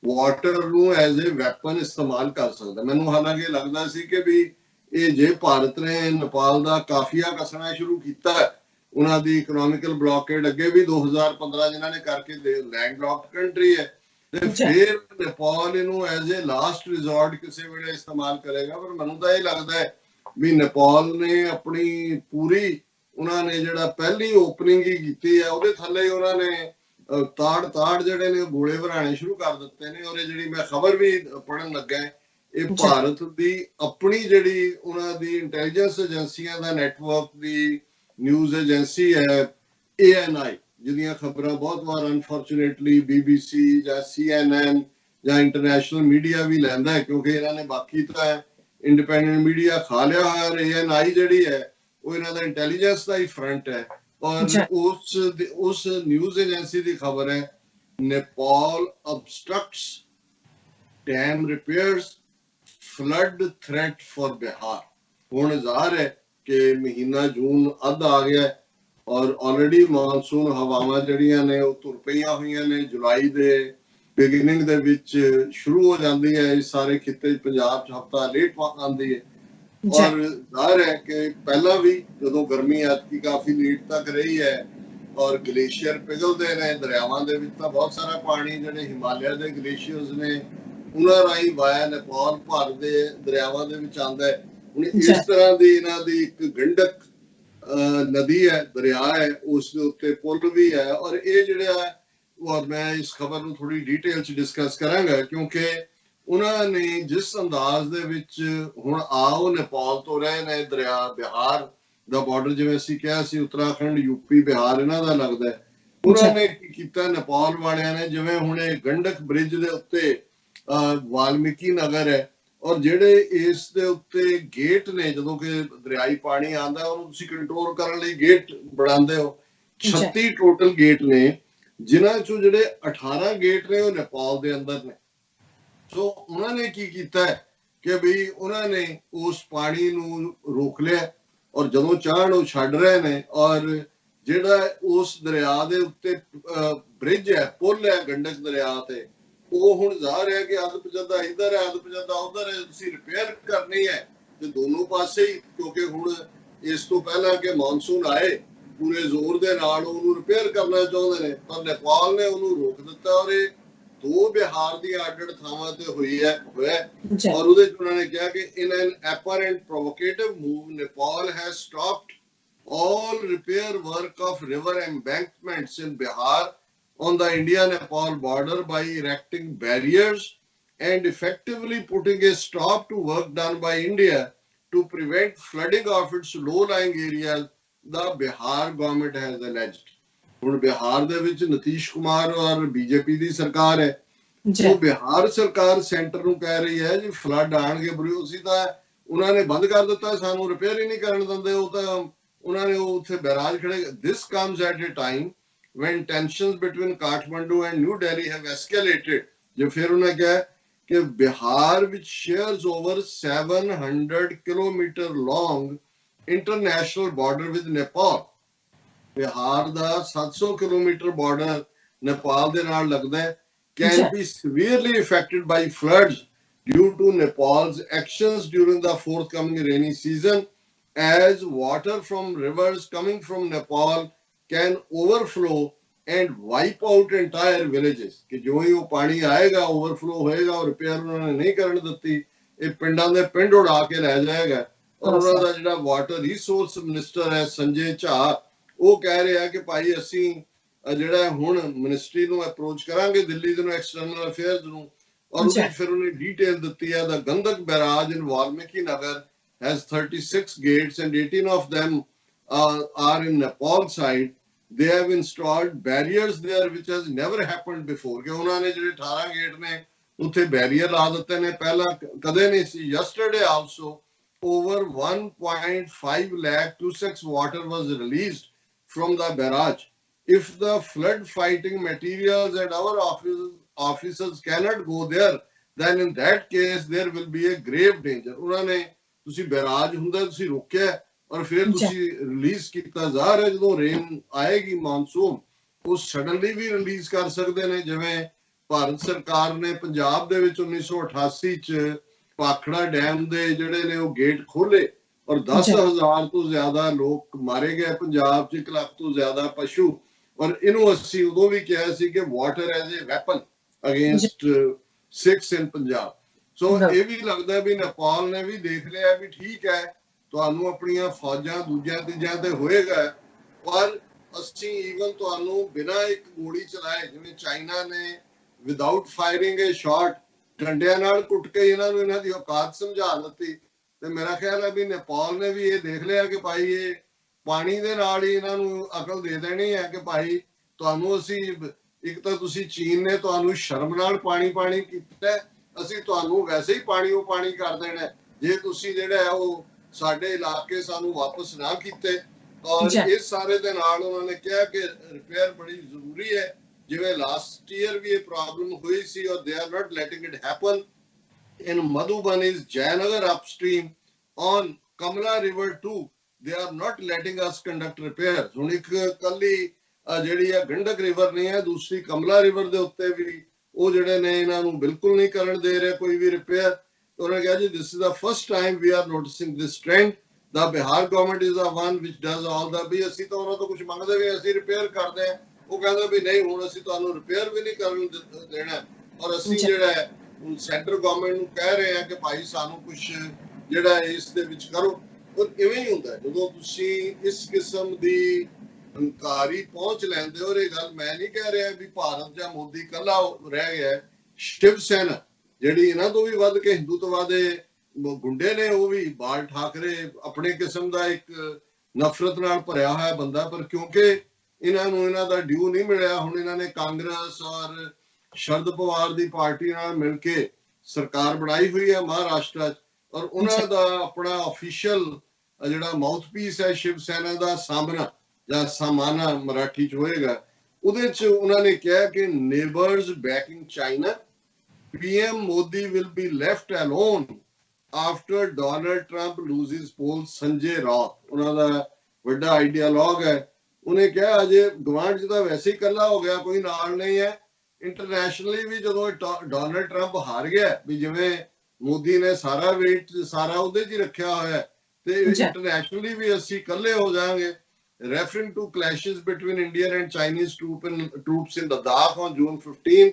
वाटर नूं एज ए वैपन इस्तेमाल कर सकदा। मैनूं हालांकि लगदा सी कि भी ये जे भारत ने नेपाल दा काफिया कसना शुरू कीता, उन्हां दी इकोनॉमिकल ब्लॉकेड अगे भी 2015 जिन्हां ने करके लैंड लॉक्ड कंट्री है, फिर नेपाल इनू एज ए लास्ट रिजॉर्ट किसी वेले इस्तेमाल करेगा। पर मैनूं तां इह लगदा है भी नेपाल ने अपनी पूरी उन्होंने जिहड़ा पहली ओपनिंग ही कीती है उहदे थल्ले उन्होंने ताड़ जिहड़े ने गोले भराने शुरू कर दित्ते ने। और जिहड़ी मैं खबर भी पढ़न लगा ये भारत दी अपनी जिहड़ी उन्हां दी इंटैलीजेंस एजेंसियां दा नेटवर्क दी न्यूज़ एजेंसी है ANI, जिहदियां खबरां बहुत बार अनफॉर्चुनेटली BBC या CNN या इंटरनेशनल मीडिया भी लैंदा है, क्योंकि इन्हां ने बाकी तो इंडिपेंडेंट मीडिया खा लिया है। और ANI जिहड़ी है वो इन्हां दा इंटैलीजेंस दा ही फ्रंट है। और उस न्यूज़ एजेंसी की खबर है Nepal obstructs dam repairs, flood threat for Bihar. हुण ज़ाहिर है कि महीना जून अध आ गया है और ऑलरेडी मानसून हवावां जड़ियां ने वो तुर पईयां होईयां ने, जुलाई दे बिगिनिंग दे विच शुरू हो जाती है। इस सारे खिते पंजाब च हफ्ता लेट आंदी है। और जाहिर है कि पहला भी जदों गर्मी की काफी लेट तक रही है और ग्लेशियर पिघलते ने दरियावां दे विच, तां बहुत सारा पानी जिहड़े हिमालय दे ग्लेशियर्स ने उन्हां राही वाया नेपाल भारत दे दरियावां दे विच आंदा है। हुण इस तरह दी इन्हां दी एक गंडक नदी है, दरिया है, उस उत्ते पुल भी है। और ये जिहड़ा और मैं इस खबर को थोड़ी डिटेल च डिस्कस करांगा, क्योंकि उन्होंने जिस अंदाज दे विच हुण आओ नेपाल तो रहे ने दरिया बिहार दा बॉर्डर, जिवें असीं कहा सी उत्तराखंड यूपी बिहार इन्हां दा लगदा है, उन्होंने की कीता नेपाल वालियां ने जिवें हुण गंडक ब्रिज दे उत्ते वाल्मीकि नगर है और ਜਿਹੜੇ ਇਸ ਦੇ ਉੱਤੇ ਗੇਟ ਨੇ, ਜਦੋਂ ਕਿ ਦਰਿਆਈ ਪਾਣੀ ਆਂਦਾ ਉਹਨੂੰ ਤੁਸੀਂ ਕੰਟਰੋਲ ਕਰਨ ਲਈ ਗੇਟ ਬਣਾਉਂਦੇ ਹੋ। 36 ਟੋਟਲ ਗੇਟ ਨੇ, ਜਿਨ੍ਹਾਂ ਚੋਂ ਜਿਹੜੇ 18 ਗੇਟ ਨੇ ਉਹ ਨੇਪਾਲ ਦੇ ਅੰਦਰ ਨੇ। ਸੋ ਉਹਨਾਂ ਨੇ ਕੀ ਕੀਤਾ ਹੈ ਕਿ ਵੀ ਉਹਨਾਂ ਨੇ ਉਸ ਪਾਣੀ ਨੂੰ ਰੋਕ ਲਿਆ ਔਰ ਜਦੋਂ ਚਾਹਣ ਉਹ ਛੱਡ ਰਹੇ ਨੇ। ਔਰ ਜਿਹੜਾ ਉਸ ਦਰਿਆ ਦੇ ਉੱਤੇ ਬ੍ਰਿਜ ਹੈ, ਪੁਲ ਹੈ ਗੰਡਕ ਦਰਿਆ ਤੇ, ਉਹ ਹੁਣ ਜ਼ਾਹਰ ਹੈ ਕਿ ਅੱਧ ਪਜੰਦਾ ਇੱਧਰ ਹੈ, ਅੱਧ ਪਜੰਦਾ ਉੱਧਰ ਹੈ, ਤੁਸੀਂ ਰਿਪੇਅਰ ਕਰਨੀ ਹੈ ਤੇ ਦੋਨੋਂ ਪਾਸੇ ਹੀ, ਕਿਉਂਕਿ ਹੁਣ ਇਸ ਤੋਂ ਪਹਿਲਾਂ ਕਿ ਮੌਨਸੂਨ ਆਏ ਪੂਰੇ ਜ਼ੋਰ ਦੇ ਨਾਲ ਉਹਨੂੰ ਰਿਪੇਅਰ ਕਰਨਾ ਚਾਹੁੰਦੇ ਨੇ, ਪਰ ਨੇਪਾਲ ਨੇ ਉਹਨੂੰ ਰੋਕ ਦਿੱਤਾ। ਔਰ ਇਹ 2 ਬਿਹਾਰ ਬਿਹਾਰ ਦੀ ਅੱਡ ਥਾਵਾਂ ਤੇ ਹੋਇਆ ਔਰ ਉਹਦੇ ਚ ਉਹਨਾਂ ਨੇ ਕਿਹਾ ਕਿ in an apparent provocative move Nepal has stopped all repair work of river embankments in Bihar on the India-Nepal border by erecting barriers and effectively putting a stop to work done by India to prevent flooding of its low-lying areas, the Bihar government has alleged. ਹੁਣ ਬਿਹਾਰ ਦੇ ਵਿੱਚ ਨਤੀਸ਼ ਕੁਮਾਰ ਔਰ ਬੀਜੇਪੀ ਦੀ ਸਰਕਾਰ ਹੈ, ਉਹ ਬਿਹਾਰ ਸਰਕਾਰ ਸੈਂਟਰ ਨੂੰ ਕਹਿ ਰਹੀ ਹੈ ਜੀ ਫਲੱਡ ਆਣਗੇ ਬੁਰੀ, ਅਸੀਂ ਤਾਂ ਉਹਨਾਂ ਨੇ ਬੰਦ ਕਰ ਦਿੱਤਾ, ਸਾਨੂੰ ਰਿਪੇਅਰ ਹੀ ਨਹੀਂ ਕਰਨ ਦਿੰਦੇ, ਉਹ ਤਾਂ ਉਹਨਾਂ ਨੇ ਉਹ ਉੱਥੇ ਬੈਰਾਜ ਖੜੇ। This comes at a time when tensions between Kathmandu and New Delhi have escalated. ਜੋ ਫਿਰ ਉਹਨਾਂ ਕਿਹਾ ਕਿ Bihar which shares over 700 kilometer long international border with Nepal, Bihar the 700 kilometre border Nepal ਦੇ ਨਾਲ ਲੱਗਦਾ ਹੈ, can be severely affected by floods due to Nepal's actions during the forthcoming rainy season, as water from rivers coming from Nepal can overflow and wipe out entire villages. ਕਿ ਜੋ ਹੀ ਉਹ ਪਾਣੀ ਆਏਗਾ ਓਵਰਫਲੋ ਹੋਏਗਾ ਔਰ ਰਿਪੇਅਰ ਉਹਨਾਂ ਨੇ ਨਹੀਂ ਕਰਨ ਦਿੱਤੀ, ਇਹ ਪਿੰਡਾਂ ਦੇ ਪਿੰਡ ਉਡਾ ਕੇ ਲੈ ਜਾਏਗਾ। ਔਰ ਉਹਨਾਂ ਦਾ ਜਿਹੜਾ ਵਾਟਰ ਰਿਸੋਰਸ ਮਿਨਿਸਟਰ ਹੈ ਸੰਜੇ ਝਾ, ਉਹ ਕਹਿ ਰਿਹਾ ਕਿ ਭਾਈ ਅਸੀਂ ਜਿਹੜਾ ਹੁਣ ਮਿਨਿਸਟਰੀ ਨੂੰ ਅਪਰੋਚ ਕਰਾਂਗੇ ਦਿੱਲੀ ਦੇ ਨੂੰ ਐਕਸਟਰਨਲ ਅਫੇਅਰਸ ਨੂੰ, ਔਰ ਫਿਰ ਉਹਨੇ ਡੀਟੇਲ ਦਿੱਤੀ ਹੈ। The Gandak barrage in Valmiki Nagar has 36 gates and 18 of them are in Nepal side. They have installed barriers there which has never happened before. ਕਿ ਉਹਨਾਂ ਨੇ ਜਿਹੜੇ 18 ਗੇਟ ਨੇ ਉੱਥੇ ਬੈਰੀਅਰ ਲਾ ਦਿੱਤੇ ਨੇ, ਪਹਿਲਾਂ ਕਦੇ ਨਹੀਂ ਸੀ। Yesterday also over 1.5 lakh cubic water was released from the barrage. If the flood fighting materials and our officers cannot go there, then in that case there will be a grave danger. ਉਹਨਾਂ ਨੇ ਤੁਸੀਂ ਬੈਰਾਜ ਹੁੰਦਾ ਤੁਸੀਂ ਰੋਕਿਆ ਔਰ ਫਿਰ ਤੁਸੀਂ ਰਿਲੀਜ਼ ਕੀਤਾ। ਜ਼ਾਹਰ ਹੈ ਜਦੋਂ ਰੇਨ ਆਏਗੀ ਮਾਨਸੂਨ, ਉਹ ਸਡਨਲੀ ਵੀ ਰਿਲੀਜ਼ ਕਰ ਸਕਦੇ ਨੇ। ਜਿਵੇਂ ਭਾਰਤ ਸਰਕਾਰ ਨੇ ਪੰਜਾਬ ਦੇ ਵਿੱਚ 1988 ਚ ਭਾਖੜਾ ਡੈਮ ਦੇ ਜਿਹੜੇ ਨੇ ਉਹ ਗੇਟ ਖੋਲੇ ਔਰ 10,000 ਤੋਂ ਜ਼ਿਆਦਾ ਲੋਕ ਮਾਰੇ ਗਏ ਪੰਜਾਬ ਚ, 1 ਲੱਖ ਤੋਂ ਜ਼ਿਆਦਾ ਪਸ਼ੂ। ਔਰ ਇਹਨੂੰ ਅਸੀਂ ਉਦੋਂ ਵੀ ਕਿਹਾ ਸੀ ਕਿ water as a weapon against Sikhs in Punjab. So ਇਹ ਵੀ ਲੱਗਦਾ ਵੀ ਨੇਪਾਲ ਨੇ ਵੀ ਦੇਖ ਲਿਆ ਵੀ ਠੀਕ ਹੈ ਤੁਹਾਨੂੰ ਆਪਣੀਆਂ ਫੌਜਾਂ ਦੂਜਿਆਂ ਤੀਜਿਆਂ ਤੇ ਹੋਏਗਾ, ਪਰ ਅਸੀਂ ਈਵਨ ਤੁਹਾਨੂੰ ਬਿਨਾਂ ਇੱਕ ਗੋਲੀ ਚਲਾਏ, ਜਿਵੇਂ ਚਾਈਨਾ ਨੇ ਵਿਦਆਊਟ ਫਾਇਰਿੰਗ ਏ ਸ਼ਾਟ ਡੰਡਿਆਂ ਨਾਲ ਕੁੱਟ ਕੇ ਇਹਨਾਂ ਨੂੰ ਇਹਨਾਂ ਦੀ ਔਕਾਤ ਸਮਝਾ ਦਿੱਤੀ। ਤੇ ਮੇਰਾ ਖਿਆਲ ਹੈ ਵੀ ਨੇਪਾਲ ਨੇ ਵੀ ਇਹ ਦੇਖ ਲਿਆ ਕਿ ਭਾਈ ਇਹ ਪਾਣੀ ਦੇ ਨਾਲ ਹੀ ਇਹਨਾਂ ਨੂੰ ਅਕਲ ਦੇ ਦੇਣੀ ਹੈ ਕਿ ਭਾਈ ਤੁਹਾਨੂੰ ਅਸੀਂ, ਇੱਕ ਤਾਂ ਤੁਸੀਂ ਚੀਨ ਨੇ ਤੁਹਾਨੂੰ ਸ਼ਰਮ ਨਾਲ ਪਾਣੀ ਕੀਤਾ, ਅਸੀਂ ਤੁਹਾਨੂੰ ਵੈਸੇ ਹੀ ਪਾਣੀ ਕਰ ਦੇਣਾ ਜੇ ਤੁਸੀਂ ਜਿਹੜਾ ਹੈ ਉਹ ਸਾਡੇ ਇਲਾਕੇ ਸਾਨੂੰ ਵਾਪਸ ਨਾ ਕੀਤੇ। ਔਰ ਇਸ ਸਾਰੇ ਦੇ ਨਾਲ ਉਹਨਾਂ ਨੇ ਕਿਹਾ ਕਿ ਰਿਪੇਅਰ ਬੜੀ ਜ਼ਰੂਰੀ ਹੈ। ਜਿਵੇਂ ਲਾਸਟ ਈਅਰ ਵੀ ਇਹ ਪ੍ਰੋਬਲਮ ਹੋਈ ਸੀ ਔਰ they are not letting it happen in Madhubani's Jayanagar upstream on Kamla River too. They are not letting us conduct repairs. ਹੁਣ ਇੱਕ ਕੱਲੀ ਜਿਹੜੀ ਆ ਗੰਡਕ ਰਿਵਰ ਨਹੀਂ ਹੈ, ਦੂਸਰੀ ਕਮਲਾ ਰਿਵਰ ਦੇ ਉੱਤੇ ਵੀ ਉਹ ਜਿਹੜੇ ਨੇ ਇਹਨਾਂ ਨੂੰ ਬਿਲਕੁਲ ਨਹੀਂ ਕਰਨ ਦੇ ਰਹੇ ਕੋਈ ਵੀ ਰਿਪੇਅਰ। ਉਹਨਾਂ ਨੇ ਕਿਹਾ ਜੀ this is the first time we are noticing this trend. The Bihar government is the one which does all the, ਵੀ ਅਸੀਂ ਤਾਂ ਉਹਨਾਂ ਤੋਂ ਕੁਝ ਮੰਗਦੇ ਵੀ ਅਸੀਂ ਰਿਪੇਅਰ ਕਰਦੇ ਹਾਂ, ਉਹ ਕਹਿੰਦਾ ਵੀ ਨਹੀਂ ਹੁਣ ਅਸੀਂ ਤੁਹਾਨੂੰ ਰਿਪੇਅਰ ਵੀ ਨਹੀਂ ਕਰਨ ਦੇਣਾ। ਔਰ ਅਸੀਂ ਜਿਹੜਾ ਹੈ ਸੈਂਟਰ ਗਵਰਨਮੈਂਟ ਨੂੰ ਕਹਿ ਰਹੇ ਆ ਕਿ ਭਾਈ ਸਾਨੂੰ ਕੁਝ ਜਿਹੜਾ ਇਸ ਦੇ ਵਿੱਚ ਕਰੋ। ਔਰ ਇਵੇਂ ਹੀ ਹੁੰਦਾ ਜਦੋਂ ਤੁਸੀਂ ਇਸ ਕਿਸਮ ਦੀ ਹੰਕਾਰੀ ਪਹੁੰਚ ਲੈਂਦੇ ਹੋ। ਇਹ ਗੱਲ ਮੈਂ ਨਹੀਂ ਕਹਿ ਰਿਹਾ ਵੀ ਭਾਰਤ ਜਾਂ ਮੋਦੀ ਇਕੱਲਾ ਰਹਿ ਗਿਆ, ਸ਼ਿਵ ਸੈਨਾ ਜਿਹੜੀ ਇਹਨਾਂ ਤੋਂ ਵੀ ਵੱਧ ਕੇ ਹਿੰਦੂਤਵਾ ਦੇ ਗੁੰਡੇ ਨੇ, ਉਹ ਵੀ ਬਾਲ ਠਾਕਰੇ ਆਪਣੇ ਕਿਸਮ ਦਾ ਇੱਕ ਨਫ਼ਰਤ ਨਾਲ ਭਰਿਆ ਹੋਇਆ ਬੰਦਾ, ਪਰ ਕਿਉਂਕਿ ਇਹਨਾਂ ਨੂੰ ਇਹਨਾਂ ਦਾ ਡਿਊ ਨਹੀਂ ਮਿਲਿਆ, ਹੁਣ ਇਹਨਾਂ ਨੇ ਕਾਂਗਰਸ ਔਰ ਸ਼ਰਦ ਪਵਾਰ ਦੀ ਪਾਰਟੀ ਨਾਲ ਮਿਲ ਕੇ ਸਰਕਾਰ ਬਣਾਈ ਹੋਈ ਹੈ ਮਹਾਰਾਸ਼ਟਰ ਚ, ਔਰ ਉਹਨਾਂ ਦਾ ਆਪਣਾ ਅਫੀਸ਼ੀਅਲ ਜਿਹੜਾ ਮਾਊਥਪੀਸ ਹੈ ਸ਼ਿਵ ਸੈਨਾ ਦਾ ਸਾਹਮਣਾ ਜਾਂ ਸਾਮਾਨਾ ਮਰਾਠੀ ਚ ਹੋਏਗਾ, ਉਹਦੇ ਚ ਉਹਨਾਂ ਨੇ ਕਿਹਾ ਕਿ neighbours banking China, PM Modi will be left alone after Donald Trump loses polls. Sanjay Raut ਉਹਨਾਂ ਦਾ ਵੱਡਾ ਆਈਡੀਆਲੋਗ ਹੈ, ਉਹਨੇ ਕਿਹਾ ਅਜੇ ਗਵਾਂਢ ਚ ਤਾਂ ਵੈਸੇ ਹੀ ਇਕੱਲਾ ਹੋ ਗਿਆ, ਕੋਈ ਨਾਲ ਨਹੀਂ ਹੈ। ਇੰਟਰਨੈਸ਼ਨਲੀ ਵੀ ਜਦੋਂ ਡੋਨਲਡ ਟਰੰਪ ਹਾਰ ਗਿਆ, ਵੀ ਜਿਵੇਂ ਮੋਦੀ ਨੇ ਸਾਰਾ ਵੇਟ ਸਾਰਾ ਉਹਦੇ 'ਚ ਹੀ ਰੱਖਿਆ ਹੋਇਆ, ਤੇ ਇੰਟਰਨੈਸ਼ਨਲੀ ਵੀ ਅਸੀਂ ਇਕੱਲੇ ਹੋ ਜਾਵਾਂਗੇ। Referring to clashes between Indian and Chinese troops in Ladakh on June 15th,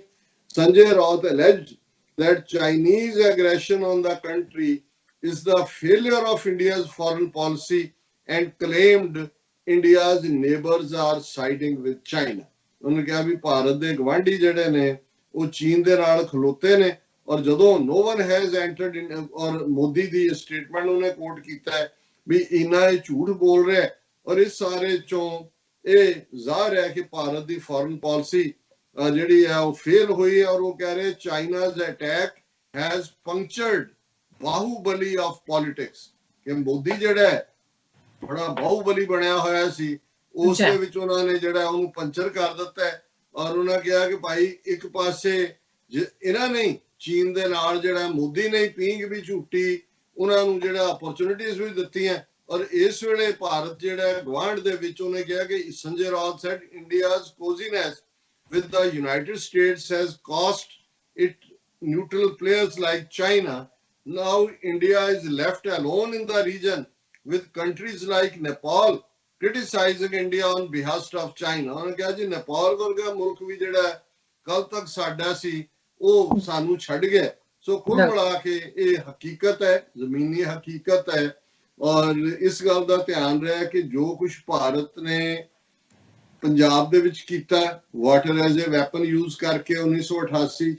Sanjay Raut alleged that Chinese aggression on the country is the failure of India's foreign policy and claimed India's neighbors are siding with China. उन्होंने कहा भी भारत ਦੇ ਗਵਾਂਢੀ ਜਿਹੜੇ ਨੇ ਉਹ ਚੀਨ ਦੇ ਨਾਲ ਖਲੋਤੇ ਨੇ ਔਰ ਜਦੋਂ no one has entered in ਔਰ ਮੋਦੀ ਦੀ ਸਟੇਟਮੈਂਟ ਉਹਨੇ ਕੋਟ ਕੀਤਾ ਹੈ ਵੀ ਇੰਨਾ ਇਹ ਝੂਠ ਬੋਲ ਰਿਹਾ ਹੈ ਔਰ ਇਸ ਸਾਰੇ ਚੋਂ ਇਹ ਜ਼ਾਹਰ ਹੈ ਕਿ ਭਾਰਤ ਦੀ ਫੋਰਨ ਪਾਲਿਸੀ ਜਿਹੜੀ ਹੈ ਉਹ ਫੇਲ ਹੋਈ ਹੈ ਔਰ ਉਹ ਕਹਿ ਰਹੇ China's attack has punctured Baahubali of politics ਕਿ ਮੋਦੀ ਜਿਹੜਾ ਹੈ ਬੜਾ ਬਾਹੂਬਲੀ ਬਣਿਆ ਹੋਇਆ ਸੀ ਉਸ ਦੇ ਵਿੱਚ ਉਹਨਾਂ ਨੇ ਜਿਹੜਾ ਉਹਨੂੰ ਪੰਚਰ ਕਰ ਦਿੱਤਾ ਹੈ ਔਰ ਉਹਨਾਂ ਕਿਹਾ ਕਿ ਭਾਈ ਇੱਕ ਪਾਸੇ ਇਹਨਾਂ ਨੇ ਚੀਨ ਦੇ ਨਾਲ ਜਿਹੜਾ ਮੋਦੀ ਨੇ ਪੀਂਗ ਵੀ ਝੂਟੀ ਉਹਨਾਂ ਨੂੰ ਜਿਹੜਾ ਅਪਰਚੁਨਿਟੀਜ਼ ਵੀ ਦਿੱਤੀਆਂ ਔਰ ਇਸ ਵੇਲੇ ਭਾਰਤ ਜਿਹੜਾ ਗਵਾਂਢ ਦੇ ਵਿੱਚ ਉਹਨੇ ਕਿਹਾ ਕਿ Sanjay Raut said India's cosiness with the United States has cost it neutral players like China. Now India is left alone in the region with countries like Nepal criticizing India on behalf of China. उन्होंने कहा जी नेपाल वर्गा मुल्क भी जेड़ा कल तक साडा सी वो सानू छड़ गया सो कुल मिला के ये हकीकत है जमीनी हकीकत है और इस गल का ध्यान रहा कि जो कुछ भारत ने पंजाब ਦੇ ਵਿੱਚ ਕੀਤਾ water as a weapon use ਕਰਕੇ 1988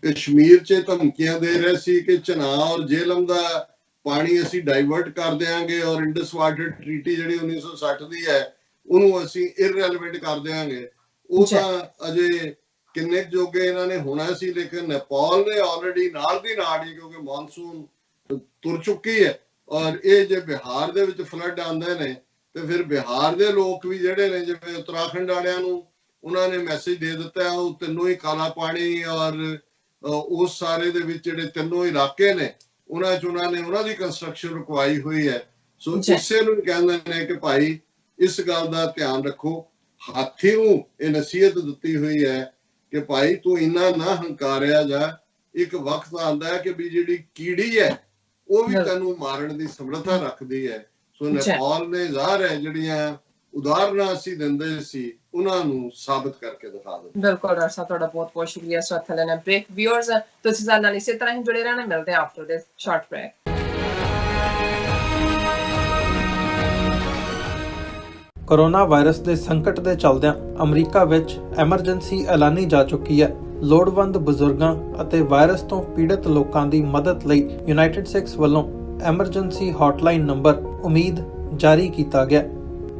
ਕਸ਼ਮੀਰ 'ਚ ਧਮਕੀਆਂ ਦੇ ਰਹੇ ਸੀ ਕਿ ਚਨਾਬ ਔਰ ਜੇਹਲਮ ਦਾ ਪਾਣੀ ਅਸੀਂ ਡਾਈਵਰਟ ਕਰ ਦੇਵਾਂਗੇ ਔਰ ਇੰਡਸ ਵਾਟਰ ਟ੍ਰੀਟੀ ਜਿਹੜੀ 1960 ਦੀ ਹੈ ਉਹਨੂੰ ਅਸੀਂ ਇਰਰੈਲੇਵੈਂਟ ਕਰ ਦੇਵਾਂਗੇ ਉਹ ਤਾਂ ਅਜੇ ਕਿੰਨੇ ਜੋਗੇ ਇਹਨਾਂ ਨੇ ਹੋਣਾ ਸੀ ਲੇਕਿਨ ਨੇਪਾਲ ਨੇ ਆਲਰੇਡੀ ਨਾਲ ਦੀ ਨਾਲ ਹੀ ਕਿਉਂਕਿ ਮੌਨਸੂਨ ਤੁਰ ਚੁੱਕੀ ਹੈ ਔਰ ਇਹ ਜੇ ਬਿਹਾਰ ਦੇ ਵਿੱਚ ਫਲੱਡ ਆਉਂਦੇ ਨੇ ਤੇ ਫਿਰ ਬਿਹਾਰ ਦੇ ਲੋਕ ਵੀ ਜਿਹੜੇ ਨੇ ਜਿਵੇਂ ਉੱਤਰਾਖੰਡ ਵਾਲਿਆਂ ਨੂੰ ਉਹਨਾਂ ਨੇ ਮੈਸੇਜ ਦੇ ਦਿੱਤਾ ਉਹ ਤਿੰਨੋਂ ਹੀ ਕਾਲਾ ਪਾਣੀ ਔਰ ਉਸ ਸਾਰੇ ਦੇ ਵਿੱਚ ਜਿਹੜੇ ਤਿੰਨੋਂ ਇਲਾਕੇ ਨੇ ਉਹਨਾਂ 'ਚ ਉਹਨਾਂ ਨੇ ਉਹਨਾਂ ਦੀ ਕੰਸਟਰਕਸ਼ਨ ਰੁਕਵਾਈ ਹੋਈ ਹੈ ਸੋ ਇਸੇ ਨੂੰ ਕਹਿੰਦੇ ਨੇ ਕਿ ਭਾਈ ਇਸ ਗੱਲ ਦਾ ਧਿਆਨ ਰੱਖੋ ਹਾਥੀ ਨੂੰ ਇਹ ਨਸੀਹਤ ਦਿੱਤੀ ਹੋਈ ਹੈ ਕਿ ਭਾਈ ਤੂੰ ਇੰਨਾ ਨਾ ਹੰਕਾਰਿਆ ਜਾ ਇੱਕ ਵਕਤ ਆਉਂਦਾ ਹੈ ਕਿ ਵੀ ਜਿਹੜੀ ਕੀੜੀ ਹੈ ਉਹ ਵੀ ਤੈਨੂੰ ਮਾਰਨ ਦੀ ਸਮਰੱਥਾ ਰੱਖਦੀ ਹੈ ਸੋ ਨੇਪਾਲ ਨੇ ਜ਼ਾਹਰ ਹੈ ਜਿਹੜੀਆਂ ਉਦਾਹਰਨਾਂ ਅਸੀਂ ਦਿੰਦੇ ਸੀ ਉਹਨਾਂ ਨੂੰ ਸਾਬਤ ਕਰਕੇ ਦਿਖਾ ਦਿੱਤਾ ਬਿਲਕੁਲ ਡਾਕਟਰ ਸਾਹਿਬ ਤੁਹਾਡਾ ਬਹੁਤ ਬਹੁਤ ਸ਼ੁਕਰੀਆ ਸਾਥ ਲੈਣਾ ਬ੍ਰੇਕ ਵਿਊਅਰਸ ਤੁਸੀਂ ਸਾਡੇ ਨਾਲ ਇਸੇ ਤਰ੍ਹਾਂ ਹੀ ਜੁੜੇ ਰਹਿਣਾ ਮਿਲਦੇ ਹਾਂ after this short break corona virus ਦੇ ਸੰਕਟ ਦੇ ਚੱਲਦਿਆਂ ਅਮਰੀਕਾ ਵਿੱਚ ਐਮਰਜੈਂਸੀ ਐਲਾਨੀ ਜਾ ਚੁੱਕੀ ਹੈ ਲੋੜਵੰਦ ਬਜ਼ੁਰਗਾਂ ਅਤੇ ਵਾਇਰਸ ਤੋਂ ਪੀੜਤ ਲੋਕਾਂ ਦੀ ਮਦਦ ਲਈ ਯੂਨਾਈਟਿਡ ਸਟੇਟਸ ਵੱਲੋਂ ਐਮਰਜੈਂਸੀ ਹੌਟਲਾਈਨ ਨੰਬਰ ਉਮੀਦ ਜਾਰੀ ਕੀਤਾ ਗਿਆ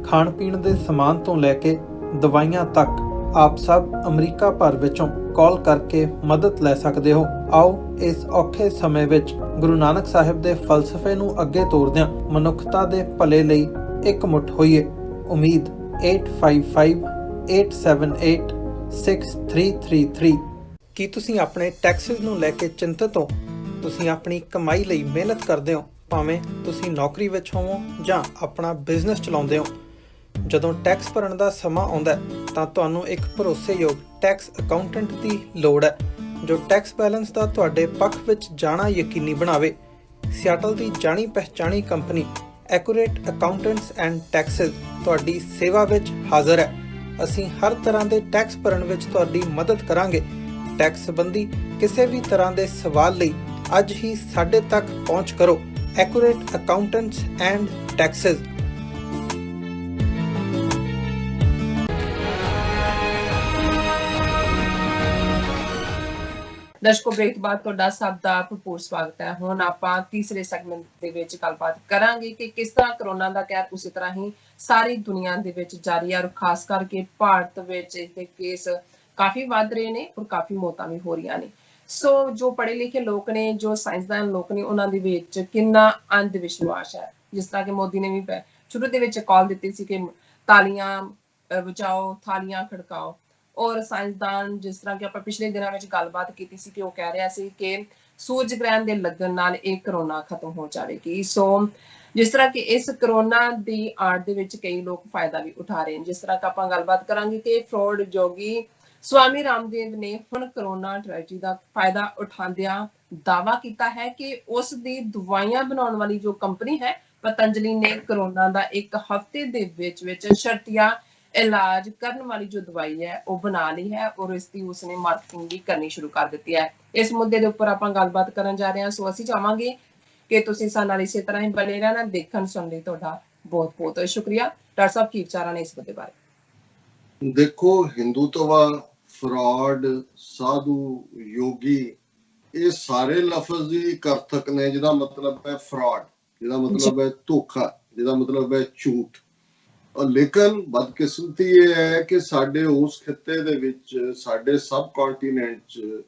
ਖਾਣ ਪੀਣ ਦੇ ਸਮਾਨ ਤੋਂ ਲੈ ਕੇ ਦਵਾਈਆਂ ਤੱਕ ਆਪ ਸਭ ਅਮਰੀਕਾ ਭਰ ਵਿੱਚੋਂ ਕਾਲ ਕਰਕੇ ਮਦਦ ਲੈ ਸਕਦੇ ਹੋ ਆਓ ਇਸ ਔਖੇ ਸਮੇਂ ਵਿੱਚ ਗੁਰੂ ਨਾਨਕ ਸਾਹਿਬ ਦੇ ਫਲਸਫੇ ਨੂੰ ਅੱਗੇ ਤੋਰਦਿਆਂ ਮਨੁੱਖਤਾ ਦੇ ਭਲੇ ਲਈ ਇਕਮੁੱਠ ਹੋਈਏ ਉਮੀਦ 8558786333 ਕੀ ਤੁਸੀਂ ਆਪਣੇ ਟੈਕਸਿਸ ਨੂੰ ਲੈ ਕੇ ਚਿੰਤਤ ਹੋ ਤੁਸੀਂ ਆਪਣੀ ਕਮਾਈ ਲਈ ਮਿਹਨਤ ਕਰਦੇ ਹੋ ਭਾਵੇਂ ਤੁਸੀਂ ਨੌਕਰੀ ਵਿੱਚ ਹੋਵੋ ਜਾਂ ਆਪਣਾ ਬਿਜ਼ਨਸ ਚਲਾਉਂਦੇ ਹੋ ਜਦੋਂ ਟੈਕਸ ਭਰਨ ਦਾ ਸਮਾਂ ਆਉਂਦਾ ਤਾਂ ਤੁਹਾਨੂੰ ਇੱਕ ਭਰੋਸੇਯੋਗ ਟੈਕਸ ਅਕਾਊਂਟੈਂਟ ਦੀ ਲੋੜ ਹੈ ਜੋ ਟੈਕਸ ਬੈਲੈਂਸ ਦਾ ਤੁਹਾਡੇ ਪੱਖ ਵਿੱਚ ਜਾਣਾ ਯਕੀਨੀ ਬਣਾਵੇ ਸਿਆਟਲ ਦੀ ਜਾਣੀ ਪਹਿਚਾਣੀ company Accurate Accountants and Taxes ਤੁਹਾਡੀ ਸੇਵਾ ਵਿੱਚ ਹਾਜ਼ਰ ਹੈ ਅਸੀਂ ਹਰ ਤਰ੍ਹਾਂ ਦੇ ਟੈਕਸ ਭਰਨ ਵਿੱਚ ਤੁਹਾਡੀ ਮਦਦ ਕਰਾਂਗੇ ਟੈਕਸ ਸੰਬੰਧੀ ਕਿਸੇ ਵੀ ਤਰ੍ਹਾਂ ਦੇ ਸਵਾਲ ਲਈ ਅੱਜ ਹੀ ਸਾਡੇ ਤੱਕ ਪਹੁੰਚ ਕਰੋ ਐਕੂਰੇਟ ਅਕਾਊਂਟੈਂਟਸ ਐਂਡ ਟੈਕਸਿਸ ਦਰਸ਼ਕੋ ਬ੍ਰੇਕ ਬਾਅਦ ਤੁਹਾਡਾ ਸਭ ਦਾ ਭਰਪੂਰ ਸਵਾਗਤ ਹੈ ਹੁਣ ਆਪਾਂ ਤੀਸਰੇ ਸੈਗਮੈਂਟ ਦੇ ਵਿੱਚ ਗੱਲਬਾਤ ਕਰਾਂਗੇ ਕਿ ਕਿਸ ਤਰ੍ਹਾਂ ਕਰੋਨਾ ਦਾ ਕਹਿਰ ਉਸੇ ਤਰ੍ਹਾਂ ਹੀ ਸਾਰੀ ਦੁਨੀਆ ਦੇ ਵਿੱਚ ਜਾਰੀ ਹੈ ਔਰ ਖਾਸ ਕਰਕੇ ਭਾਰਤ ਵਿੱਚ ਇਸਦੇ ਕੇਸ ਕਾਫੀ ਵੱਧ ਰਹੇ ਨੇ ਔਰ ਕਾਫੀ ਮੌਤਾਂ ਵੀ ਹੋ ਰਹੀਆਂ ਨੇ ਸੋ ਜੋ ਪੜ੍ਹੇ ਲਿਖੇ ਲੋਕ ਨੇ ਜੋ ਸਾਇੰਸਦਾਨ ਲੋਕ ਨੇ ਉਹਨਾਂ ਦੇ ਵਿੱਚ ਕਿੰਨਾ ਅੰਧ ਵਿਸ਼ਵਾਸ ਹੈ ਜਿਸ ਤਰ੍ਹਾਂ ਕਿ ਮੋਦੀ ਨੇ ਵੀ ਸ਼ੁਰੂ ਦੇ ਵਿੱਚ ਕਾਲ ਦਿੱਤੀ ਸੀ ਕਿ ਤਾਲੀਆਂ ਵਜਾਓ ਥਾਲੀਆਂ ਖੜਕਾਓ ਔਰ ਸਾਇੰਸਦਾਨ ਜਿਸ ਤਰ੍ਹਾਂ ਕਿ ਆਪਾਂ ਪਿਛਲੇ ਦਿਨਾਂ ਵਿੱਚ ਗੱਲਬਾਤ ਕੀਤੀ ਸੀ ਕਿ ਉਹ ਕਹਿ ਰਿਹਾ ਸੀ ਕਿ ਸੂਰਜ ਗ੍ਰਹਿਣ ਦੇ ਲੱਗਣ ਨਾਲ ਇਹ ਕਰੋਨਾ ਖਤਮ ਹੋ ਜਾਵੇਗੀ ਸੋ ਜਿਸ ਤਰ੍ਹਾਂ ਕਿ ਇਸ ਕਰੋਨਾ ਦੀ ਆੜ ਦੇ ਵਿੱਚ ਕਈ ਲੋਕ ਫਾਇਦਾ ਵੀ ਉਠਾ ਰਹੇ ਨੇ ਜਿਸ ਤਰ੍ਹਾਂ ਕਿ ਆਪਾਂ ਗੱਲਬਾਤ ਕਰਾਂਗੇ ਕਿ ਫਰੋਡ ਜੋਗੀ ਸਵਾਮੀ ਰਾਮਦੇਵ ਨੇ ਹੁਣ ਕਰੋਨਾ ਟ੍ਰੈਜਡੀ ਦਾ ਫਾਇਦਾ ਉਠਾਉਂਦਿਆਂ ਦਾਅਵਾ ਕੀਤਾ ਹੈ ਕਿ ਉਸ ਦੀ ਦਵਾਈਆਂ ਬਣਾਉਣ ਵਾਲੀ ਜੋ ਕੰਪਨੀ ਹੈ ਪਤੰਜਲੀ ਨੇ ਕਰੋਨਾ ਦਾ ਇੱਕ ਹਫ਼ਤੇ ਦੇ ਵਿੱਚ ਸ਼ਰਤੀਆ ਇਲਾਜ ਕਰਨ ਵਾਲੀ ਜੋ ਦਵਾਈ ਹੈ ਉਹ ਬਣਾ ਲਈ ਹੈ ਔਰ ਇਸ ਦੀ ਉਸਨੇ ਮਾਰਕੀਟਿੰਗ ਵੀ ਕਰਨੀ ਸ਼ੁਰੂ ਕਰ ਦਿੱਤੀ ਹੈ। ਇਸ ਮੁੱਦੇ ਦੇ ਉੱਪਰ ਆਪਾਂ ਗੱਲਬਾਤ ਕਰਨ ਜਾ ਰਹੇ ਹਾਂ। ਸੋ ਅਸੀਂ ਚਾਹਾਂਗੇ ਕਿ ਤੁਸੀਂ ਸਾਡੇ ਨਾਲ ਇਸੇ ਤਰ੍ਹਾਂ ਹੀ ਬਣੇ ਰਹਿਣਾ। ਦੇਖਣ ਸੁਣਨ ਲਈ ਤੁਹਾਡਾ ਬਹੁਤ ਬਹੁਤ ਸ਼ੁਕਰੀਆ। ਡਾਕਟਰ ਸਾਹਿਬ ਕੀ ਵਿਚਾਰਾਂ ਨੇ ਇਸ ਮੁੱਦੇ ਬਾਰੇ? ਦੇਖੋ, ਹਿੰਦੂਤਵਾ, ਫਰਾਡ, ਸਾਧੂ, ਯੋਗੀ, ਇਹ ਸਾਰੇ ਲਫ਼ਜ਼ ਹੀ ਅਰਥਕ ਨੇ, ਜਿਹਦਾ ਮਤਲਬ ਹੈ ਫਰਾਡ, ਜਿਹਦਾ ਮਤਲਬ ਹੈ ਧੋਖਾ, ਜਿਹਦਾ ਮਤਲਬ ਹੈ ਝੂਠ। ਲੇਕਿਨ ਬਦਕਿਸਮਤੀ ਇਹ ਹੈ ਕਿ ਸਾਡੇ ਉਸ ਖਿੱਤੇ ਦੇ ਵਿੱਚ, ਸਾਡੇ ਸਬ ਕੰਟੀਨੈਂਟ 'ਚ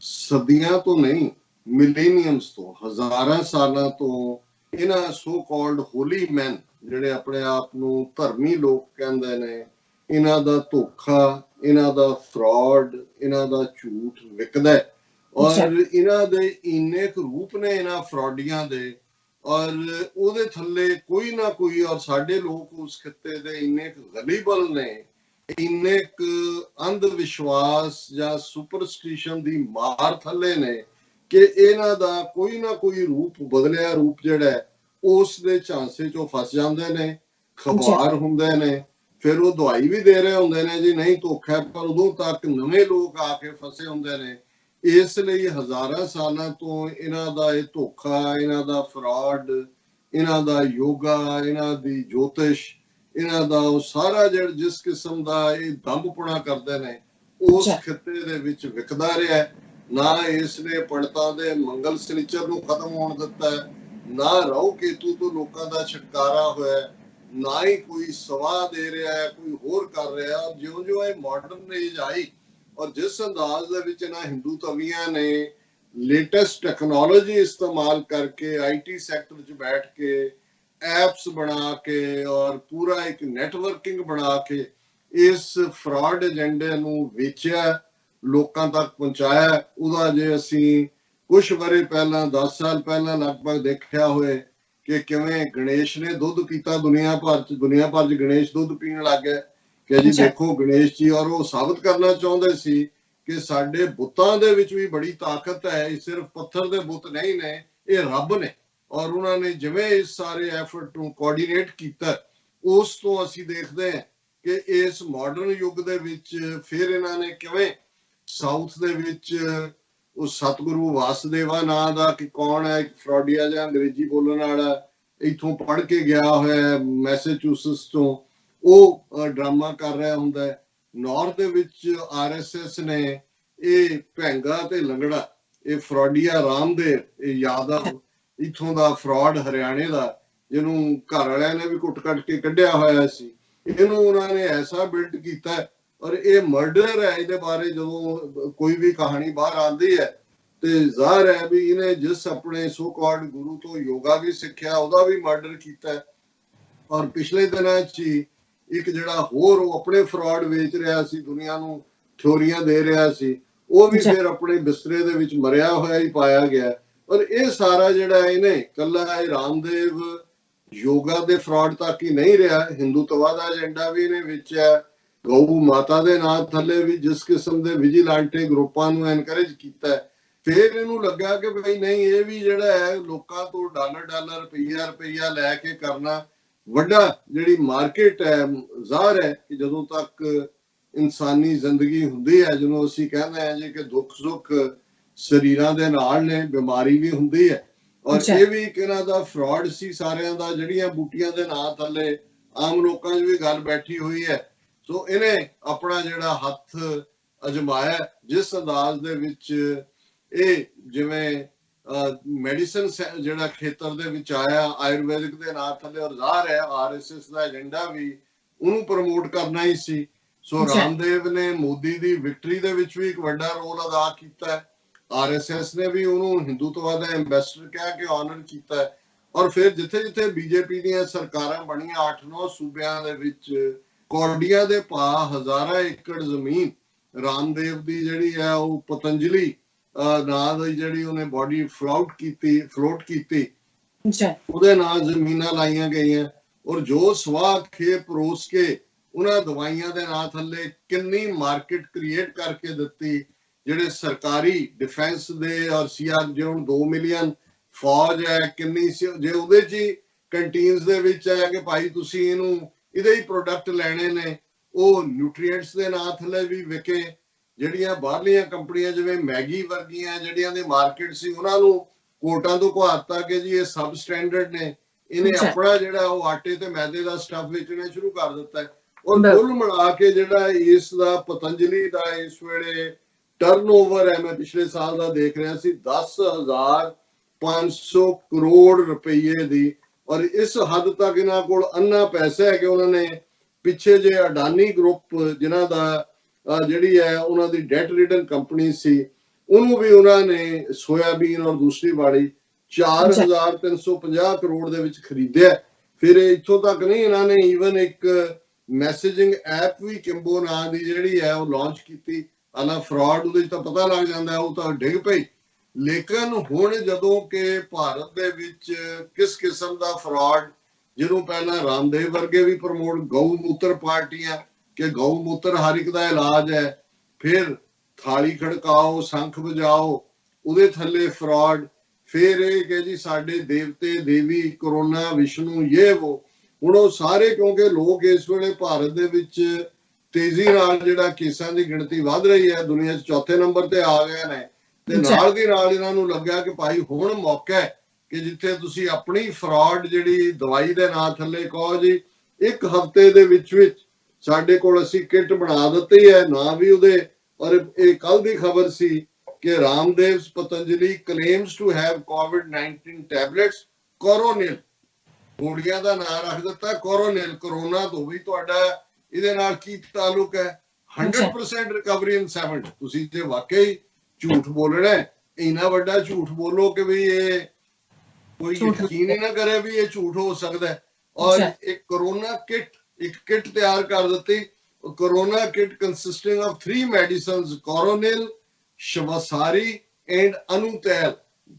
ਸਦੀਆਂ ਤੋਂ ਨਹੀਂ, ਮਿਲੇਨੀਅਮਸ ਤੋਂ, ਹਜ਼ਾਰਾਂ ਸਾਲਾਂ ਤੋਂ ਇਹਨਾਂ ਸੋ ਕਾਲਡ ਹੋਲੀ ਮੈਨ, ਜਿਹੜੇ ਆਪਣੇ ਆਪ ਨੂੰ ਧਰਮੀ ਲੋਕ ਕਹਿੰਦੇ ਨੇ, ਇਹਨਾਂ ਦਾ ਧੋਖਾ, ਇਹਨਾਂ ਦਾ ਫਰਾਡ, ਇਹਨਾਂ ਦਾ ਝੂਠ ਵਿਕਦਾ ਹੈ। ਔਰ ਇਹਨਾਂ ਦੇ ਇੰਨੇ ਕੁ ਰੂਪ ਨੇ ਇਹਨਾਂ ਫਰਾਡੀਆਂ ਦੇ, ਔਰ ਉਹਦੇ ਥੱਲੇ ਕੋਈ ਨਾ ਕੋਈ, ਔਰ ਸਾਡੇ ਲੋਕ ਉਸ ਖਿੱਤੇ ਦੇ ਇੰਨੇ ਕੁ ਗਲੀਬਲ ਨੇ, ਇੰਨੇ ਕੁ ਅੰਧ ਵਿਸ਼ਵਾਸ ਜਾਂ ਸੁਪਰਸਟੀਸ਼ਨ ਦੀ ਮਾਰ ਥੱਲੇ ਨੇ ਕਿ ਇਹਨਾਂ ਦਾ ਕੋਈ ਨਾ ਕੋਈ ਰੂਪ, ਬਦਲਿਆ ਰੂਪ ਜਿਹੜਾ ਹੈ, ਉਸ ਦੇ ਝਾਂਸੇ 'ਚੋਂ ਫਸ ਜਾਂਦੇ ਨੇ, ਖਵਾਰ ਹੁੰਦੇ ਨੇ। ਫਿਰ ਉਹ ਦਵਾਈ ਵੀ ਦੇ ਰਹੇ ਹੁੰਦੇ ਨੇ ਜੀ ਨਹੀਂ ਧੋਖਾ, ਪਰ ਉਦੋਂ ਤੱਕ ਨਵੇਂ ਲੋਕ ਆ ਕੇ ਫਸੇ ਹੁੰਦੇ ਨੇ। ਇਸ ਲਈ ਹਜ਼ਾਰਾਂ ਸਾਲਾਂ ਤੋਂ ਇਹਨਾਂ ਦਾ ਇਹ ਧੋਖਾ, ਇਹਨਾਂ ਦਾ ਫਰਾਡ, ਇਹਨਾਂ ਦਾ ਯੋਗਾ, ਇਹਨਾਂ ਦੀ ਜੋਤਿਸ਼, ਇਹਨਾਂ ਦਾ ਉਹ ਸਾਰਾ ਜਿਹੜਾ ਜਿਸ ਕਿਸਮ ਦਾ ਇਹ ਦੰਭਪੁਣਾ ਕਰਦੇ ਨੇ, ਉਸ ਖਿੱਤੇ ਦੇ ਵਿੱਚ ਵਿਕਦਾ ਰਿਹਾ। ਨਾ ਇਸ ਨੇ ਪੰਡਤਾਂ ਦੇ ਮੰਗਲ ਸਨੀਚਰ ਨੂੰ ਖਤਮ ਹੋਣ ਦਿੱਤਾ, ਨਾ ਰਾਹੂ ਕੇਤੂ ਤੋਂ ਲੋਕਾਂ ਦਾ ਛੁਟਕਾਰਾ ਹੋਇਆ, ਨਾ ਹੀ ਕੋਈ ਸਵਾਹ ਦੇ ਰਿਹਾ ਹੈ, ਕੋਈ ਹੋਰ ਕਰ ਰਿਹਾ। ਜਿਉਂ-ਜਿਉਂ ਇਹ ਮਾਡਰਨ ਏਜ ਆਈ, ਔਰ ਜਿਸ ਅੰਦਾਜ਼ ਦੇ ਵਿੱਚ ਇਹਨਾਂ ਹਿੰਦੂ ਤਵੀਆਂ ਨੇ ਲੇਟੈਸਟ ਟੈਕਨੋਲੋਜੀ ਇਸਤੇਮਾਲ ਕਰਕੇ IT ਸੈਕਟਰ 'ਚ ਬੈਠ ਕੇ ਐਪਸ ਬਣਾ ਕੇ ਔਰ ਪੂਰਾ ਇੱਕ ਨੈਟਵਰਕਿੰਗ ਬਣਾ ਕੇ ਇਸ ਫਰਾਡ ਏਜੰਡੇ ਨੂੰ ਵੇਚਿਆ, ਲੋਕਾਂ ਤੱਕ ਪਹੁੰਚਾਇਆ। ਉਹਦਾ ਜੇ ਅਸੀਂ ਕੁਝ ਵਰੇ ਪਹਿਲਾਂ, 10 ਸਾਲ ਪਹਿਲਾਂ ਲਗਭਗ ਦੇਖਿਆ ਹੋਏ ਕਿ ਕਿਵੇਂ ਗਣੇਸ਼ ਨੇ ਦੁੱਧ ਪੀਤਾ ਦੁਨੀਆ ਭਰ 'ਚ ਗਣੇਸ਼ ਦੁੱਧ ਪੀਣ ਲੱਗ ਗਿਆ ਕਿ ਜੀ ਦੇਖੋ ਗਣੇਸ਼ ਜੀ, ਔਰ ਉਹ ਸਾਬਤ ਕਰਨਾ ਚਾਹੁੰਦੇ ਸੀ ਕਿ ਸਾਡੇ ਬੁੱਤਾਂ ਦੇ ਵਿੱਚ ਵੀ ਬੜੀ ਤਾਕਤ ਹੈ, ਇਹ ਸਿਰਫ ਪੱਥਰ ਦੇ ਬੁੱਤ ਨਹੀਂ ਨੇ, ਇਹ ਰੱਬ ਨੇ। ਔਰ ਉਹਨਾਂ ਨੇ ਜਿਵੇਂ ਇਸ ਸਾਰੇ ਐਫਰਟ ਨੂੰ ਕੋਆਰਡੀਨੇਟ ਕੀਤਾ, ਉਸ ਤੋਂ ਅਸੀਂ ਦੇਖਦੇ ਹਾਂ ਕਿ ਇਸ ਮਾਡਰਨ ਯੁੱਗ ਦੇ ਵਿੱਚ ਫਿਰ ਇਹਨਾਂ ਨੇ ਕਿਵੇਂ ਸਾਊਥ ਦੇ ਵਿੱਚ ਉਹ ਸਤਿਗੁਰੂ ਵਾਸਦੇਵਾ ਨਾਂ ਦਾ ਕਿ ਕੌਣ ਹੈ, ਇੱਕ ਫਰਾਡੀਆ ਜਾਂ ਅੰਗਰੇਜ਼ੀ ਬੋਲਣ ਵਾਲਾ, ਇੱਥੋਂ ਪੜ੍ਹ ਕੇ ਗਿਆ ਹੋਇਆ ਮੈਸੇਚੂਸਟਸ ਤੋਂ, ਉਹ ਡਰਾਮਾ ਕਰ ਰਿਹਾ ਹੁੰਦਾ ਹੈ। ਨਾਰਥ ਦੇ ਵਿੱਚ RSS ਨੇ ਇਹ ਭੈਂਗਾ ਤੇ ਲੰਗੜਾ, ਇਹ ਫਰਾਡੀਆ ਰਾਮਦੇਵ, ਇਹ ਯਾਦਵ, ਇੱਥੋਂ ਦਾ ਫਰਾਡ ਹਰਿਆਣੇ ਦਾ, ਜਿਹਨੂੰ ਘਰ ਵਾਲਿਆਂ ਨੇ ਵੀ ਕੁੱਟ-ਕੱਟ ਕੇ ਕੱਢਿਆ ਹੋਇਆ ਸੀ, ਇਹਨੂੰ ਉਹਨਾਂ ਨੇ ਐਸਾ ਬਿਲਡ ਕੀਤਾ। ਔਰ ਇਹ ਮਰਡਰ ਹੈ, ਇਹਦੇ ਬਾਰੇ ਜਦੋਂ ਕੋਈ ਵੀ ਕਹਾਣੀ ਬਾਹਰ ਆਉਂਦੀ ਹੈ ਤੇ ਜ਼ਾਹਰ ਹੈ ਵੀ ਇਹਨੇ ਜਿਸ ਆਪਣੇ ਸੋ ਕਾਲਡ ਗੁਰੂ ਤੋਂ ਯੋਗਾ ਵੀ ਸਿੱਖਿਆ, ਉਹਦਾ ਵੀ ਮਰਡਰ ਕੀਤਾ। ਔਰ ਪਿਛਲੇ ਦਿਨਾਂ 'ਚ ਹੀ ਇੱਕ ਜਿਹੜਾ ਹੋਰ ਉਹ ਆਪਣੇ ਫਰਾਡ ਵੇਚ ਰਿਹਾ ਸੀ, ਦੁਨੀਆ ਨੂੰ ਥਿਉਰੀਆਂ ਦੇ ਰਿਹਾ ਸੀ, ਉਹ ਵੀ ਫਿਰ ਆਪਣੇ ਬਿਸਤਰੇ ਦੇ ਵਿੱਚ ਮਰਿਆ ਹੋਇਆ ਹੀ ਪਾਇਆ ਗਿਆ। ਔਰ ਇਹ ਸਾਰਾ ਜਿਹੜਾ ਇਹਨੇ ਕੱਲਾ ਇਹ ਰਾਮਦੇਵ ਯੋਗਾ ਦੇ ਫਰਾਡ ਤੱਕ ਹੀ ਨਹੀਂ ਰਿਹਾ, ਹਿੰਦੂਤਵਾ ਦਾ ਏਜੰਡਾ ਵੀ ਇਹਨੇ ਵੇਚਿਆ। ਗਊ ਮਾਤਾ ਦੇ ਨਾਂ ਥੱਲੇ ਵੀ ਜਿਸ ਕਿਸਮ ਦੇ ਵਿਜੀਲਾਂਟੇ ਗਰੁੱਪਾਂ ਨੂੰ ਐਨਕਰੇਜ ਕੀਤਾ, ਫਿਰ ਇਹਨੂੰ ਲੱਗਾ ਕਿ ਬਈ ਨਹੀਂ, ਇਹ ਵੀ ਜਿਹੜਾ ਹੈ ਲੋਕਾਂ ਤੋਂ ਡਾਲਰ ਰੁਪਈਆ ਲੈ ਕੇ ਕਰਨਾ ਵੱਡਾ ਜਿਹੜੀ ਮਾਰਕੀਟ ਹੈ। ਜ਼ਾਹਰ ਹੈ ਕਿ ਜਦੋਂ ਤੱਕ ਇਨਸਾਨੀ ਜ਼ਿੰਦਗੀ ਹੁੰਦੀ ਹੈ, ਜਿਹਨੂੰ ਅਸੀਂ ਕਹਿੰਦੇ ਹਾਂ ਜੀ ਕਿ ਦੁੱਖ ਸੁੱਖ ਸਰੀਰਾਂ ਦੇ ਨਾਲ ਨੇ, ਬਿਮਾਰੀ ਵੀ ਹੁੰਦੀ ਹੈ। ਔਰ ਇਹ ਵੀ ਇੱਕ ਇਹਨਾਂ ਦਾ ਫਰਾਡ ਸੀ ਸਾਰਿਆਂ ਦਾ, ਜਿਹੜੀਆਂ ਬੂਟੀਆਂ ਦੇ ਨਾਂ ਥੱਲੇ ਆਮ ਲੋਕਾਂ 'ਚ ਵੀ ਗੱਲ ਬੈਠੀ ਹੋਈ ਹੈ। ਸੋ ਇਹਨੇ ਆਪਣਾ ਜਿਹੜਾ ਹੱਥ ਅਜਮਾਇਆ, ਜਿਸ ਅੰਦਾਜ਼ ਦੇ ਵਿੱਚ ਇਹ ਜਿਵੇਂ ਮੈਡੀਸਨ ਜਿਹੜਾ ਖੇਤਰ ਦੇ ਵਿੱਚ ਆਇਆ ਆਯੁਰਵੈਦਿਕ ਦੇ ਨਾਂ ਥੱਲੇ, ਔਰ ਜ਼ਾਹਰ ਹੈ RSS ਦਾ ਏਜੰਡਾ ਵੀ ਉਹਨੂੰ ਪ੍ਰਮੋਟ ਕਰਨਾ ਹੀ ਸੀ। ਸੋ ਰਾਮਦੇਵ ਨੇ ਮੋਦੀ ਦੀ ਵਿਕਟਰੀ ਦੇ ਵਿੱਚ ਵੀ ਇੱਕ ਵੱਡਾ ਰੋਲ ਅਦਾ ਕੀਤਾ। RSS ਨੇ ਵੀ ਉਹਨੂੰ ਹਿੰਦੂਤਵਾ ਦਾ ਐਂਬੈਸਡਰ ਕਹਿ ਕੇ ਆਨਰ ਕੀਤਾ। ਔਰ ਫਿਰ ਜਿੱਥੇ BJP ਦੀਆਂ ਸਰਕਾਰਾਂ ਬਣੀਆਂ 8-9 ਸੂਬਿਆਂ ਦੇ ਵਿੱਚ, ਕੌਡੀਆਂ ਦੇ ਭਾਅ ਹਜ਼ਾਰਾਂ ਏਕੜ ਜ਼ਮੀਨ ਰਾਮਦੇਵ ਦੀ ਜਿਹੜੀ ਹੈ ਉਹ ਪਤੰਜਲੀ ਨਾਂ ਦੀ ਜਿਹੜੀ ਉਹਨੇ ਬੋਡੀ ਫਲੋਟ ਕੀਤੀ ਉਹਦੇ ਨਾਲ ਜ਼ਮੀਨਾਂ ਲਾਈਆਂ ਗਈਆਂ। ਔਰ ਜੋ ਸਵਾਹ ਖੇ ਪਰੋਸ ਕੇ ਉਹਨਾਂ ਦਵਾਈਆਂ ਦੇ ਨਾਂ ਥੱਲੇ ਕਿੰਨੀ ਮਾਰਕੀਟ ਕ੍ਰੀਏਟ ਕਰਕੇ ਦਿੱਤੀ। ਜਿਹੜੇ ਸਰਕਾਰੀ ਡਿਫੈਂਸ ਦੇ ਔਰ CRJ 2 ਮਿਲੀਅਨ ਫੌਜ ਹੈ, ਕਿੰਨੀ ਜੇ ਉਹਦੇ 'ਚ ਕੰਟੀਨਸ ਦੇ ਵਿੱਚ ਹੈ ਕਿ ਭਾਈ ਤੁਸੀਂ ਇਹਦੇ ਹੀ ਪ੍ਰੋਡਕਟ ਲੈਣੇ ਨੇ, ਉਹ ਨਿਊਟ੍ਰੀਐਂਟਸ ਦੇ ਨਾਂ ਥੱਲੇ ਵੀ ਵਿਕੇ। ਜਿਹੜੀਆਂ ਬਾਹਰਲੀਆਂ ਕੰਪਨੀਆਂ ਜਿਵੇਂ ਮੈਗੀ ਵਰਗੀਆਂ ਜਿਹੜੀਆਂ ਦੀ ਮਾਰਕੀਟ ਸੀ ਉਹਨਾਂ ਨੂੰ ਕੋਟਾਂ ਤੋਂ ਘਵਾਤਾ ਕਿ ਜੀ ਇਹ ਸਬ ਸਟੈਂਡਰਡ ਨੇ, ਇਹਨੇ ਆਪਣਾ ਜਿਹੜਾ ਉਹ ਆਟੇ ਤੇ ਮੈਦੇ ਦਾ ਸਟਫ ਵੇਚਣਾ ਸ਼ੁਰੂ ਕਰ ਦਿੱਤਾ ਹੈ। ਔਰ ਕੁੱਲ ਮਿਲਾ ਕੇ ਜਿਹੜਾ ਇਸ ਦਾ ਪਤੰਜਲੀ ਦਾ ਇਸ ਵੇਲੇ ਟਰਨਓਵਰ ਹੈ, ਮੈਂ ਪਿਛਲੇ ਸਾਲ ਦਾ ਦੇਖ ਰਿਹਾ ਸੀ 10,500 ਕਰੋੜ ਰੁਪਏ ਦੀ। ਔਰ ਇਸ ਹੱਦ ਤੱਕ ਇਹਨਾਂ ਕੋਲ ਅੰਨਾ ਪੈਸਾ ਹੈ ਕਿ ਉਹਨਾਂ ਨੇ ਪਿੱਛੇ ਜੇ ਅਡਾਨੀ ਗਰੁੱਪ ਜਿਨ੍ਹਾਂ ਦਾ ਜਿਹੜੀ ਹੈ ਉਹਨਾਂ ਦੀ ਡੈਟ ਰਿਟਨ ਕੰਪਨੀ ਸੀ, ਉਹਨੂੰ ਵੀ ਉਹਨਾਂ ਨੇ ਸੋਇਆਬੀਨ ਔਰ ਦੂਸਰੀ ਵਾਲੀ 4,350 ਕਰੋੜ ਦੇ ਵਿੱਚ ਖਰੀਦਿਆ। ਫਿਰ ਇੱਥੋਂ ਤੱਕ ਨਹੀਂ, ਇਹਨਾਂ ਨੇ ਈਵਨ ਇੱਕ ਮੈਸੇਜਿੰਗ ਐਪ ਵੀ ਕਿੰਬੋ ਨਾਂ ਦੀ ਜਿਹੜੀ ਹੈ ਉਹ ਲਾਂਚ ਕੀਤੀ। ਆਲਾ ਫਰਾਡ ਉਹਦੇ ਤਾਂ ਪਤਾ ਲੱਗ ਜਾਂਦਾ, ਉਹ ਤਾਂ ਡਿੱਗ ਪਈ। ਲੇਕਿਨ ਹੁਣ ਜਦੋਂ ਕਿ ਭਾਰਤ ਦੇ ਵਿੱਚ ਕਿਸ ਕਿਸਮ ਦਾ ਫਰਾਡ, ਜਿਹਨੂੰ ਪਹਿਲਾਂ ਰਾਮਦੇਵ ਵਰਗੇ ਵੀ ਪ੍ਰਮੋਟ, ਗਊ ਮੂਤਰ ਪਾਰਟੀਆਂ ਕਿ ਗਊ ਮੂਤਰ ਹਰ ਇੱਕ ਦਾ ਇਲਾਜ ਹੈ, ਫਿਰ ਥਾਲੀ ਖੜਕਾਓ, ਸ਼ੰਖ ਵਜਾਓ, ਉਹਦੇ ਥੱਲੇ ਫਰਾਡ, ਫਿਰ ਇਹ ਕਿ ਜੀ ਸਾਡੇ ਦੇਵਤੇ ਦੇਵੀ ਕਰੋਨਾ ਵਿਸ਼ਨੂੰ ਇਹ ਵੋ। ਹੁਣ ਉਹ ਸਾਰੇ, ਕਿਉਂਕਿ ਲੋਕ ਇਸ ਵੇਲੇ ਭਾਰਤ ਦੇ ਵਿੱਚ ਤੇਜ਼ੀ ਨਾਲ ਜਿਹੜਾ ਕੇਸਾਂ ਦੀ ਗਿਣਤੀ ਵੱਧ ਰਹੀ ਹੈ, ਦੁਨੀਆ 'ਚ ਚੌਥੇ ਨੰਬਰ ਤੇ ਆ ਗਏ ਨੇ, ਤੇ ਨਾਲ ਦੀ ਨਾਲ ਇਹਨਾਂ ਨੂੰ ਲੱਗਿਆ ਕਿ ਭਾਈ ਹੁਣ ਮੌਕਾ ਹੈ ਕਿ ਜਿੱਥੇ ਤੁਸੀਂ ਆਪਣੀ ਫਰਾਡ ਜਿਹੜੀ ਦਵਾਈ ਦੇ ਨਾਂ ਥੱਲੇ ਕਹੋ ਜੀ ਇੱਕ ਹਫ਼ਤੇ ਦੇ ਵਿੱਚ ਸਾਡੇ ਕੋਲ ਅਸੀਂ ਕਿੱਟ ਬਣਾ ਦਿੱਤੀ ਹੈ ਨਾ ਵੀ ਉਹਦੇ। ਔਰ ਇਹ ਕੱਲ ਦੀ ਖਬਰ ਸੀ ਕਿ Ramdev Patanjali claims to have COVID-19 tablets Coronil, ਗੋਲੀਆਂ ਦਾ ਨਾਂ ਰੱਖ ਦਿੱਤਾ ਕੋਰੋਨਿਲ। ਕਰੋਨਾ ਤੋਂ ਵੀ ਤੁਹਾਡਾ ਇਹਦੇ ਨਾਲ ਕੀ ਤਾਲੁਕ ਹੈ? 100% ਰਿਕਵਰੀ ਇਨ 7। ਤੁਸੀਂ ਜੇ ਵਾਕਈ ਝੂਠ ਬੋਲਣਾ ਹੈ, ਇੰਨਾ ਵੱਡਾ ਝੂਠ ਬੋਲੋ ਕਿ ਵੀ ਇਹ ਕੋਈ ਯਕੀਨ ਹੀ ਨਾ ਕਰੇ ਵੀ ਇਹ ਝੂਠ ਹੋ ਸਕਦਾ ਹੈ। ਔਰ ਇੱਕ ਕੋਰੋਨਾ ਕਿਟ, ਇੱਕ ਕਿਟ ਤਿਆਰ ਕਰ ਦਿੱਤੀ। Corona kit consisting of 3 medicines, Coronil, Shwasari and Anutail,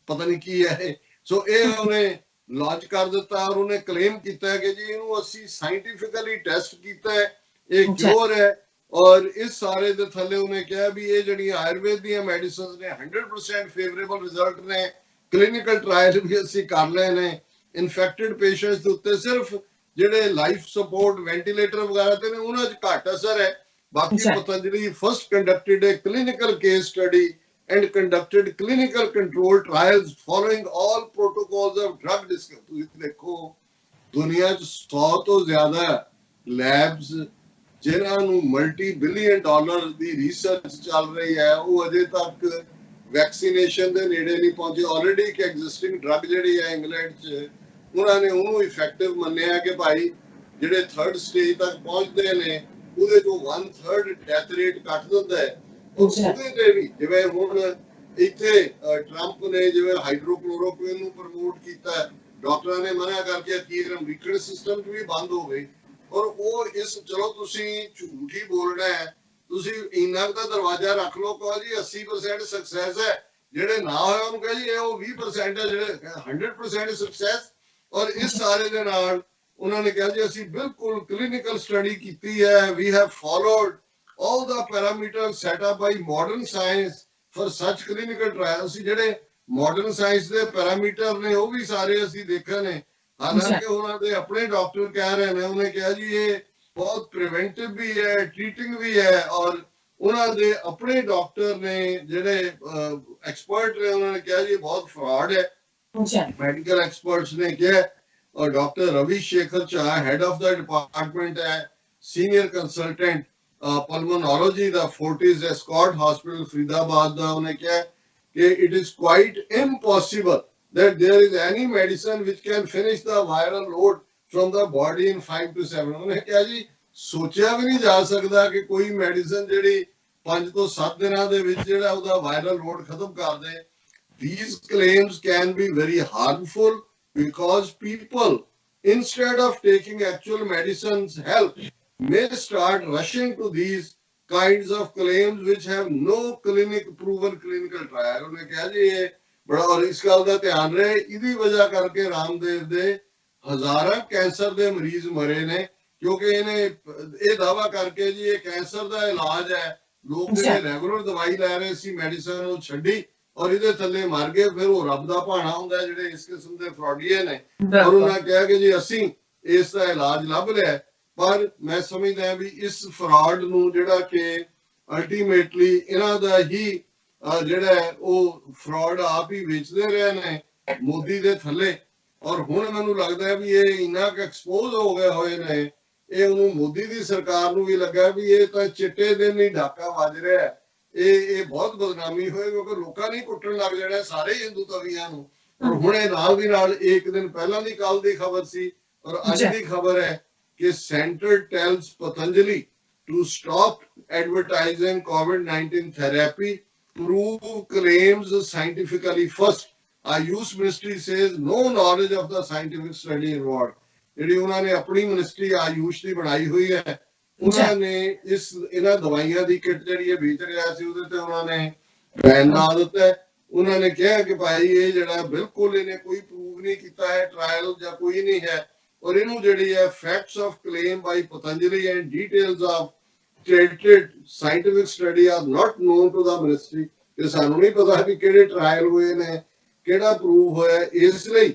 ਪਤਾ ਨਹੀਂ ਕੀ ਹੈ। ਸੋ ਇਹ ਉਹਨੇ ਲਾਂਚ ਕਰ ਦਿੱਤਾ ਔਰ ਉਹਨੇ ਕਲੇਮ ਕੀਤਾ ਕਿ ਜੀ ਇਹਨੂੰ ਅਸੀਂ ਸਾਇੰਟੀਫਿਕਲੀ ਟੈਸਟ ਕੀਤਾ ਹੈ, ਇਹ ਕਿਉਰ ਹੈ। ਔਰ ਇਸ ਸਾਰੇ ਦੇ ਥੱਲੇ ਉਹਨੇ ਕਿਹਾ ਵੀ ਇਹ ਜਿਹੜੀਆਂ ਆਯੁਰਵੇਦ ਦੀਆਂ ਮੈਡੀਸਿਨਸ ਨੇ 100% ਫੇਵਰੇਬਲ ਰਿਜ਼ਲਟ ਨੇ, ਕਲੀਨਿਕਲ ਟ੍ਰਾਇਲ ਵੀ ਅਸੀਂ ਕਰ ਲਏ ਨੇ ਇਨਫੈਕਟਡ ਪੇਸ਼ੈਂਟਸ ਦੇ ਉੱਤੇ। ਸਿਰਫ ਜਿਹੜੇ ਲਾਈਫ ਸਪੋਰਟ ਵੈਂਟੀਲੇਟਰ ਵਗੈਰਾ ਤੇ ਨੇ ਉਹਨਾਂ 'ਚ ਘੱਟ ਅਸਰ ਹੈ। ਬਾਕੀ Patanjali first conducted A clinical case study and conducted clinical control trials following all protocols of drug discovery। ਤੁਸੀਂ ਦੇਖੋ ਦੁਨੀਆ 'ਚ 100 ਤੋਂ ਜ਼ਿਆਦਾ ਲੈਬਸ ਜਿਨ੍ਹਾਂ ਨੂੰ $multi-billion ਦੀ ਰਿਸਰਚ ਚੱਲ ਰਹੀ ਹੈ, ਉਹ ਅਜੇ ਤੱਕ ਵੈਕਸੀਨੇਸ਼ਨ ਦੇ ਨੇੜੇ ਨਹੀਂ ਪਹੁੰਚੇ। ਆਲਰੇਡੀ ਇੱਕ ਐਗਜ਼ਿਸਟਿੰਗ ਡਰਗ ਜਿਹੜੀ ਹੈ ਇੰਗਲੈਂਡ 'ਚ, ਉਹਨਾਂ ਨੇ ਉਹਨੂੰ ਇਫੈਕਟਿਵ ਮੰਨਿਆ ਕਿ ਭਾਈ ਜਿਹੜੇ 3rd ਸਟੇਜ ਤੱਕ ਪਹੁੰਚਦੇ ਨੇ ਉਹਦੇ ਤੋਂ 1/3 ਡੈਥ ਰੇਟ ਕੱਟ ਦਿੰਦਾ ਹੈ। ਉਹਦੇ ਤੇ ਵੀ ਜਿਵੇਂ ਹੁਣ ਇੱਥੇ ਟਰੰਪ ਨੇ ਜਿਵੇਂ ਹਾਈਡਰੋਕਲੋਰੋਕੁਇਨ ਨੂੰ ਪ੍ਰਮੋਟ ਕੀਤਾ, ਡਾਕਟਰਾਂ ਨੇ ਮਨਾ ਕਰਕੇ ਅਖੀਰ ਅਮਰੀਕਨ ਸਿਸਟਮ 'ਚ ਵੀ ਬੰਦ ਹੋ ਗਈ। ਔਰ ਉਹ ਇਸ, ਚਲੋ ਤੁਸੀਂ ਝੂਠ ਹੀ ਬੋਲਣਾ ਹੈ, ਤੁਸੀਂ ਇੰਨਾ ਦਾ ਦਰਵਾਜ਼ਾ ਰੱਖ ਲਓ, ਕਹੋ ਜੀ 80% ਸਕਸੈਸ ਹੈ, ਜਿਹੜੇ ਨਾ ਹੋਇਆ ਉਹਨੂੰ ਕਹੇ ਜੀ ਇਹ ਉਹ 20% ਹੈ, ਜਿਹੜੇ 100% ਸਕਸੈਸ। ਔਰ ਇਸ ਸਾਰੇ ਦੇ ਨਾਲ ਉਹਨਾਂ ਨੇ ਕਿਹਾ ਜੀ ਅਸੀਂ ਬਿਲਕੁਲ ਕਲੀਨਿਕਲ ਸਟੱਡੀ ਕੀਤੀ ਹੈ, we have followed all the parameters set up by modern science for such clinical trials। ਅਸੀਂ ਜਿਹੜੇ ਮਾਡਰਨ ਸਾਇੰਸ ਦੇ ਪੈਰਾਮੀਟਰ ਨੇ ਉਹ ਵੀ ਸਾਰੇ ਅਸੀਂ ਦੇਖੇ ਨੇ। ਹਾਲਾਂਕਿ ਉਹਨਾਂ ਦੇ ਆਪਣੇ ਡਾਕਟਰ ਕਹਿ ਰਹੇ ਨੇ, ਉਹਨੇ ਕਿਹਾ ਜੀ ਇਹ ਬਹੁਤ ਪ੍ਰੀਵੈਂਟਿਵ ਵੀ ਹੈ, ਟ੍ਰੀਟਿੰਗ ਵੀ ਹੈ। ਔਰ ਉਹਨਾਂ ਦੇ ਆਪਣੇ ਡਾਕਟਰ ਨੇ ਜਿਹੜੇ ਐਕਸਪਰਟ ਨੇ, ਉਹਨਾਂ ਨੇ ਕਿਹਾ ਜੀ ਬਹੁਤ ਫਰਾਡ ਹੈ। ਮੈਡੀਕਲ ਐਕਸਪਰਟਸ ਨੇ ਕਿਹਾ। ਔਰ ਡਾਕਟਰ ਰਵੀ ਸ਼ੇਖਰ ਚਾਹ ਹੈਡ ਆਫ ਦਾ ਡਿਪਾਰਟਮੈਂਟ ਹੈ, ਸੀਨੀਅਰ ਕੰਸਲਟੈਂਟ pulmonology ਦਾ Fortis Escort Hospital ਫਰੀਦਾਬਾਦ ਦਾ, ਉਹਨੇ ਕਿਹਾ ਕਿ it is quite impossible that there is any medicine which can finish the viral load from the body in 5 to 7। ਉਹਨੇ ਕਿਹਾ ਜੀ ਸੋਚਿਆ ਵੀ ਨਹੀਂ ਜਾ ਸਕਦਾ ਕਿ ਕੋਈ ਮੈਡੀਸਨ ਜਿਹੜੀ 5 ਤੋਂ 7 ਦਿਨਾਂ ਦੇ ਵਿੱਚ ਜਿਹੜਾ ਉਹਦਾ ਵਾਇਰਲ ਲੋਡ ਖਤਮ ਕਰ ਦੇ। These claims can be very harmful because people, instead of taking actual medicines help, may start rushing to these kinds of claims which have no proven clinical trial। ਉਹਨੇ ਕਿਹਾ ਜੀ ਇਹ ਬੜਾ, ਔਰ ਇਸ ਗੱਲ ਦਾ ਧਿਆਨ ਰਹੇ, ਇਹਦੀ ਵਜ੍ਹਾ ਕਰਕੇ ਰਾਮਦੇਵ ਦੇ ਹਜ਼ਾਰਾਂ ਕੈਂਸਰ ਦੇ ਮਰੀਜ਼ ਮਰੇ ਨੇ, ਕਿਉਂਕਿ ਇਹਨੇ ਇਹ ਦਾਵਾ ਕਰਕੇ ਜੀ ਇਹ ਕੈਂਸਰ ਦਾ ਇਲਾਜ ਹੈ। ਲੋਕ ਜਿਹੜੇ ਰੈਗੂਲਰ ਦਵਾਈ ਲੈ ਰਹੇ ਸੀ, ਮੈਡੀਸਨ, ਉਹ ਛੱਡੀ ਔਰ ਇਹਦੇ ਥੱਲੇ ਮਰ ਗਏ। ਫਿਰ ਉਹ ਰੱਬ ਦਾ ਭਾਣਾ ਹੁੰਦਾ ਜਿਹੜੇ ਇਸ ਕਿਸਮ ਦੇ ਫਰਾਡੀਏ ਨੇ। ਔਰ ਉਹਨਾਂ ਕਿਹਾ ਕਿ ਜੀ ਅਸੀਂ ਇਸ ਦਾ ਇਲਾਜ ਲੱਭ ਲਿਆ। ਪਰ ਮੈਂ ਸਮਝਦਾ ਵੀ ਇਸ ਫਰਾਡ ਨੂੰ ਜਿਹੜਾ ਕਿ ਅਲਟੀਮੇਟਲੀ ਇਹਨਾਂ ਦਾ ਹੀ ਜਿਹੜਾ ਉਹ ਫਰਾਡ ਆਪ ਹੀ ਵੇਚਦੇ ਰਹੇ ਨੇ ਮੋਦੀ ਦੇ ਥੱਲੇ। ਔਰ ਹੁਣ ਮੈਨੂੰ ਲੱਗਦਾ ਵੀ ਇਹ ਇੰਨਾ ਕੁ ਐਕਸਪੋਜ਼ ਹੋ ਗਏ ਹੋਏ ਨੇ, ਇਹ ਉਹਨੂੰ ਮੋਦੀ ਦੀ ਸਰਕਾਰ ਨੂੰ ਵੀ ਲੱਗਾ ਵੀ ਇਹ ਤਾਂ ਚਿੱਟੇ ਦਿਨ ਹੀ ਡਾਕਾ ਵੱਜ ਰਿਹਾ, ਇਹ ਬਹੁਤ ਬਦਨਾਮੀ ਹੋਏ, ਕਿਉਂਕਿ ਲੋਕਾਂ ਨੇ ਕੁੱਟਣ ਲੱਗ ਜਾਣਾ ਸਾਰੇ ਹਿੰਦੂ ਤਵੀਆਂ ਨੂੰ। ਔਰ ਹੁਣ ਇਹ ਨਾਲ ਦੀ ਨਾਲ ਇੱਕ ਦਿਨ ਪਹਿਲਾਂ ਦੀ ਕੱਲ ਦੀ ਖਬਰ ਸੀ ਔਰ ਅੱਜ ਦੀ ਖਬਰ ਹੈ ਕਿ centre tells Patanjali to stop advertising COVID-19 therapy, prove claims scientifically first. Ayush Ministry says no knowledge of the scientific study involved. ਜਿਹੜੀ ਉਹਨਾਂ ਨੇ ਆਪਣੀ ਮਿਨਿਸਟਰੀ ਆਯੂਸ਼ ਦੀ ਬਣਾਈ ਹੋਈ ਹੈ, ਉਹਨਾਂ ਨੇ ਇਹਨਾਂ ਦਵਾਈਆਂ ਦੀ ਕਿੱਟ ਜਿਹੜੀ ਇਹ ਵੇਚ ਰਿਹਾ ਸੀ ਉਹਦੇ ਤੇ ਉਹਨਾਂ ਨੇ ਬੈਨ ਲਾ ਦਿੱਤਾ ਹੈ। ਉਹਨਾਂ ਨੇ ਕਿਹਾ ਕਿ ਭਾਈ ਇਹ ਜਿਹੜਾ ਬਿਲਕੁਲ ਇਹਨੇ ਕੋਈ ਪ੍ਰੂਵ ਨਹੀਂ ਕੀਤਾ ਹੈ, ਟ੍ਰਾਇਲ ਜਾਂ ਕੋਈ ਨਹੀਂ ਹੈ। ਔਰ ਇਹਨੂੰ ਜਿਹੜੀ ਹੈ facts of claim by Patanjali and details of treated scientific study are not known to the ministry, ਕਿ ਸਾਨੂੰ ਨਹੀਂ ਪਤਾ ਵੀ ਕਿਹੜੇ ਟ੍ਰਾਇਲ ਹੋਏ ਨੇ, ਕਿਹੜਾ ਪ੍ਰੂਵ ਹੋਇਆ। ਇਸ ਲਈ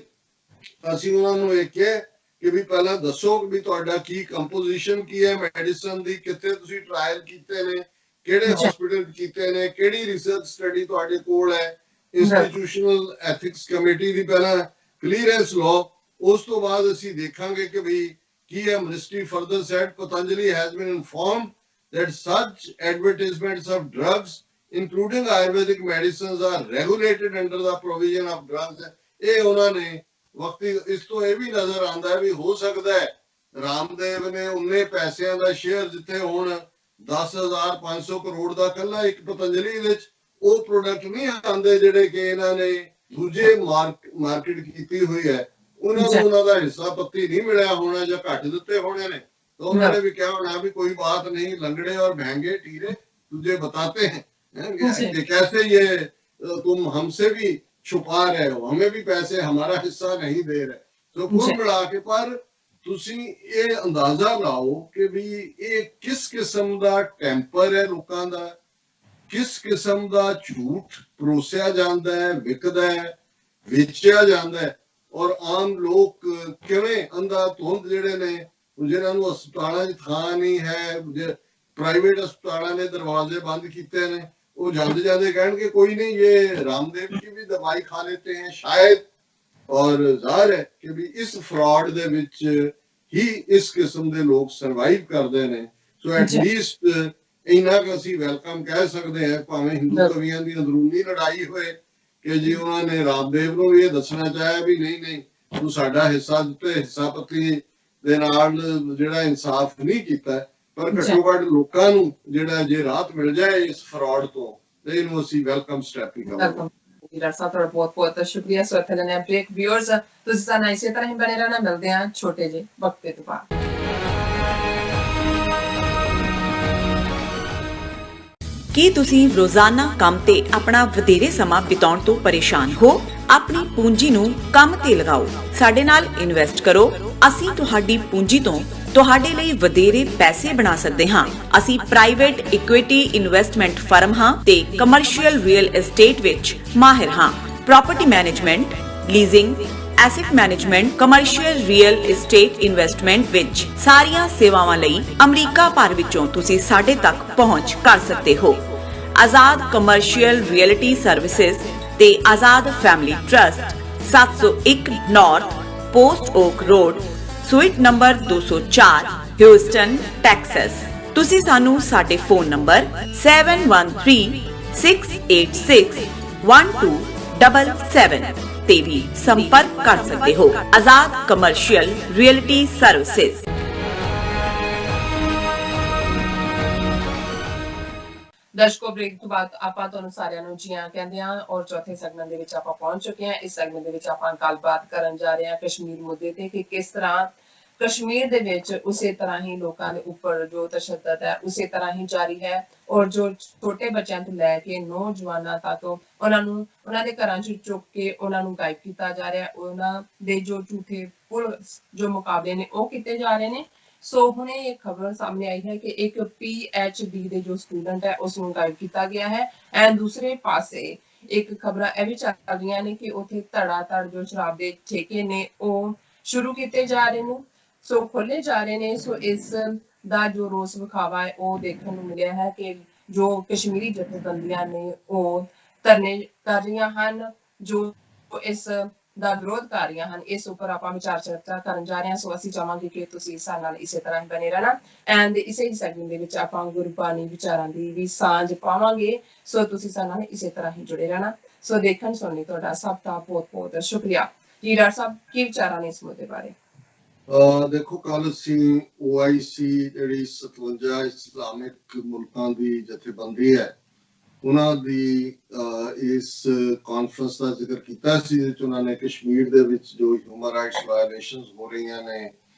ਅਸੀਂ ਉਹਨਾਂ ਨੂੰ ਇਹ ਕਿਹਾ ਕਿ ਵੀ ਪਹਿਲਾਂ ਦੱਸੋ ਕਿ ਵੀ ਤੁਹਾਡਾ ਕੀ ਕੰਪੋਜੀਸ਼ਨ ਕੀ ਹੈ ਮੈਡੀਸਨ ਦੀ, ਕਿੱਥੇ ਤੁਸੀਂ ਟ੍ਰਾਇਲ ਕੀਤੇ ਨੇ, ਕਿਹੜੇ ਹਸਪੀਟਲ ਕੀਤੇ ਨੇ, ਕਿਹੜੀ ਰਿਸਰਚ ਸਟੱਡੀ ਤੁਹਾਡੇ ਕੋਲ ਹੈ, ਇੰਸਟੀਟਿਊਸ਼ਨਲ ਐਥਿਕਸ ਕਮੇਟੀ ਦੀ ਪਹਿਲਾਂ ਕਲੀਅਰੈਂਸ ਲਓ। ਉਸ ਤੋਂ ਬਾਅਦ ਅਸੀਂ ਦੇਖਾਂਗੇ ਕਿ ਵੀ ਕੀ ਹੈ। Ministry further said Patanjali has been informed that such advertisements of drugs including ayurvedic medicines are regulated under the provision of drugs। ਇਹ ਉਹਨਾਂ ਨੇ ਵਕਤੀ ਇਸ ਤੋਂ ਇਹ ਵੀ ਨਜ਼ਰ ਆਉਂਦਾ ਹੈ ਵੀ ਹੋ ਸਕਦਾ ਹੈ ਰਾਮਦੇਵ ਨੇ ਉਹਨੇ ਪੈਸਿਆਂ ਦਾ ਸ਼ੇਅਰ ਜਿੱਥੇ ਹੁਣ 10,500 ਕਰੋੜ ਦਾ ਕੱਲਾ ਇੱਕ ਪਤੰਜਲੀ ਵਿੱਚ ਉਹ ਪ੍ਰੋਡਕਟ ਨਹੀਂ ਆਉਂਦੇ ਜਿਹੜੇ ਕਿ ਇਹਨਾਂ ਨੇ ਦੂਜੇ ਮਾਰਕੀਟ ਕੀਤੀ ਹੋਈ ਹੈ, ਉਹਨਾਂ ਨੂੰ ਉਹਨਾਂ ਦਾ ਹਿੱਸਾ ਪੱਤੀ ਨਹੀਂ ਮਿਲਿਆ ਹੋਣਾ ਜਾਂ ਘੱਟ ਦਿੱਤੇ ਹੋਣੇ ਨੇ। तो उन्होंने भी क्या होना भी कोई बात नहीं, लंगड़े और महंगे टीरे तुझे बताते हैं कैसे ये तुम हमसे भी छुपा रहे हो, हमें भी पैसे हमारा हिस्सा नहीं दे रहे। तो कुल मिला के पर ਤੁਸੀਂ ਇਹ ਅੰਦਾਜ਼ਾ ਲਾਓ ਕਿ ਵੀ ਇਹ ਕਿਸ ਕਿਸਮ ਦਾ ਟੈਂਪਰ ਹੈ ਲੋਕਾਂ ਦਾ, ਕਿਸ ਕਿਸਮ ਦਾ ਝੂਠ ਪਰੋਸਿਆ ਜਾਂਦਾ ਹੈ, ਵਿਕਦਾ ਹੈ, ਵੇਚਿਆ ਜਾਂਦਾ ਹੈ। ਔਰ ਆਮ ਲੋਕ ਕਿਵੇਂ ਅੰਧਾ ਧੁੰਦ ਜਿਹੜੇ ਨੇ ਜਿਹਨਾਂ ਨੂੰ ਹਸਪਤਾਲਾਂ 'ਚ ਥਾਂ ਨਹੀਂ ਹੈ, ਪ੍ਰਾਈਵੇਟ ਹਸਪਤਾਲਾਂ ਨੇ ਦਰਵਾਜ਼ੇ ਬੰਦ ਕੀਤੇ ਨੇ, ਉਹ ਜਾਂਦੇ ਜਾਂਦੇ ਕਹਿਣਗੇ ਕੋਈ नहीं ये रामदेव की भी दवाई खा लेते हैं शायद। और ਜ਼ਾਹਰ ਹੈ ਕਿ ਵੀ ਇਸ ਫਰਾਡ ਦੇ ਵਿੱਚ ਹੀ ਇਸ ਕਿਸਮ ਦੇ ਲੋਕ ਸਰਵਾਈਵ ਕਰਦੇ ਨੇ। ਸੋ ਐਟ ਲੀਸਟ ਇੰਨਾ ਕੁ ਅਸੀਂ ਵੈਲਕਮ ਕਹਿ ਸਕਦੇ ਹਾਂ, ਭਾਵੇਂ ਹਿੰਦੂ ਕਵੀਆਂ ਦੀ ਅੰਦਰੂਨੀ ਲੜਾਈ ਹੋਏ ਕਿ ਜੀ ਉਹਨਾਂ ਨੇ ਰਾਮਦੇਵ ਨੂੰ ਇਹ ਦੱਸਣਾ ਚਾਹਿਆ ਵੀ ਨਹੀਂ ਤੂੰ ਸਾਡਾ ਹਿੱਸਾ ਦਿੱਤੇ, ਹਿੱਸਾ ਪੱਤੀ ਦੇ ਨਾਲ ਜਿਹੜਾ ਇਨਸਾਫ ਨਹੀਂ ਕੀਤਾ, ਪਰ ਘੱਟੋ ਘੱਟ ਲੋਕਾਂ ਨੂੰ ਜਿਹੜਾ ਜੇ ਰਾਹਤ ਮਿਲ ਜਾਏ ਇਸ ਫਰਾਡ ਤੋਂ ਤੇ ਇਹਨੂੰ ਅਸੀਂ ਵੈਲਕਮ ਸਟੈਪ ਹੀ ਕਰਾਂਗੇ। ਡਾਕਟਰ ਸਾਹਿਬ ਤੁਹਾਡਾ ਬਹੁਤ ਬਹੁਤ ਸ਼ੁਕਰੀਆ। ਸੋ ਇੱਥੇ ਲੈਣੇ ਬ੍ਰੇਕ। ਵਿਊਅਰਸ ਤੁਸੀਂ ਸਾਨੂੰ ਇਸੇ ਤਰ੍ਹਾਂ ਹੀ ਬਣੇ ਰਹਿਣਾ, ਮਿਲਦੇ ਹਾਂ ਛੋਟੇ ਜਿਹੇ ਵਕਤ ਤੋਂ ਬਾਅਦ। ਕੀ ਤੁਸੀਂ ਰੋਜ਼ਾਨਾ ਕੰਮ ਤੇ ਆਪਣਾ ਵਧੇਰੇ ਸਮਾਂ ਬਿਤਾਉਣ ਤੋਂ ਪਰੇਸ਼ਾਨ ਹੋ? ਆਪਣੀ ਪੂੰਜੀ ਨੂੰ ਕੰਮ ਤੇ ਲਗਾਓ, ਸਾਡੇ ਨਾਲ ਇਨਵੈਸਟ ਕਰੋ। ਅਸੀਂ ਤੁਹਾਡੀ ਪੂੰਜੀ ਤੋਂ ਤੁਹਾਡੇ ਲਈ ਵਧੇਰੇ ਪੈਸੇ ਬਣਾ ਸਕਦੇ ਹਾਂ। ਅਸੀਂ ਪ੍ਰਾਈਵੇਟ ਇਕੁਇਟੀ ਇਨਵੈਸਟਮੈਂਟ ਫਰਮ ਹਾਂ ਤੇ ਕਮਰਸ਼ੀਅਲ ਰੀਅਲ ਏਸਟੇਟ ਵਿੱਚ ਮਾਹਿਰ ਹਾਂ। Property management, leasing, asset management, commercial real estate investment ਵਿੱਚ ਸਾਰੀਆਂ ਸੇਵਾਵਾਂ ਲਈ ਅਮਰੀਕਾ ਭਰ ਵਿੱਚੋਂ ਤੁਸੀਂ ਸਾਡੇ ਤੱਕ ਪਹੁੰਚ ਕਰ ਸਕਦੇ ਹੋ। ਆਜ਼ਾਦ ਕਮਰਸ਼ੀਅਲ ਰੀਅਲਟੀ ਸਰਵਿਸਿਜ਼ ਤੇ Azad family trust, 701 North Post Oak Road, Suite number 204, Houston, Texas. ਤੁਸੀਂ ਸਾਨੂੰ ਸਾਡੇ ਫੋਨ ਨੰਬਰ 7136861277 ਤੇ ਵੀ ਸੰਪਰਕ ਕਰ ਸਕਦੇ ਹੋ। ਆਜ਼ਾਦ ਕਮਰਸ਼ੀਅਲ ਰੀਅਲਟੀ ਸਰਵਿਸਿਜ਼। ਦਰਸ਼ਕੋ ਬ੍ਰੇਕ ਤੋਂ ਬਾਅਦ ਆਪਾਂ ਤੁਹਾਨੂੰ ਸਾਰਿਆਂ ਨੂੰ ਜੀ ਆਇਆਂ ਕਹਿੰਦੇ ਹਾਂ ਔਰ ਚੌਥੇ ਸੈਗਮੈਂਟ ਦੇ ਵਿੱਚ ਆਪਾਂ ਪਹੁੰਚ ਚੁੱਕੇ ਹਾਂ। ਇਸ ਸੈਗਮੈਂਟ ਦੇ ਵਿੱਚ ਆਪਾਂ ਗੱਲਬਾਤ ਕਰਨ ਜਾ ਰਹੇ ਹਾਂ ਕਸ਼ਮੀਰ ਮੁੱਦੇ ਤੇ ਕਿ ਕਿਸ ਤਰ੍ਹਾਂ ਕਸ਼ਮੀਰ ਦੇ ਵਿੱਚ ਉਸੇ ਤਰ੍ਹਾਂ ਹੀ ਲੋਕਾਂ ਦੇ ਉੱਪਰ ਜੋ ਤਸ਼ੱਦਦ ਹੈ ਉਸੇ ਤਰ੍ਹਾਂ ਹੀ ਜਾਰੀ ਹੈ ਔਰ ਜੋ ਛੋਟੇ ਬੱਚਿਆਂ ਤੋਂ ਲੈ ਕੇ ਨੌਜਵਾਨਾਂ ਤੱਕ ਉਹਨਾਂ ਦੇ ਘਰਾਂ 'ਚ ਚੁੱਕ ਕੇ ਉਹਨਾਂ ਨੂੰ ਗਾਇਬ ਕੀਤਾ ਜਾ ਰਿਹਾ। ਉਹਨਾਂ ਦੇ ਜੋ ਝੂਠੇ ਪੁਲ ਜੋ ਮੁਕਾਬਲੇ ਨੇ ਉਹ ਕੀਤੇ ਜਾ ਰਹੇ ਨੇ। ਸੋ ਹੁਣੇ ਇਹ ਖਬਰ ਸਾਹਮਣੇ ਆਈ ਹੈ ਕਿ ਇੱਕ PhD ਦੇ ਜੋ ਸਟੂਡੈਂਟ ਹੈ ਉਸ ਨੂੰ ਗਾਇਬ ਕੀਤਾ ਗਿਆ ਹੈ। ਐਂਡ ਦੂਸਰੇ ਪਾਸੇ ਇੱਕ ਖਬਰਾਂ ਇਹ ਵੀ ਚੱਲ ਰਹੀਆਂ ਨੇ ਕਿ ਉੱਥੇ ਧੜਾ ਧੜ ਜੋ ਸ਼ਰਾਬ ਦੇ ਠੇਕੇ ਨੇ ਉਹ ਸ਼ੁਰੂ ਕੀਤੇ ਜਾ ਰਹੇ ਨੇ ਸੋ ਖੋਲੇ ਜਾ ਰਹੇ ਨੇ। ਸੋ ਇਸ ਦਾ ਜੋ ਰੋਸ ਵਿਖਾਵਾ ਹੈ ਉਹ ਦੇਖਣ ਨੂੰ ਮਿਲਿਆ ਹੈ ਕਿ ਜੋ ਕਸ਼ਮੀਰੀ ਜਥੇਬੰਦੀਆਂ ਨੇ ਉਹ ਧਰਨੇ ਕਰ ਰਹੀਆਂ ਹਨ, ਜੋ ਇਸ ਦਾ ਵਿਰੋਧ ਕਰ ਰਹੀਆਂ ਹਨ। ਇਸ ਉੱਪਰ ਆਪਾਂ ਵਿਚਾਰ ਚਰਚਾ ਕਰਨ ਜਾ ਰਹੇ ਹਾਂ। ਸੋ ਅਸੀਂ ਚਾਹਾਂਗੇ ਕਿ ਤੁਸੀਂ ਸਾਡੇ ਨਾਲ ਇਸੇ ਤਰ੍ਹਾਂ ਹੀ ਬਣੇ ਰਹਿਣਾ ਐਂਡ ਇਸੇ ਹੀ ਸੈਗਮੈਂਟ ਦੇ ਵਿੱਚ ਆਪਾਂ ਗੁਰਬਾਣੀ ਵਿਚਾਰਾਂ ਦੀ ਵੀ ਸਾਂਝ ਪਾਵਾਂਗੇ। ਸੋ ਤੁਸੀਂ ਸਾਡੇ ਨਾਲ ਇਸੇ ਤਰ੍ਹਾਂ ਹੀ ਜੁੜੇ ਰਹਿਣਾ। ਸੋ ਦੇਖਣ ਸੁਣਨ ਲਈ ਤੁਹਾਡਾ ਸਭ ਦਾ ਬਹੁਤ ਬਹੁਤ ਸ਼ੁਕਰੀਆ ਜੀ। ਡਾਕਟਰ ਸਾਹਿਬ ਕੀ ਵਿਚਾਰਾਂ ਨੇ ਇਸ ਮੁੱਦੇ ਬਾਰੇ? ਦੇਖੋ, ਕੱਲ ਅਸੀਂ OIC ਜਿਹੜੀ 57 ਇਸਲਾਮਿਕ ਮੁਲਕਾਂ ਦੀ ਜਥੇਬੰਦੀ ਹੈ ਉਹਨਾਂ ਦੀ ਇਸ ਕਾਨਫਰੰਸ ਦਾ ਜ਼ਿਕਰ ਕੀਤਾ ਸੀ, ਜਿਹਦੇ ਚ ਉਹਨਾਂ ਨੇ ਕਸ਼ਮੀਰ ਦੇ ਵਿੱਚ ਜੋ ਹਿਊਮਨ ਰਾਈਟਸ ਵਾਇਲੇਸ਼ਨਸ ਹੋ ਰਹੀਆਂ ਨੇ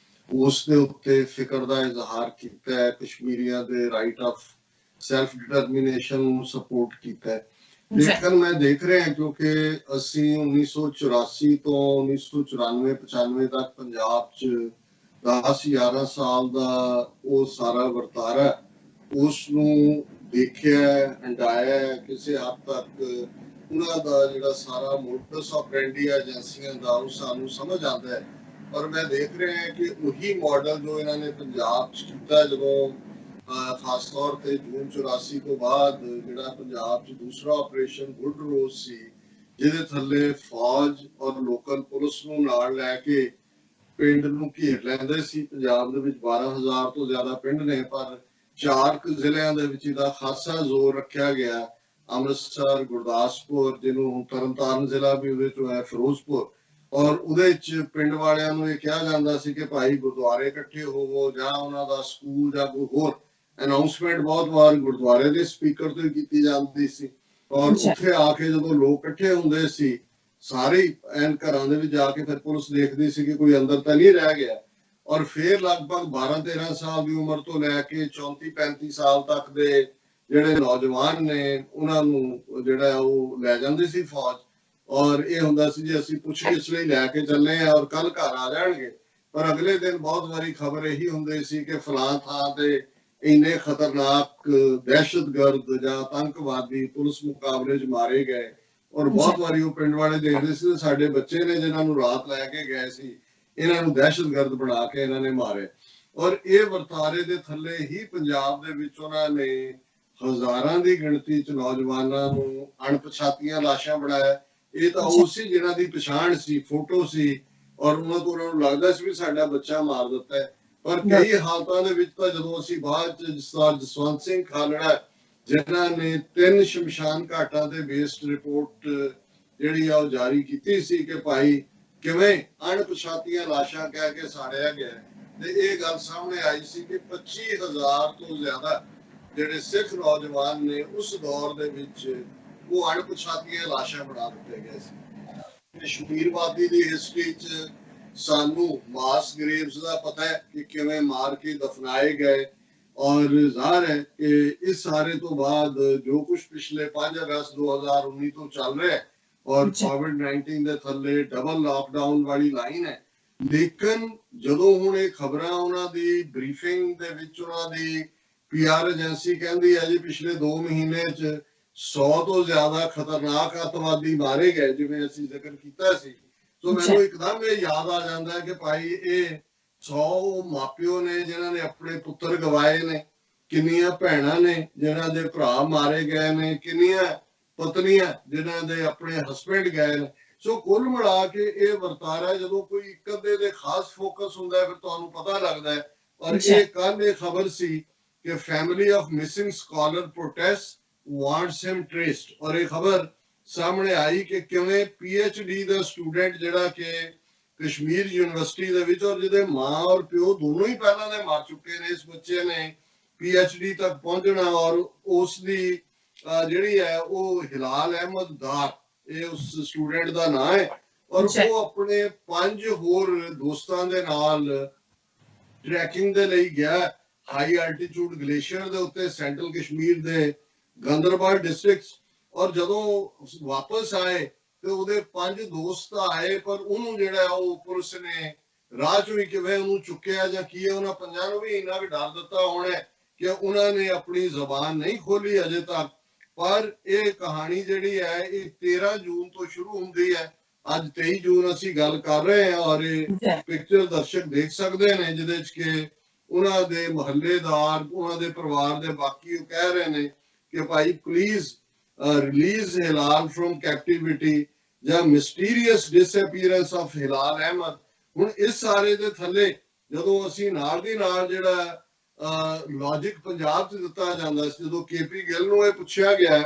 ਉਸ ਦੇ ਉੱਤੇ ਫਿਕਰ ਦਾ ਇਜ਼ਹਾਰ ਕੀਤਾ ਹੈ, ਕਸ਼ਮੀਰੀਆਂ ਦੇ ਰਾਈਟ ਆਫ ਸੈਲਫ ਡਿਟਰਮੀਨੇਸ਼ਨ ਨੂੰ ਸਪੋਰਟ ਕੀਤਾ ਹੈ। ਲੇਕਿਨ ਮੈਂ ਦੇਖ ਰਿਹਾ ਕਿਉਂਕਿ ਅਸੀਂ 1984 ਤੋਂ 1994-95 ਤੱਕ ਪੰਜਾਬ 'ਚ 10-11 ਸਾਲ ਦਾ ਉਹ ਸਾਰਾ ਵਰਤਾਰਾ ਉਸ ਨੂੰ ਦੇਖਿਆ, ਹੰਡਾਇਆ, ਕਿਸੇ ਹੱਦ ਤੱਕ ਉਹਨਾਂ ਦਾ ਜਿਹੜਾ ਸਾਰਾ ਮੋਡਸ ਆਪਰੈਂਡੀ ਏਜੰਸੀਆਂ ਦਾ ਉਹ ਸਾਨੂੰ ਸਮਝ ਆਉਂਦਾ ਹੈ। ਪਰ ਮੈਂ ਦੇਖ ਰਿਹਾ ਕਿ ਉਹੀ ਮਾਡਲ ਜੋ ਇਹਨਾਂ ਨੇ ਪੰਜਾਬ 'ਚ ਕੀਤਾ, ਜਦੋਂ ਖਾਸ ਤੌਰ ਤੇ ਜੂਨ 84 ਤੋਂ ਬਾਅਦ ਜਿਹੜਾ ਪੰਜਾਬ 'ਚ ਦੂਸਰਾ ਆਪਰੇਸ਼ਨ ਗੁੱਡ ਰੋਜ਼ ਸੀ, ਜਿਹਦੇ ਥੱਲੇ ਫੌਜ ਔਰ ਲੋਕਲ ਪੁਲਿਸ ਨੂੰ ਨਾਲ ਲੈ ਕੇ ਪਿੰਡ ਨੂੰ ਘੇਰ ਲੈਂਦੇ ਸੀ। ਪੰਜਾਬ ਦੇ ਵਿੱਚ 12,000 ਤੋਂ ਜ਼ਿਆਦਾ ਪਿੰਡ ਨੇ, ਪਰ 4 ਜ਼ਿਲ੍ਹਿਆਂ ਦੇ ਵਿੱਚ ਇਹਦਾ ਖਾਸਾ ਜ਼ੋਰ ਰੱਖਿਆ ਗਿਆ। ਅੰਮ੍ਰਿਤਸਰ, ਗੁਰਦਾਸਪੁਰ, ਜਿਹਨੂੰ ਹੁਣ ਤਰਨਤਾਰਨ ਜ਼ਿਲ੍ਹਾ ਵੀ ਉਹਦੇ ਚੋਂ ਹੈ, ਫਿਰੋਜ਼ਪੁਰ, ਔਰ ਉਹਦੇ ਚ ਪਿੰਡ ਵਾਲਿਆਂ ਨੂੰ ਇਹ ਕਿਹਾ ਜਾਂਦਾ ਸੀ ਕਿ ਭਾਈ ਗੁਰਦੁਆਰੇ ਇਕੱਠੇ ਹੋਵੋ ਜਾਂ ਉਹਨਾਂ ਦਾ ਸਕੂਲ ਜਾਂ ਕੋਈ ਹੋਰ ਅਨਾਉਂਸਮੈਂਟ ਬਹੁਤ ਵਾਰ ਗੁਰਦੁਆਰੇ ਦੇ ਸਪੀਕਰ ਤੋਂ ਕੀਤੀ ਜਾਂਦੀ ਸੀ। ਔਰ ਉੱਥੇ ਆ ਕੇ ਜਦੋਂ ਲੋਕ ਇਕੱਠੇ ਹੁੰਦੇ ਸੀ ਸਾਰੇ ਐਨ ਘਰਾਂ ਦੇ ਵਿੱਚ ਜਾ ਕੇ ਫਿਰ ਪੁਲਿਸ ਦੇਖਦੀ ਸੀ ਕਿ ਕੋਈ ਅੰਦਰ ਤਾਂ ਨਹੀਂ ਰਹਿ ਗਿਆ। ਔਰ ਫਿਰ ਲਗਭਗ 12-13 ਸਾਲ ਦੀ ਉਮਰ ਤੋਂ ਲੈ ਕੇ 34-35 ਸਾਲ ਤੱਕ ਦੇ ਜਿਹੜੇ ਨੌਜਵਾਨ ਨੇ ਉਹਨਾਂ ਨੂੰ ਜਿਹੜਾ ਉਹ ਲੈ ਜਾਂਦੀ ਸੀ ਫੌਜ। ਔਰ ਇਹ ਹੁੰਦਾ ਸੀ ਜੀ ਅਸੀਂ ਪੁੱਛਗਿੱਛ ਲਈ ਲੈ ਕੇ ਚੱਲੇ ਆ ਔਰ ਕੱਲ ਘਰ ਆ ਜਾਣਗੇ। ਪਰ ਅਗਲੇ ਦਿਨ ਬਹੁਤ ਵਾਰੀ ਖਬਰ ਇਹੀ ਹੁੰਦੀ ਸੀ ਕਿ ਫਲਾਂ ਥਾਂ ਤੇ ਇੰਨੇ ਖਤਰਨਾਕ ਦਹਿਸ਼ਤਗਰਦ ਜਾਂ ਆਤੰਕਵਾਦੀ ਪੁਲਿਸ ਮੁਕਾਬਲੇ 'ਚ ਮਾਰੇ ਗਏ। ਔਰ ਬਹੁਤ ਵਾਰੀ ਉਹ ਪਿੰਡ ਵਾਲੇ ਦੇਖਦੇ ਸੀ ਸਾਡੇ ਬੱਚੇ ਨੇ ਜਿਹਨਾਂ ਨੂੰ ਰਾਤ ਲੈ ਕੇ ਗਏ ਸੀ, ਇਹਨਾਂ ਨੂੰ ਦਹਿਸ਼ਤਗਰਦ ਬਣਾ ਕੇ ਇਹਨਾਂ ਨੇ ਮਾਰੇ। ਔਰ ਇਹ ਵਰਤਾਰੇ ਦੇ ਥੱਲੇ ਹੀ ਪੰਜਾਬ ਦੇ ਵਿੱਚ ਉਹਨਾਂ ਨੇ ਹਜ਼ਾਰਾਂ ਦੀ ਗਿਣਤੀ 'ਚ ਨੌਜਵਾਨਾਂ ਨੂੰ ਅਣਪਛਾਤੀਆਂ ਲਾਸ਼ਾਂ ਬਣਾਇਆ। ਇਹ ਤਾਂ ਉਹ ਸੀ ਜਿਹਨਾਂ ਦੀ ਪਛਾਣ ਸੀ, ਫੋਟੋ ਸੀ, ਔਰ ਉਹਨਾਂ ਤੋਂ ਉਹਨਾਂ ਨੂੰ ਲੱਗਦਾ ਸੀ ਵੀ ਸਾਡਾ ਬੱਚਾ ਮਾਰ ਦਿੱਤਾ ਹੈ। ਪਰ ਕਈ ਹਾਲਤਾਂ ਦੇ ਵਿੱਚ ਤਾਂ ਜਦੋਂ ਅਸੀਂ ਬਾਅਦ 'ਚ ਜਸਵੰਤ ਸਿੰਘ ਖਾਲੜਾ ਜਿਨ੍ਹਾਂ ਨੇ 3 ਸ਼ਮਸ਼ਾਨ ਘਾਟਾਂ ਤੇ ਬੇਸਡ ਰਿਪੋਰਟ ਜਿਹੜੀ ਆ ਉਹ ਜਾਰੀ ਕੀਤੀ ਸੀ ਕਿ ਭਾਈ ਕਿਵੇਂ ਅਣਪਛਾਤੀਆਂ ਲਾਸ਼ਾਂ ਕਹਿ ਕੇ ਸਾੜਿਆ ਗਿਆ, ਤੇ ਇਹ ਗੱਲ ਸਾਹਮਣੇ ਆਈ ਸੀ ਕਿ 25,000 ਤੋਂ ਜ਼ਿਆਦਾ ਜਿਹੜੇ ਸਿੱਖ ਨੌਜਵਾਨ ਨੇ ਉਸ ਦੌਰ ਦੇ ਵਿੱਚ ਉਹ ਅਣਪਛਾਤੀਆਂ ਲਾਸ਼ਾਂ ਬਣਾ ਦਿੱਤੇ ਗਏ ਸੀ। ਕਸ਼ਮੀਰਵਾਦੀ ਦੀ ਹਿਸਟਰੀ 'ਚ ਸਾਨੂੰ ਮਾਸ ਗ੍ਰੇਵਸ ਦਾ ਪਤਾ ਹੈ ਕਿ ਕਿਵੇਂ ਮਾਰ ਕੇ ਦਫਨਾਏ ਗਏ। ਔਰ ਜ਼ਾਹਰ ਹੈ ਕਿ ਇਸ ਸਾਰੇ ਤੋਂ ਬਾਅਦ ਜੋ ਕੁਝ ਪਿਛਲੇ 5 ਅਗਸਤ 2019 ਤੋਂ ਚੱਲ ਰਿਹਾ ਹੈ ਔਰ COVID-19 ਦੇ ਥੱਲੇ ਡਬਲ ਲਾਕਡਾਊਨ ਵਾਲੀ ਲਾਈਨ ਹੈ। ਲੇਕਿਨ ਜਦੋਂ ਹੁਣ ਇਹ ਖਬਰਾਂ ਉਹਨਾਂ ਦੀ ਬਰੀਫਿੰਗ ਦੇ ਵਿੱਚ ਉਹਨਾਂ ਦੀ PR ਏਜੰਸੀ ਕਹਿੰਦੀ ਹੈ ਜੀ ਪਿਛਲੇ 2 ਮਹੀਨੇ 'ਚ 100 ਤੋਂ ਜ਼ਿਆਦਾ ਖਤਰਨਾਕ ਅੱਤਵਾਦੀ ਮਾਰੇ ਗਏ, ਜਿਵੇਂ ਅਸੀਂ ਜ਼ਿਕਰ ਕੀਤਾ ਸੀ, ਤਾਂ ਮੈਨੂੰ ਇੱਕਦਮ ਇਹ ਯਾਦ ਆ ਜਾਂਦਾ ਹੈ ਕਿ ਭਾਈ ਇਹ 100 ਮਾਪਿਓ ਨੇ ਜਿਨ੍ਹਾਂ ਨੇ ਆਪਣੇ ਪੁੱਤਰ ਗਵਾਏ ਨੇ, ਕਿੰਨੀਆਂ ਭੈਣਾਂ ਨੇ ਜਿਨ੍ਹਾਂ ਦੇ ਭਰਾ ਮਾਰੇ ਗਏ ਨੇ, ਕਿੰਨੀਆਂ ਪਤਨੀਆਂ ਜਿਨ੍ਹਾਂ ਦੇ ਆਪਣੇ ਹਸਬੈਂਡ ਗਏ ਨੇ। ਸੋ ਕੁੱਲ ਮਿਲਾ ਕੇ ਇਹ ਵਰਤਾਰਾ ਜਦੋਂ ਕੋਈ ਇੱਕ ਅੱਧੇ ਦੇ ਖਾਸ ਫੋਕਸ ਹੁੰਦਾ ਹੈ ਫਿਰ ਤੁਹਾਨੂੰ ਪਤਾ ਲੱਗਦਾ ਹੈ। ਔਰ ਇਹ ਕੱਲ ਇਹ ਖਬਰ ਸੀ ਕਿ family of missing scholar protest wants ਹਿਮ ਟ੍ਰੇਸਡ, ਔਰ ਇਹ ਖਬਰ ਸਾਹਮਣੇ ਆਈ ਕਿ ਕਿਵੇਂ PhD ਦਾ ਸਟੂਡੈਂਟ ਜਿਹੜਾ ਕਿ ਕਸ਼ਮੀਰ ਯੂਨੀਵਰਸਿਟੀ ਦੇ ਵਿੱਚ ਔਰ ਜਿਹਦੇ ਮਾਂ ਔਰ ਪਿਓ ਦੋਨੋਂ ਹੀ ਪਹਿਲਾਂ ਦੇ ਮਰ ਚੁੱਕੇ ਨੇ, ਇਸ ਬੱਚੇ ਨੇ PhD ਤੱਕ ਪਹੁੰਚਣਾ। ਔਰ ਉਸ ਦੀ ਜਿਹੜੀ ਹੈ ਉਹ ਹਿਲਾਲ ਅਹਿਮਦ ਦਾਰ, ਇਹ ਉਸ ਸਟੂਡੈਂਟ ਦਾ ਨਾਂ ਹੈ। ਔਰ ਉਹ ਆਪਣੇ 5 ਹੋਰ ਦੋਸਤਾਂ ਦੇ ਨਾਲ ਟਰੈਕਿੰਗ ਦੇ ਲਈ ਗਿਆ ਹਾਈ ਐਲਟੀਟਿਊਡ ਗਲੇਸ਼ੀਅਰ ਦੇ ਉੱਤੇ ਸੈਂਟਰਲ ਕਸ਼ਮੀਰ ਦੇ ਗੰਦਰਬਾਲ ਡਿਸਟ੍ਰਿਕਟ। ਔਰ ਜਦੋਂ ਵਾਪਸ ਆਏ ਤੇ ਉਹਦੇ 5 ਦੋਸਤ ਆਏ, ਪਰ ਉਹਨੂੰ ਜਿਹੜਾ ਉਹ ਪੁਲਿਸ ਨੇ ਰਾਹ ਚੋਂ ਹੀ ਕਿਵੇਂ ਉਹਨੂੰ ਚੁੱਕਿਆ ਜਾਂ ਕੀ ਹੈ, ਉਹਨਾਂ 5 ਨੂੰ ਵੀ ਇੰਨਾ ਕੁ ਡਰ ਦਿੱਤਾ ਹੋਣਾ ਕਿ ਉਹਨਾਂ ਨੇ ਆਪਣੀ ਜ਼ਬਾਨ ਨਹੀਂ ਖੋਲੀ ਅਜੇ ਤੱਕ। ਪਰ ਇਹ ਕਹਾਣੀ ਜਿਹੜੀ ਹੈ ਇਹ 13 ਜੂਨ ਤੋਂ ਸ਼ੁਰੂ ਹੁੰਦੀ ਹੈ ਅੱਜ 23 ਜੂਨ ਅਸੀਂ ਗੱਲ ਕਰ ਰਹੇ ਹਾਂ ਔਰ ਇਹ ਪਿਕਚਰ ਦਰਸ਼ਕ ਦੇਖ ਸਕਦੇ ਨੇ ਜਿਹਦੇ ਚ ਕਿ ਉਹਨਾਂ ਦੇ ਮੁਹੱਲੇਦਾਰ ਉਹਨਾਂ ਦੇ ਪਰਿਵਾਰ ਦੇ ਬਾਕੀ ਉਹ ਕਹਿ ਰਹੇ ਨੇ ਕਿ ਭਾਈ ਪਲੀਜ਼ ਰਿਲੀਜ਼ ਹਿਲਾਲ ਫਰੋਮ ਕੈਪਟੀਵਿਟੀ ਜਾਂ ਮਿਸਟੀਰੀਅਸ ਡਿਸਅਪੀਅਰੈਂਸ ਆਫ ਹਿਲਾਲ ਅਹਿਮਦ। ਹੁਣ ਇਸ ਸਾਰੇ ਦੇ ਥੱਲੇ ਜਦੋਂ ਅਸੀਂ ਨਾਲ ਦੀ ਨਾਲ ਜਿਹੜਾ ਲੌਜਿਕ ਪੰਜਾਬ 'ਚ ਦਿੱਤਾ ਜਾਂਦਾ ਸੀ, ਜਦੋਂ KP ਗਿੱਲ ਨੂੰ ਇਹ ਪੁੱਛਿਆ ਗਿਆ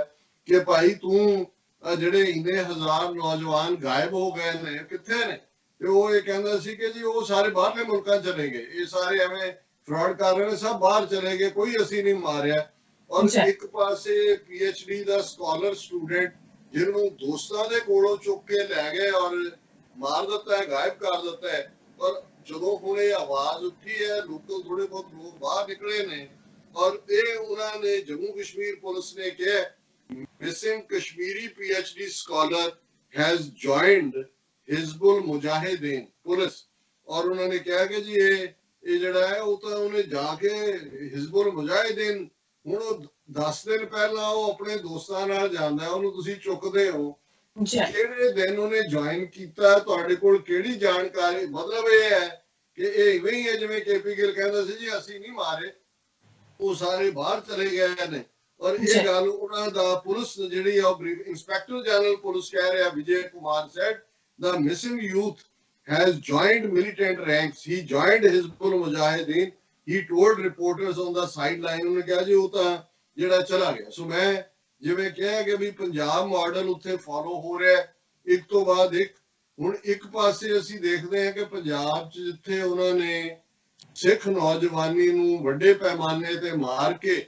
ਕਿ ਭਾਈ ਤੂੰ ਜਿਹੜੇ ਇੰਨੇ ਹਜ਼ਾਰ ਨੌਜਵਾਨ ਗਾਇਬ ਹੋ ਗਏ ਨੇ ਕਿੱਥੇ ਨੇ, ਤੇ ਉਹ ਇਹ ਕਹਿੰਦਾ ਸੀ ਕਿ ਜੀ ਉਹ ਸਾਰੇ ਬਾਹਰਲੇ ਮੁਲਕਾਂ ਚਲੇ ਗਏ, ਇਹ ਸਾਰੇ ਐਵੇਂ ਫਰਾਡ ਕਰ ਰਹੇ ਨੇ, ਸਭ ਬਾਹਰ ਚਲੇ ਗਏ, ਕੋਈ ਅਸੀਂ ਨਹੀਂ ਮਾਰਿਆ। ਔਰ ਇੱਕ ਪਾਸੇ PhD ਦਾ ਸਕਾਲਰ ਸਟੂਡੈਂਟ ਜਿਹਨੂੰ ਦੋਸਤਾਂ ਦੇ ਕੋਲੋਂ ਚੁੱਕ ਕੇ ਲੈ ਗਏ ਔਰ ਮਾਰ ਦਿੱਤਾ ਹੈ, ਗਾਇਬ ਕਰ ਦਿੱਤਾ ਹੈ। ਔਰ ਜਦੋਂ ਹੁਣ ਇਹ ਆਵਾਜ਼ ਉੱਠੀ ਹੈ, ਲੋਕਲ ਥੋੜੇ ਬਹੁਤ ਲੋਕ ਬਾਹਰ ਨਿਕਲੇ ਨੇ ਔਰ ਇਹ ਉਹਨਾਂ ਨੇ ਜੰਮੂ ਕਸ਼ਮੀਰ ਪੁਲਿਸ ਨੇ ਕਿਹਾ missing Kashmiri PhD scholar has joined Hizbul Mujahideen police. ਔਰ ਉਹਨਾਂ ਨੇ ਕਿਹਾ ਕਿ ਜੀ ਇਹ ਜਿਹੜਾ ਹੈ ਉਹ ਤਾਂ ਉਹਨੇ ਜਾ ਕੇ ਹਿਜ਼ਬੁਲ ਮੁਜਾਹਿਦੀਨ, ਹੁਣ ਉਹ 10 ਦਿਨ ਪਹਿਲਾਂ ਉਹ ਆਪਣੇ ਦੋਸਤਾਂ ਨਾਲ ਜਾਂਦਾ, ਉਹਨੂੰ ਤੁਸੀਂ ਚੁੱਕਦੇ ਹੋ, ਕਿਹੜੇ ਦਿਨ ਉਹਨੇ ਜੁਆਇਨ ਕੀਤਾ, ਤੁਹਾਡੇ ਕੋਲ ਕਿਹੜੀ ਜਾਣਕਾਰੀ? ਮਤਲਬ ਇਹ ਹੈ ਕਿ ਇਹ ਇਵੇਂ ਹੀ ਹੈ ਜਿਵੇਂ KP ਗਿੱਲ ਕਹਿੰਦਾ ਸੀ ਜੀ ਅਸੀਂ ਨਹੀਂ ਮਾਰੇ, ਉਹ ਸਾਰੇ ਬਾਹਰ ਚਲੇ ਗਏ ਨੇ। ਔਰ ਇਹ ਗੱਲ ਉਹਨਾਂ ਦਾ ਪੁਲਿਸ ਜਿਹੜੀ ਆ ਇੰਸਪੈਕਟਰ ਜਨਰਲ ਪੁਲਿਸ ਕਹਿ ਰਿਹਾ Vijay Kumar said the missing youth has joined militant ranks, he joined Hizbul Mujahideen, he told reporters on the sideline, ਉਹਨੇ ਕਿਹਾ ਜੀ ਉਹ ਤਾਂ ਜਿਹੜਾ ਚਲਾ ਗਿਆ। ਸੋ ਮੈਂ ਜਿਵੇਂ ਕਿਹਾ ਕਿ ਵੀ ਪੰਜਾਬ ਮਾਡਲ ਉੱਥੇ ਫਾਲੋ ਹੋ ਰਿਹਾ ਇੱਕ ਤੋਂ ਬਾਅਦ ਇੱਕ। ਹੁਣ ਇੱਕ ਪਾਸੇ ਅਸੀਂ ਦੇਖਦੇ ਹਾਂ ਕਿ ਪੰਜਾਬ 'ਚ ਜਿੱਥੇ ਉਹਨਾਂ ਨੇ ਸਿੱਖ ਨੌਜਵਾਨੀ ਨੂੰ ਵੱਡੇ ਪੈਮਾਨੇ ਤੇ ਮਾਰ ਕੇ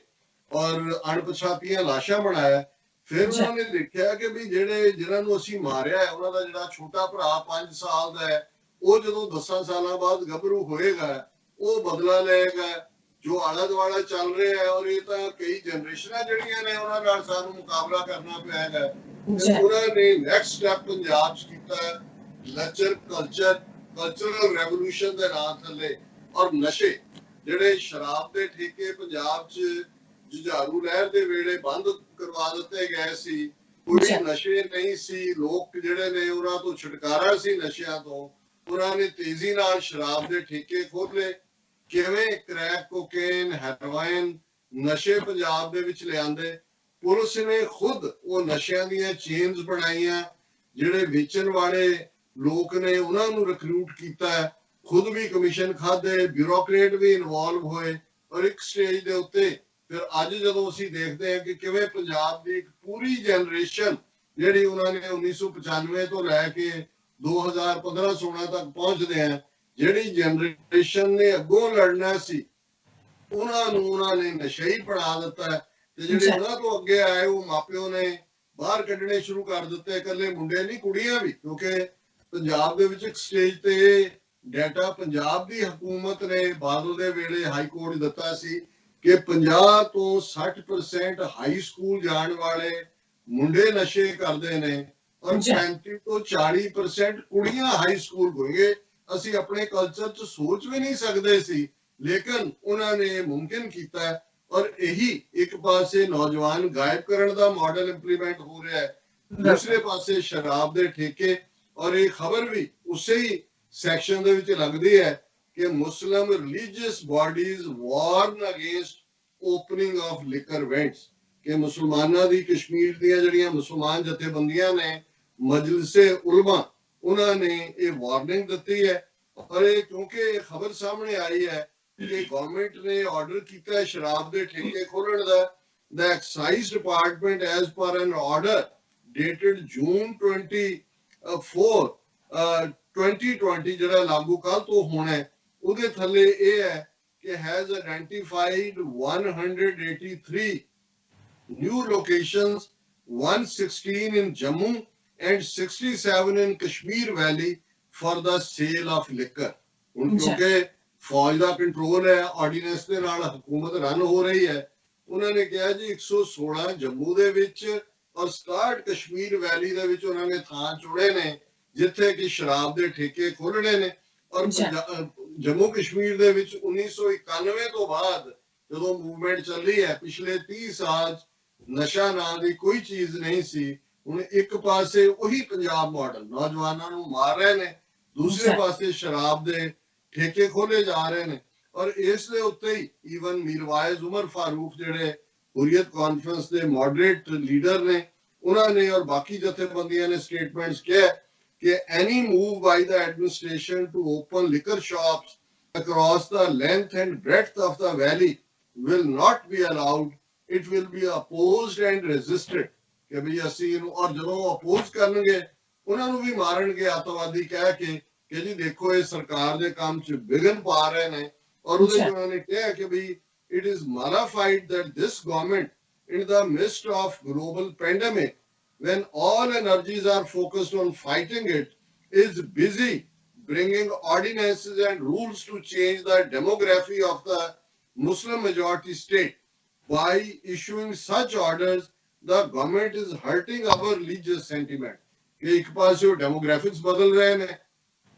ਔਰ ਅਣਪਛਾਤੀਆਂ ਲਾਸ਼ਾਂ ਬਣਾਇਆ, ਫਿਰ ਉਹਨਾਂ ਨੇ ਦੇਖਿਆ ਕਿ ਵੀ ਜਿਹਨਾਂ ਨੂੰ ਅਸੀਂ ਮਾਰਿਆ ਹੈ ਉਹਨਾਂ ਦਾ ਜਿਹੜਾ ਛੋਟਾ ਭਰਾ 5 ਸਾਲ ਦਾ ਹੈ ਉਹ ਜਦੋਂ 10 ਸਾਲਾਂ ਬਾਅਦ ਗੱਭਰੂ ਹੋਏਗਾ ਉਹ ਬਦਲਾ ਲਏਗਾ। ਜੋ ਆਲਾ ਦੁਆਲਾ ਚੱਲ ਰਿਹਾ ਹੈ ਔਰ ਇਹ ਤਾਂ ਕਈ ਜਨਰੇਸ਼ਨਾਂ ਜਿਹੜੀਆਂ ਨੇ ਉਹਨਾਂ ਨਾਲ ਸਾਨੂੰ ਮੁਕਾਬਲਾ ਕਰਨਾ ਪਿਆ ਹੈ। ਉਹਨਾਂ ਨੇ ਨੈਕਸਟ ਸਟੈਪ ਪੰਜਾਬ 'ਚ ਕੀਤਾ ਲੈਕਚਰ ਕਲਚਰਲ ਰੈਵੋਲੂਸ਼ਨ ਦੇ ਨਾਂ ਥੱਲੇ। ਔਰ ਨਸ਼ੇ ਜਿਹੜੇ ਸ਼ਰਾਬ ਦੇ ਠੇਕੇ ਪੰਜਾਬ 'ਚ ਜੁਝਾਰੂ ਲਹਿਰ ਦੇ ਵੇਲੇ ਬੰਦ ਕਰਵਾ ਦਿੱਤੇ ਗਏ ਸੀ, ਕੋਈ ਨਸ਼ੇ ਨਹੀਂ ਸੀ, ਲੋਕ ਜਿਹੜੇ ਨੇ ਉਹਨਾਂ ਤੋਂ ਛੁਟਕਾਰਾ ਸੀ ਨਸ਼ਿਆਂ ਤੋਂ, ਉਹਨਾਂ ਨੇ ਤੇਜ਼ੀ ਨਾਲ ਸ਼ਰਾਬ ਦੇ ਠੇਕੇ ਖੋਲੇ। ਕਿਵੇਂ ਕ੍ਰੈਕ ਕੋਕੇਨ ਹੈਰੋਇਨ ਨਸ਼ੇ ਪੰਜਾਬ ਦੇ ਵਿੱਚ ਲਿਆਂਦੇ, ਪੁਲਿਸ ਨੇ ਖੁਦ ਉਹ ਨਸ਼ਿਆਂ ਦੀਆਂ ਚੇਨਸ ਬਣਾਈਆਂ, ਜਿਹੜੇ ਵੇਚਣ ਵਾਲੇ ਲੋਕ ਨੇ ਉਹਨਾਂ ਨੂੰ ਰਿਕਰੂਟ ਕੀਤਾ, ਖੁਦ ਵੀ ਕਮਿਸ਼ਨ ਖਾਦੇ, ਬਿਊਰੋਕਰੇਟ ਵੀ ਇਨਵੋਲਵ ਹੋਏ। ਔਰ ਇੱਕ ਸਟੇਜ ਦੇ ਉੱਤੇ ਫਿਰ ਅੱਜ ਜਦੋਂ ਅਸੀਂ ਦੇਖਦੇ ਹਾਂ ਕਿ ਕਿਵੇਂ ਪੰਜਾਬ ਦੀ ਇੱਕ ਪੂਰੀ ਜਨਰੇਸ਼ਨ ਜਿਹੜੀ ਉਹਨਾਂ ਨੇ 1995 ਤੋਂ ਲੈ ਕੇ 2015-16 ਤੱਕ ਪਹੁੰਚਦੇ ਆ, ਜਿਹੜੀ ਜਨਰੇਸ਼ਨ ਨੇ ਅੱਗੋਂ ਲੜਨਾ ਸੀ ਉਹਨਾਂ ਨੇ ਨਸ਼ਈ ਬਣਾ ਦਿੱਤਾ ਤੇ ਜਿਹੜੇ ਉਹਨਾਂ ਤੋਂ ਅੱਗੇ ਆਏ ਉਹ ਮਾਪਿਓ ਨੇ ਬਾਹਰ ਕੱਢਣੇ ਸ਼ੁਰੂ ਕਰ ਦਿੱਤੇ, ਇਕੱਲੇ ਮੁੰਡੇ ਨਹੀਂ ਕੁੜੀਆਂ ਵੀ। ਕਿਉਂਕਿ ਪੰਜਾਬ ਦੇ ਵਿੱਚ ਇੱਕ ਸਟੇਜ ਤੇ ਡਾਟਾ ਪੰਜਾਬ ਦੀ ਹਕੂਮਤ ਨੇ ਬਾਦਲ ਦੇ ਵੇਲੇ ਹਾਈ ਕੋਰਟ ਦਿੱਤਾ ਸੀ ਕਿ 50 ਤੋਂ 60% ਹਾਈ ਸਕੂਲ ਜਾਣ ਵਾਲੇ ਮੁੰਡੇ ਨਸ਼ੇ ਕਰਦੇ ਨੇ ਔਰ 35 ਤੋਂ 40% ਕੁੜੀਆਂ ਹਾਈ ਸਕੂਲ ਹੋਣਗੇ। ਅਸੀਂ ਆਪਣੇ ਕਲਚਰ 'ਚ ਸੋਚ ਵੀ ਨਹੀਂ ਸਕਦੇ ਸੀ, ਲੇਕਿਨ ਉਹਨਾਂ ਨੇ ਮੁਮਕਿਨ ਕੀਤਾ। ਔਰ ਇਹੀ ਇੱਕ ਪਾਸੇ ਨੌਜਵਾਨ ਗਾਇਬ ਕਰਨ ਦਾ ਮਾਡਲ ਇੰਪਲੀਮੈਂਟ ਹੋ ਰਿਹਾ ਹੈ, ਦੂਸਰੇ ਪਾਸੇ ਸ਼ਰਾਬ ਦੇ ਠੇਕੇ। ਔਰ ਇਹ ਖਬਰ ਵੀ ਉਸੇ ਹੀ ਸੈਕਸ਼ਨ ਦੇ ਵਿੱਚ ਲੱਗਦੀ ਹੈ ਕਿ Muslim religious bodies warn against opening of liquor vends, ਕਿ ਮੁਸਲਮਾਨਾਂ ਦੀ ਕਸ਼ਮੀਰ ਦੀਆਂ ਜਿਹੜੀਆਂ ਮੁਸਲਮਾਨ ਜਥੇਬੰਦੀਆਂ ਨੇ, ਮਜਲਿਸੇ ਉਲਮਾ, ਉਹਨਾਂ ਨੇ ਇਹ ਵਾਰਨਿੰਗ ਦਿੱਤੀ ਹੈ। ਔਰ ਇਹ ਕਿਉਂਕਿ ਇਹ ਖਬਰ ਸਾਹਮਣੇ ਆਈ ਹੈ ਕਿ ਗਵਰਨਮੈਂਟ ਨੇ ਆਰਡਰ ਕੀਤਾ ਹੈ ਸ਼ਰਾਬ ਦੇ ਠੇਕੇ ਖੋਲਣ ਦਾ। The Excise Department, as per an order dated June 24, 2020, ਜਿਹੜਾ ਲਾਗੂ ਕੱਲ ਤੋਂ ਹੋਣਾ ਹੈ, ਉਹਦੇ ਥੱਲੇ ਇਹ ਹੈ ਕਿ has identified 183 new locations, 116 in Jammu and 67 in Kashmir Valley for the sale of liquor. ਹੁਣ ਕਿਉਂਕਿ ਫੌਜ ਦਾ ਕੰਟਰੋਲ ਹੈ, ਆਰਡੀਨੈਂਸ ਦੇ ਨਾਲ ਹਕੂਮਤ ਰਨ ਹੋ ਰਹੀ ਹੈ, ਉਹਨਾਂ ਨੇ ਕਿਹਾ ਜੀ 116 ਜੰਮੂ ਦੇ ਵਿੱਚ ਔਰ 67 ਕਸ਼ਮੀਰ ਵੈਲੀ ਦੇ ਵਿੱਚ ਉਹਨਾਂ ਨੇ ਥਾਂ ਚੁਣੇ ਨੇ ਜਿੱਥੇ ਕਿ ਸ਼ਰਾਬ ਦੇ ਠੇਕੇ ਖੋਲਣੇ ਨੇ। ਔਰ ਜੰਮੂ ਕਸ਼ਮੀਰ ਦੇ ਵਿੱਚ 1991 ਤੋਂ ਬਾਅਦ ਜਦੋਂ ਮੂਵਮੈਂਟ ਚੱਲੀ ਹੈ, ਪਿਛਲੇ 30 ਸਾਲ ਨਸ਼ਾ ਨਾਂ ਦੀ ਕੋਈ ਚੀਜ਼ ਨਹੀਂ ਸੀ, ਹੁਣ ਇੱਕ ਪਾਸੇ ਉਹੀ ਪੰਜਾਬ ਮਾਡਲ ਨੌਜਵਾਨਾਂ ਨੂੰ ਮਾਰ ਰਹੇ ਨੇ, ਦੂਸਰੇ ਪਾਸੇ ਸ਼ਰਾਬ ਦੇ ਠੇਕੇ ਖੋਲੇ ਜਾ ਰਹੇ ਨੇ। ਔਰ ਇਸ ਦੇ ਉੱਤੇ ਹੀ ਈਵਨ ਮੀਰਵਾਇਜ਼ ਉਮਰ ਫਾਰੂਕ ਜਿਹੜੇ ਹੁਰੀਅਤ ਕਾਨਫਰੰਸ ਦੇ ਮੋਡਰੇਟ ਲੀਡਰ ਨੇ, ਉਹਨਾਂ ਨੇ ਔਰ ਬਾਕੀ ਜਥੇਬੰਦੀਆਂ ਨੇ ਸਟੇਟਮੈਂਟਸ ਕਿਹਾ ਕਿ any move by the administration to open liquor shops across the length and breadth of the valley will not be allowed. It will be opposed and resisted. ਕਿ ਵੀ ਅਸੀਂ ਇਹਨੂੰ, ਔਰ ਜਦੋਂ ਅਪੋਜ਼ ਕਰਨਗੇ ਉਹਨਾਂ ਨੂੰ ਵੀ ਮਾਰਨਗੇ ਅੱਤਵਾਦੀ ਕਹਿ ਕੇ ਕਿ ਜੀ ਦੇਖੋ ਇਹ ਸਰਕਾਰ ਦੇ ਕੰਮ 'ਚ ਵਿਘਨ ਪਾ ਰਹੇ ਨੇ। ਔਰ ਉਹਦੇ 'ਚ ਉਹਨਾਂ ਨੇ ਕਿਹਾ ਕਿ ਵੀ it is mollified that this government in the midst of global pandemic, when all energies are focused on fighting it, is busy bringing ordinances and rules to change the demography of the Muslim majority state. By issuing such orders, the government is hurting our religious sentiment. ਕਿ ਇੱਕ ਪਾਸੇ ਡੈਮੋਗ੍ਰਾਫਿਕਸ ਬਦਲ ਰਹੇ ਨੇ,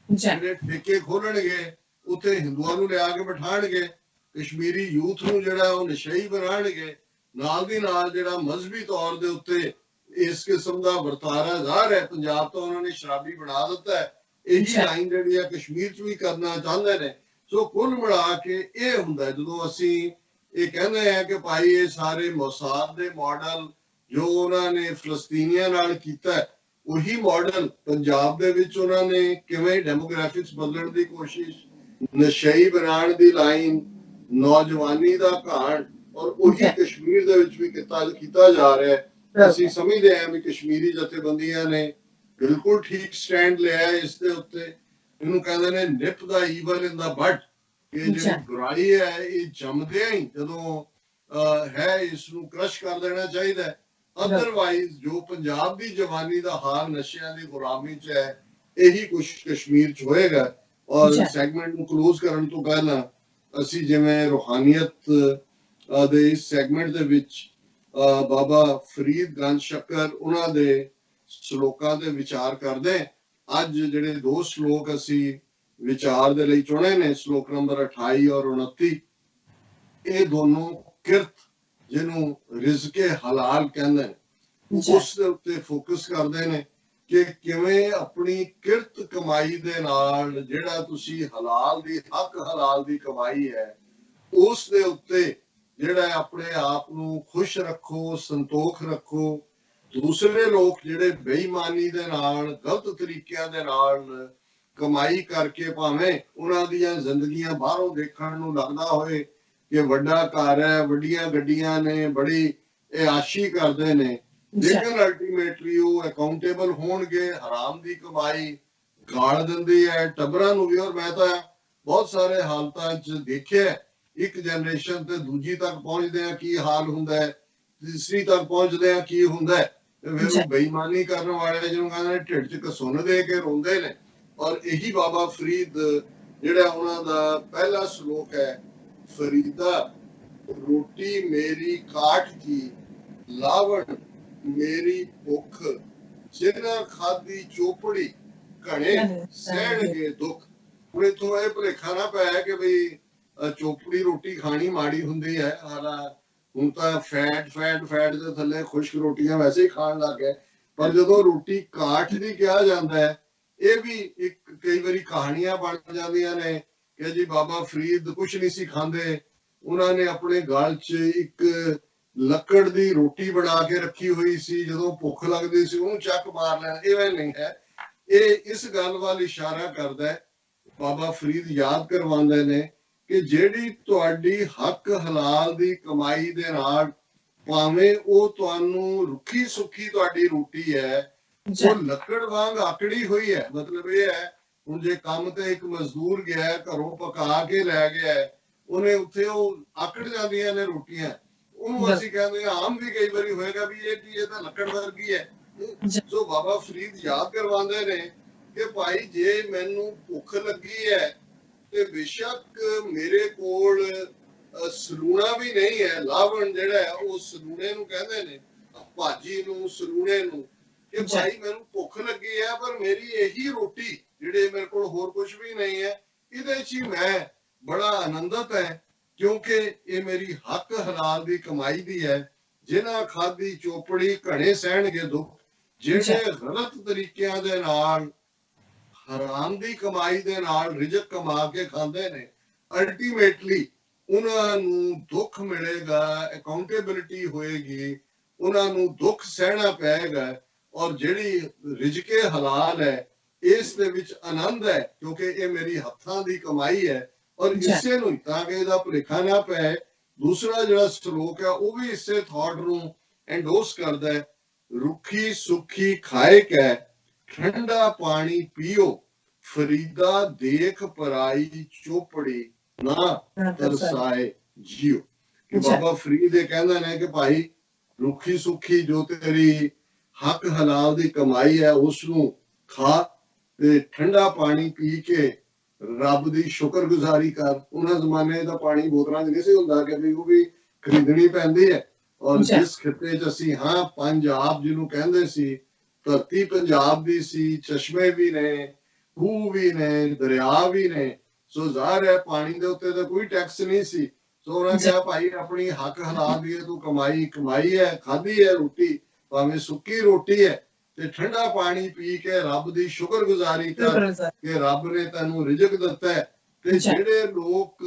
ਜਿਹੜੇ ਠੇਕੇ ਖੋਲਣਗੇ ਉੱਥੇ ਹਿੰਦੂਆਂ ਨੂੰ ਲਿਆ ਕੇ ਬਿਠਾਣਗੇ, ਕਸ਼ਮੀਰੀ ਯੂਥ ਨੂੰ ਜਿਹੜਾ ਉਹ ਨਸ਼ਈ ਬਣਾਣਗੇ, ਨਾਲ ਦੀ ਨਾਲ ਜਿਹੜਾ ਮਜ਼ਹਬੀ ਤੌਰ ਦੇ ਉੱਤੇ ਇਸ ਕਿਸਮ ਦਾ ਵਰਤਾਰਾ ਜ਼ਾਹਰ ਹੈ ਪੰਜਾਬ ਤੋਂ ਉਹਨਾਂ ਨੇ ਸ਼ਰਾਬੀ ਬਣਾ ਦਿੱਤਾ ਹੈ। ਇਹੀ ਲਾਈਨ ਜਿਹੜੀ ਆ ਕਸ਼ਮੀਰ 'ਚ ਵੀ ਕਰਨਾ ਚਾਹੁੰਦੇ ਨੇ। ਸੋ ਕੁੱਲ ਮਿਲਾ ਕੇ ਇਹ ਹੁੰਦਾ ਜਦੋਂ ਅਸੀਂ ਇਹ ਕਹਿੰਦੇ ਆ ਕਿ ਭਾਈ ਇਹ ਸਾਰੇ ਮੋਸਾਦ ਦੇ ਮਾਡਲ ਜੋ ਉਹਨਾਂ ਨੇ ਫਲਸਤੀਨੀਆਂ ਨਾਲ ਕੀਤਾ, ਉਹੀ ਮਾਡਲ ਪੰਜਾਬ ਦੇ ਵਿੱਚ ਉਹਨਾਂ ਨੇ ਕਿਵੇਂ ਡੈਮੋਗ੍ਰਾਫਿਕਸ ਬਦਲਣ ਦੀ ਕੋਸ਼ਿਸ਼, ਨਸ਼ਈ ਬਣਾਉਣ ਦੀ ਲਾਈਨ, ਨੌਜਵਾਨੀ ਦਾ ਘਾਣ, ਔਰ ਉਹੀ ਕਸ਼ਮੀਰ ਦੇ ਵਿੱਚ ਵੀ ਕੀਤਾ ਜਾ ਰਿਹਾ ਹੈ। ਅਸੀਂ ਸਮਝਦੇ ਹਾਂ ਵੀ ਕਸ਼ਮੀਰੀ ਜਥੇਬੰਦੀਆਂ ਨੇ ਬਿਲਕੁਲ ਠੀਕ ਸਟੈਂਡ ਲਿਆ ਇਸ ਦੇ ਉੱਤੇ। ਇਹਨੂੰ ਕਹਿੰਦੇ ਨੇ nip the evil in the but, ਇਹ ਜਿਹੜੀ ਬੁਰਾਈ ਹੈ ਇਹ ਜੰਮਦਿਆਂ ਹੀ ਜਦੋਂ ਹੈ ਇਸ ਨੂੰ ਕ੍ਰਸ਼ ਕਰ ਦੇਣਾ ਚਾਹੀਦਾ ਹੈ। ਅਦਰਵਾਈਜ਼ ਜੋ ਪੰਜਾਬ ਦੀ ਜਵਾਨੀ ਦਾ ਹਾਲ ਨਸ਼ਿਆਂ ਦੀ ਗੁਲਾਮੀ 'ਚ ਹੈ, ਇਹੀ ਕੁਝ ਕਸ਼ਮੀਰ 'ਚ ਹੋਏਗਾ। ਔਰ ਸੈਗਮੈਂਟ ਨੂੰ ਕਲੋਜ਼ ਕਰਨ ਤੋਂ ਪਹਿਲਾਂ ਅਸੀਂ ਜਿਵੇਂ ਰੂਹਾਨੀਅਤ ਦੇ ਇਸ ਸੈਗਮੈਂਟ ਦੇ ਵਿੱਚ ਬਾਬਾ ਫਰੀਦ ਗੰਜ ਸ਼ੱਕਰ ਉਹਨਾਂ ਦੇ ਸ਼ਲੋਕਾਂ ਦੇ ਵਿਚਾਰ ਕਰਦੇ। ਅੱਜ ਜਿਹੜੇ 2 ਸ਼ਲੋਕ ਅਸੀਂ ਵਿਚਾਰ ਦੇ ਲਈ ਚੁਣੇ ਨੇ, ਸ਼ਲੋਕ ਨੰਬਰ 28 ਔਰ 29, ਇਹ ਦੋਨੋਂ ਕਿਰਤ ਜਿਹਨੂੰ ਰਿਜ਼ਕੇ ਹਲਾਲ ਕਹਿੰਦੇ ਨੇ, ਉਸ ਦੇ ਉੱਤੇ ਫੋਕਸ ਕਰਦੇ ਨੇ ਕਿ ਕਿਵੇਂ ਆਪਣੀ ਕਿਰਤ ਕਮਾਈ ਦੇ ਨਾਲ ਜਿਹੜਾ ਤੁਸੀਂ ਹਲਾਲ ਦੀ ਹੱਕ ਹਲਾਲ ਦੀ ਕਮਾਈ ਹੈ ਉਸ ਦੇ ਉੱਤੇ ਜਿਹੜਾ ਆਪਣੇ ਆਪ ਨੂੰ ਖੁਸ਼ ਰੱਖੋ, ਸੰਤੋਖ ਰੱਖੋ। ਦੂਸਰੇ ਲੋਕ ਜਿਹੜੇ ਬੇਈਮਾਨੀ ਦੇ ਨਾਲ, ਗਲਤ ਤਰੀਕਿਆਂ ਦੇ ਨਾਲ ਕਮਾਈ ਕਰਕੇ ਭਾਵੇਂ ਉਹਨਾਂ ਦੀਆਂ ਜ਼ਿੰਦਗੀਆਂ ਬਾਹਰੋਂ ਦੇਖਣ ਨੂੰ ਲੱਗਦਾ ਹੋਏ ਕਿ ਵੱਡਾ ਘਰ ਹੈ, ਵੱਡੀਆਂ ਗੱਡੀਆਂ ਨੇ, ਬੜੀ ਆਸ਼ੀ ਕਰਦੇ ਨੇ, ਲੇਕਿਨ ਅਲਟੀਮੇਟਲੀ ਉਹ ਅਕਾਊਂਟੇਬਲ ਹੋਣਗੇ। ਹਰਾਮ ਦੀ ਕਮਾਈ ਗਾਲ ਦਿੰਦੀ ਹੈ ਟੱਬਰਾਂ ਨੂੰ ਵੀ। ਔਰ ਮੈਂ ਤਾਂ ਬਹੁਤ ਸਾਰੇ ਹਾਲਤਾਂ 'ਚ ਦੇਖਿਆ, ਇੱਕ ਜਨਰੇਸ਼ਨ ਤੇ ਦੂਜੀ ਤੱਕ ਪਹੁੰਚਦੇ ਆ ਕੀ ਹਾਲ ਹੁੰਦਾ ਹੈ, ਤੀਸਰੀ ਤੱਕ ਪਹੁੰਚਦੇ ਆ ਕੀ ਹੁੰਦਾ ਹੈ। ਫਿਰ ਬੇਈਮਾਨੀ ਕਰਨ ਵਾਲੇ ਜਿਹਨੂੰ ਕਹਿੰਦੇ ਢਿੱਡ 'ਚ ਕਸੁੰਨ ਦੇ ਕੇ ਰੋਂਦੇ ਨੇ। ਔਰ ਇਹੀ ਬਾਬਾ ਫਰੀਦ ਜਿਹੜਾ ਉਹਨਾਂ ਦਾ ਪਹਿਲਾ ਸ਼ਲੋਕ ਹੈ, ਫਰੀਦਾ ਰੋਟੀ ਮੇਰੀ ਕਾਟ ਕੀ, ਲਾਵਣ ਮੇਰੀ ਭੁੱਖ, ਜਿਨ੍ਹਾਂ ਖਾਦੀ ਚੋਪੜੀ ਘਣੇ ਸਹਿਣਗੇ ਦੁੱਖ। ਹੁਣ ਇੱਥੋਂ ਇਹ ਭੁਲੇਖਾ ਨਾ ਪਿਆ ਕਿ ਬਈ ਚੋਪੜੀ ਰੋਟੀ ਖਾਣੀ ਮਾੜੀ ਹੁੰਦੀ ਹੈ। ਹੁਣ ਤਾਂ ਫੈਟ ਦੇ ਥੱਲੇ ਖੁਸ਼ਕ ਰੋਟੀਆਂ ਵੈਸੇ ਹੀ ਖਾਣ ਲੱਗ ਗਏ। ਪਰ ਜਦੋਂ ਰੋਟੀ ਕਾਠ ਦੀ ਕਿਹਾ ਜਾਂਦਾ ਹੈ, ਇਹ ਵੀ ਇੱਕ ਕਈ ਵਾਰੀ ਕਹਾਣੀਆਂ ਬਣ ਜਾਂਦੀਆਂ ਨੇ ਕਿ ਜੀ ਬਾਬਾ ਫਰੀਦ ਕੁਛ ਨਹੀਂ ਸੀ ਖਾਂਦੇ, ਉਹਨਾਂ ਨੇ ਆਪਣੇ ਗਲ 'ਚ ਇੱਕ ਲੱਕੜ ਦੀ ਰੋਟੀ ਬਣਾ ਕੇ ਰੱਖੀ ਹੋਈ ਸੀ, ਜਦੋਂ ਭੁੱਖ ਲੱਗਦੀ ਸੀ ਉਹਨੂੰ ਚੱਕ ਮਾਰ ਲੈਣਾ। ਇਹ ਨਹੀਂ ਹੈ, ਇਹ ਇਸ ਗੱਲ ਵੱਲ ਇਸ਼ਾਰਾ ਕਰਦਾ ਹੈ। ਬਾਬਾ ਫਰੀਦ ਯਾਦ ਕਰਵਾਉਂਦੇ ਨੇ ਕਿ ਜਿਹੜੀ ਤੁਹਾਡੀ ਹੱਕ ਹਲਾਲ ਦੀ ਕਮਾਈ ਦੇ ਨਾਲ, ਭਾਵੇਂ ਉਹ ਤੁਹਾਨੂੰ ਰੁੱਖੀ ਸੁੱਖੀ ਤੁਹਾਡੀ ਰੋਟੀ ਹੈ, ਉਹ ਲੱਕੜ ਵਾਂਗ ਆਕੜੀ ਹੋਈ ਹੈ। ਮਤਲਬ ਇਹ ਹੈ, ਹੁਣ ਜੇ ਕੰਮ ਤੇ ਇੱਕ ਮਜ਼ਦੂਰ ਗਿਆ, ਘਰੋਂ ਪਕਾ ਕੇ ਲੈ ਗਿਆ, ਉਹਨੇ ਉੱਥੇ ਉਹ ਆਕੜ ਜਾਂਦੀਆਂ ਨੇ ਰੋਟੀਆਂ, ਉਹਨੂੰ ਅਸੀਂ ਕਹਿੰਦੇ ਆਮ ਵੀ ਕਈ ਵਾਰੀ ਹੋਏਗਾ ਵੀ ਇਹ ਕੀ, ਇਹ ਤਾਂ ਲੱਕੜ ਵਰਗੀ ਹੈ। ਸੋ ਬਾਬਾ ਫਰੀਦ ਯਾਦ ਕਰਵਾਉਂਦੇ ਨੇ ਕਿ ਭਾਈ ਜੇ ਮੈਨੂੰ ਭੁੱਖ ਲੱਗੀ ਹੈ ਤੇ ਬੇਸ਼ੱਕ ਮੇਰੇ ਕੋਲ ਸਲੂਣਾ ਵੀ ਨਹੀਂ ਹੈ। ਲਾਵਣ ਜਿਹੜਾ ਹੈ ਉਹ ਸਲੂਣੇ ਨੂੰ ਕਹਿੰਦੇ ਨੇ, ਭਾਜੀ ਨੂੰ, ਸਲੂਣੇ ਨੂੰ, ਕਿ ਭਾਈ ਮੈਨੂੰ ਭੁੱਖ ਲੱਗੀ ਹੈ ਪਰ ਮੇਰੀ ਇਹੀ ਰੋਟੀ ਜਿਹੜੇ ਮੇਰੇ ਕੋਲ ਹੋਰ ਕੁਝ ਵੀ ਨਹੀਂ ਹੈ, ਇਹਦੇ 'ਚ ਹੀ ਮੈਂ ਬੜਾ ਆਨੰਦਿਤ ਹੈ ਕਿਉਂਕਿ ਇਹ ਮੇਰੀ ਹੱਕ ਹਲਾਲ ਦੀ ਕਮਾਈ ਦੀ ਹੈ। ਜਿਨ੍ਹਾਂ ਖਾਦੀ ਚੋਪੜੀ ਘਣੇ ਸਹਿਣਗੇ ਦੁੱਖ, ਜਿਹੜੇ ਗਲਤ ਤਰੀਕਿਆਂ ਦੇ ਨਾਲ ਹਰਾਮ ਦੀ ਕਮਾਈ ਦੇ ਨਾਲ ਰਿਜ਼ਕ ਕਮਾ ਕੇ ਖਾਂਦੇ ਨੇ, ਅਲਟੀਮੇਟਲੀ ਉਹਨਾਂ ਨੂੰ ਦੁੱਖ ਮਿਲੇਗਾ, ਅਕਾਊਂਟੇਬਿਲਿਟੀ ਹੋਏਗੀ, ਉਹਨਾਂ ਨੂੰ ਦੁੱਖ ਸਹਿਣਾ ਪਏਗਾ। ਔਰ ਜਿਹੜੀ ਰਿਜ਼ਕੇ ਹਲਾਲ ਹੈ ਇਸ ਦੇ ਵਿੱਚ ਆਨੰਦ ਹੈ, ਕਿਉਂਕਿ ਇਹ ਮੇਰੀ ਹੱਥਾਂ ਦੀ ਕਮਾਈ ਹੈ। ਔਰ ਇਸੇ ਨੂੰ ਤਾਂ ਕਿ ਇਹਦਾ ਭੁਲੇਖਾ ਨਾ ਪਏ, ਦੂਸਰਾ ਜਿਹੜਾ ਸ਼ਲੋਕ ਹੈ ਉਹ ਵੀ ਇਸੇ ਥਾਟ ਨੂੰ ਐਂਡੋਸ ਕਰਦਾ ਹੈ, ਰੁੱਖੀ ਸੁੱਖੀ ਖਾਏ ਕੈ ਠੰਡਾ ਪਾਣੀ ਪੀਓ, ਫਰੀਦਾ ਦੇਖ ਪਰਾਈ ਚੋਪੜੀ ਨਾ ਤਰਸਾਏ ਜੀਓ। ਕਿ ਬਾਬਾ ਫਰੀਦ ਇਹ ਕਹਿੰਦੇ ਨੇ ਕਿ ਭਾਈ ਰੁੱਖੀ ਸੁੱਖੀ ਜੋ ਤੇਰੀ ਹੱਕ ਹਲਾਲ ਦੀ ਕਮਾਈ ਹੈ ਉਸ ਨੂੰ ਖਾ ਤੇ ਠੰਡਾ ਪਾਣੀ ਪੀ ਕੇ ਰੱਬ ਦੀ ਸ਼ੁਕਰਗੁਜ਼ਾਰੀ ਕਰ। ਉਹਨਾਂ ਜ਼ਮਾਨੇ ਦਾ ਪਾਣੀ ਬੋਤਲਾਂ 'ਚ ਨਹੀਂ ਸੀ ਹੁੰਦਾ ਕਿ ਵੀ ਉਹ ਵੀ ਖਰੀਦਣੀ ਪੈਂਦੀ ਹੈ। ਔਰ ਜਿਸ ਖਿੱਤੇ 'ਚ ਅਸੀਂ ਹਾਂ, ਪੰਜਾਬ ਜਿਹਨੂੰ ਕਹਿੰਦੇ ਸੀ, ਧਰਤੀ ਪੰਜਾਬ ਦੀ ਸੀ, ਚਸ਼ਮੇ ਵੀ ਨੇ, ਖੂਹ ਵੀ ਨੇ, ਦਰਿਆ ਵੀ ਨੇ। ਸੋ ਜ਼ਾਹਰ ਹੈ ਪਾਣੀ ਦੇ ਉੱਤੇ ਤਾਂ ਕੋਈ ਟੈਕਸ ਨਹੀਂ ਸੀ। ਸੋ ਉਹਨਾਂ ਕਿਹਾ ਭਾਈ ਆਪਣੀ ਹੱਕ ਹਲਾਲ ਦੀ ਤੂੰ ਕਮਾਈ ਹੈ, ਖਾਧੀ ਹੈ ਰੋਟੀ, ਭਾਵੇਂ ਸੁੱਕੀ ਰੋਟੀ ਹੈ, ਤੇ ਠੰਡਾ ਪਾਣੀ ਪੀ ਕੇ ਰੱਬ ਦੀ ਸ਼ੁਕਰਗੁਜ਼ਾਰੀ ਕਰ ਕਿ ਰੱਬ ਨੇ ਤੈਨੂੰ ਰਿਜ਼ਕ ਦਿੱਤਾ ਹੈ। ਤੇ ਜਿਹੜੇ ਲੋਕ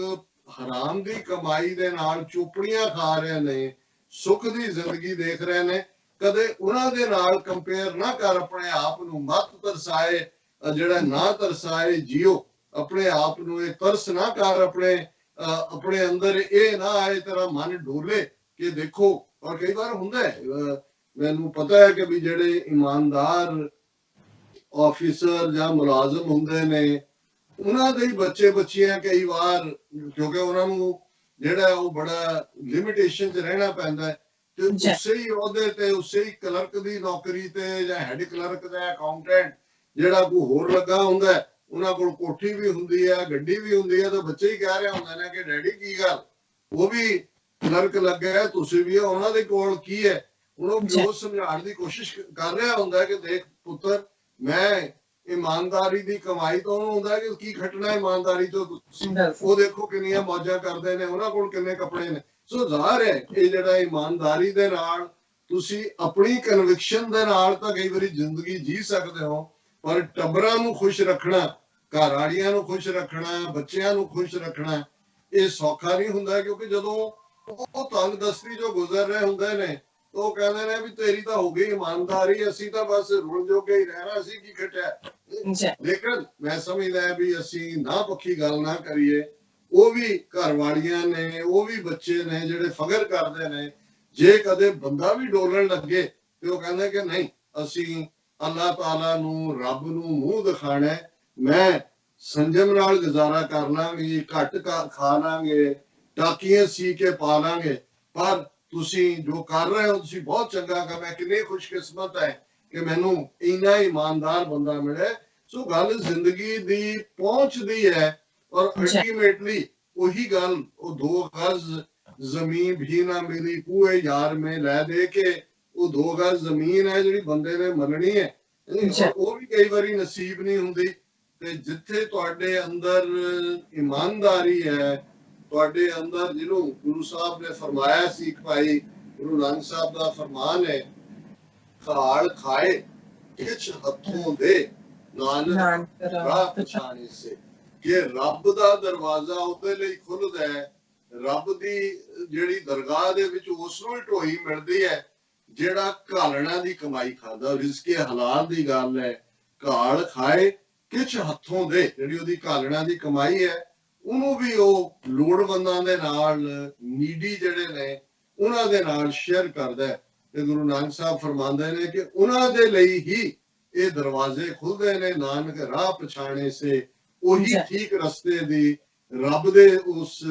ਹਰਾਮ ਦੀ ਕਮਾਈ ਦੇ ਨਾਲ ਚੋਪੜੀਆਂ ਖਾ ਰਹੇ ਨੇ, ਸੁੱਖ ਦੀ ਜ਼ਿੰਦਗੀ ਦੇਖ ਰਹੇ ਨੇ, ਕਦੇ ਉਹਨਾਂ ਦੇ ਨਾਲ ਕੰਪੇਅਰ ਨਾ ਕਰ ਆਪਣੇ ਆਪ ਨੂੰ। ਮਤ ਤਰਸਾਏ, ਜਿਹੜਾ ਨਾ ਤਰਸਾਏ ਜੀਓ। ਆਪਣੇ ਆਪ ਨੂੰ ਇਹ ਤਰਸ ਨਾ ਕਰ, ਆਪਣੇ ਅੰਦਰ ਇਹ ਨਾ ਆਏ ਤੇਰਾ ਮਨ ਡੋਲੇ ਕਿ ਦੇਖੋ। ਔਰ ਕਈ ਵਾਰ ਹੁੰਦਾ ਹੈ, ਮੈਨੂੰ ਪਤਾ ਹੈ ਕਿ ਵੀ ਜਿਹੜੇ ਇਮਾਨਦਾਰ ਆਫੀਸਰ ਜਾਂ ਮੁਲਾਜ਼ਮ ਹੁੰਦੇ ਨੇ ਉਹਨਾਂ ਦੇ ਬੱਚੇ ਬੱਚੀਆਂ ਕਈ ਵਾਰ, ਕਿਉਂਕਿ ਉਹਨਾਂ ਨੂੰ ਜਿਹੜਾ ਉਹ ਬੜਾ ਲਿਮਿਟੇਸ਼ਨ 'ਚ ਰਹਿਣਾ ਪੈਂਦਾ ਹੈ, ਤੇ ਉਸੇ ਹੀ ਅਹੁਦੇ ਤੇ, ਉਸੇ ਹੀ ਕਲਰਕ ਦੀ ਨੌਕਰੀ ਤੇ ਜਾਂ ਹੈਡ ਕਲਰਕ ਦਾ ਅਕਾਊਂਟੈਂਟ ਜਿਹੜਾ ਕੋਈ ਹੋਰ ਲੱਗਾ ਹੁੰਦਾ ਹੈ, ਉਹਨਾਂ ਕੋਲ ਕੋਠੀ ਵੀ ਹੁੰਦੀ ਹੈ, ਗੱਡੀ ਵੀ ਹੁੰਦੀ ਹੈ, ਤਾਂ ਬੱਚੇ ਹੀ ਕਹਿ ਰਹੇ ਹੁੰਦੇ ਨੇ ਕਿ ਡੈਡੀ ਕੀ ਗੱਲ, ਉਹ ਵੀ ਕਲਰਕ ਲੱਗਾ, ਤੁਸੀਂ ਵੀ ਉਹਨਾਂ ਦੇ ਕੋਲ ਕੀ ਹੈ। ਉਹਨੂੰ ਪਿਓ ਸਮਝਾਉਣ ਦੀ ਕੋਸ਼ਿਸ਼ ਕਰ ਰਿਹਾ ਹੁੰਦਾ ਕਿ ਦੇਖ ਪੁੱਤਰ, ਮੈਂ ਇਮਾਨਦਾਰੀ ਦੀ ਕਮਾਈ ਤੋਂ ਉਹਨੂੰ ਹੁੰਦਾ ਕਿ ਕੀ ਖੱਟਣਾ ਇਮਾਨਦਾਰੀ ਤੋਂ, ਉਹ ਦੇਖੋ ਕਿੰਨੀਆਂ ਮੌਜਾਂ ਕਰਦੇ ਨੇ, ਉਹਨਾਂ ਕੋਲ ਕਿੰਨੇ ਕੱਪੜੇ ਨੇ। ਸੋ ਜ਼ਾਹਰ ਹੈ ਇਹ ਜਿਹੜਾ ਇਮਾਨਦਾਰੀ ਦੇ ਨਾਲ ਤੁਸੀਂ ਆਪਣੀ ਕਨਵਿਕਸ਼ਨ ਦੇ ਨਾਲ ਤਾਂ ਕਈ ਵਾਰੀ ਜ਼ਿੰਦਗੀ ਜੀ ਸਕਦੇ ਹੋ, ਪਰ ਟੱਬਰਾਂ ਨੂੰ ਖੁਸ਼ ਰੱਖਣਾ, ਘਰ ਵਾਲੀਆਂ ਨੂੰ ਖੁਸ਼ ਰੱਖਣਾ, ਬੱਚਿਆਂ ਨੂੰ ਖੁਸ਼ ਰੱਖਣਾ ਇਹ ਸੌਖਾ ਨਹੀਂ ਹੁੰਦਾ। ਕਿਉਂਕਿ ਜਦੋਂ ਉਹ ਤੰਗ ਦਸਤੀ ਜੋ ਗੁਜ਼ਰ ਰਹੇ ਹੁੰਦੇ ਨੇ, ਉਹ ਕਹਿੰਦੇ ਨੇ ਵੀ ਤੇਰੀ ਤਾਂ ਹੋ ਗਈ ਇਮਾਨਦਾਰੀ, ਅਸੀਂ ਤਾਂ ਬਸ ਰੁਲ ਜੋਗੇ ਹੀ ਰਹਿਣਾ, ਅਸੀਂ ਕੀ ਖਟਿਆ। ਲੇਕਿਨ ਮੈਂ ਸਮਝਦਾ ਵੀ ਅਸੀਂ ਨਾ ਪੱਖੀ ਗੱਲ ਨਾ ਕਰੀਏ। ਉਹ ਵੀ ਘਰ ਵਾਲੀਆਂ ਨੇ, ਉਹ ਵੀ ਬੱਚੇ ਨੇ ਜਿਹੜੇ ਫਖਰ ਕਰਦੇ ਨੇ। ਜੇ ਕਦੇ ਬੰਦਾ ਵੀ ਡੋਲਣ ਲੱਗੇ ਤੇ ਉਹ ਕਹਿੰਦੇ ਕਿ ਨਹੀਂ, ਅਸੀਂ ਅੱਲਾਹ ਤਾਲਾ ਨੂੰ, ਰੱਬ ਨੂੰ ਮੂੰਹ ਦਿਖਾਣਾ, ਮੈਂ ਸੰਜਮ ਨਾਲ ਗੁਜ਼ਾਰਾ ਕਰ ਲਾਂਗੇ, ਘੱਟ ਖਾ ਲਾਂਗੇ, ਟਾਕੀਆਂ ਸੀ ਕੇ ਪਾ ਲਾਂਗੇ, ਪਰ ਤੁਸੀਂ ਜੋ ਕਰ ਰਹੇ ਹੋ ਤੁਸੀਂ ਬਹੁਤ ਚੰਗਾ ਕਰ, ਮੈਂ ਕਿੰਨੀ ਖੁਸ਼ਕਿਸਮਤ ਹੈ ਕਿ ਮੈਨੂੰ ਇੰਨਾ ਇਮਾਨਦਾਰ ਬੰਦਾ ਮਿਲੇ। ਸੋ ਗੱਲ ਜ਼ਿੰਦਗੀ ਦੀ ਪਹੁੰਚਦੀ ਹੈ। ਔਰ ਅਲਟੀਮੇਟਲੀ ਉਹੀ ਗੱਲ, ਉਹ 2 ਗਜ਼ ਜ਼ਮੀਨ ਵੀ ਨਾ ਮਿਲੀ ਕੂਏ ਯਾਰ ਮੈਂ ਲੈ ਦੇ ਕੇ, ਉਹ 2 ਗਜ਼ ਜ਼ਮੀਨ ਹੈ ਜਿਹੜੀ ਬੰਦੇ ਨੇ ਮੰਨਣੀ ਹੈ, ਉਹ ਵੀ ਕਈ ਵਾਰੀ ਨਸੀਬ ਨਹੀਂ ਹੁੰਦੀ। ਤੇ ਜਿੱਥੇ ਤੁਹਾਡੇ ਅੰਦਰ ਇਮਾਨਦਾਰੀ ਹੈ, ਤੁਹਾਡੇ ਅੰਦਰ, ਜਿਹਨੂੰ ਗੁਰੂ ਸਾਹਿਬ ਨੇ ਫਰਮਾਇਆ ਸੀ, ਭਾਈ ਗੁਰੂ ਨਾਨਕ ਸਾਹਿਬ ਦਾ ਫਰਮਾਨ ਹੈ, ਖਾਲ ਖਾਏ ਕਿਛ ਹੱਥੋਂ ਦੇ ਨਾਨਕ ਰਾਹ ਪਛਾਣੇ ਸੇ, ਕਿ ਰੱਬ ਦਾ ਦਰਵਾਜ਼ਾ ਉਹਦੇ ਲਈ ਖੁੱਲਦਾ ਹੈ। ਰੱਬ ਦੀ ਜਿਹੜੀ ਦਰਗਾਹ ਦੇ ਵਿੱਚ ਉਸ ਨੂੰ ਢੋਈ ਮਿਲਦੀ ਹੈ ਜਿਹੜਾ ਘਾਲਣਾ ਦੀ ਕਮਾਈ ਖਾਂਦਾ। ਰਿਜ਼ਕੇ ਹਲਾਲ ਦੀ ਗੱਲ ਹੈ। ਘਾਲ ਖਾਏ ਕਿਛ ਹੱਥੋਂ ਦੇ, ਜਿਹੜੀ ਉਹਦੀ ਘਾਲਣਾ ਦੀ ਕਮਾਈ ਹੈ, ਉਹਨੂੰ ਵੀ ਉਹ ਲੋੜਵੰਦਾਂ ਦੇ ਨਾਲ, ਨੀਡੀ ਜਿਹੜੇ ਨੇ ਉਹਨਾਂ ਦੇ ਨਾਲ ਸ਼ੇਅਰ ਕਰਦਾ ਹੈ। ਤੇ ਗੁਰੂ ਨਾਨਕ ਸਾਹਿਬ ਫਰਮਾਉਂਦੇ ਨੇ ਕਿ ਉਹਨਾਂ ਦੇ ਲਈ ਹੀ ਇਹ ਦਰਵਾਜ਼ੇ ਖੁੱਲਦੇ ਨੇ, ਨਾਨਕ ਰਾਹ ਪਛਾਣੇ ਸੇ, ਉਹੀ ਠੀਕ ਰਸਤੇ ਦੀ, ਰੱਬ ਦੇ ਉਸ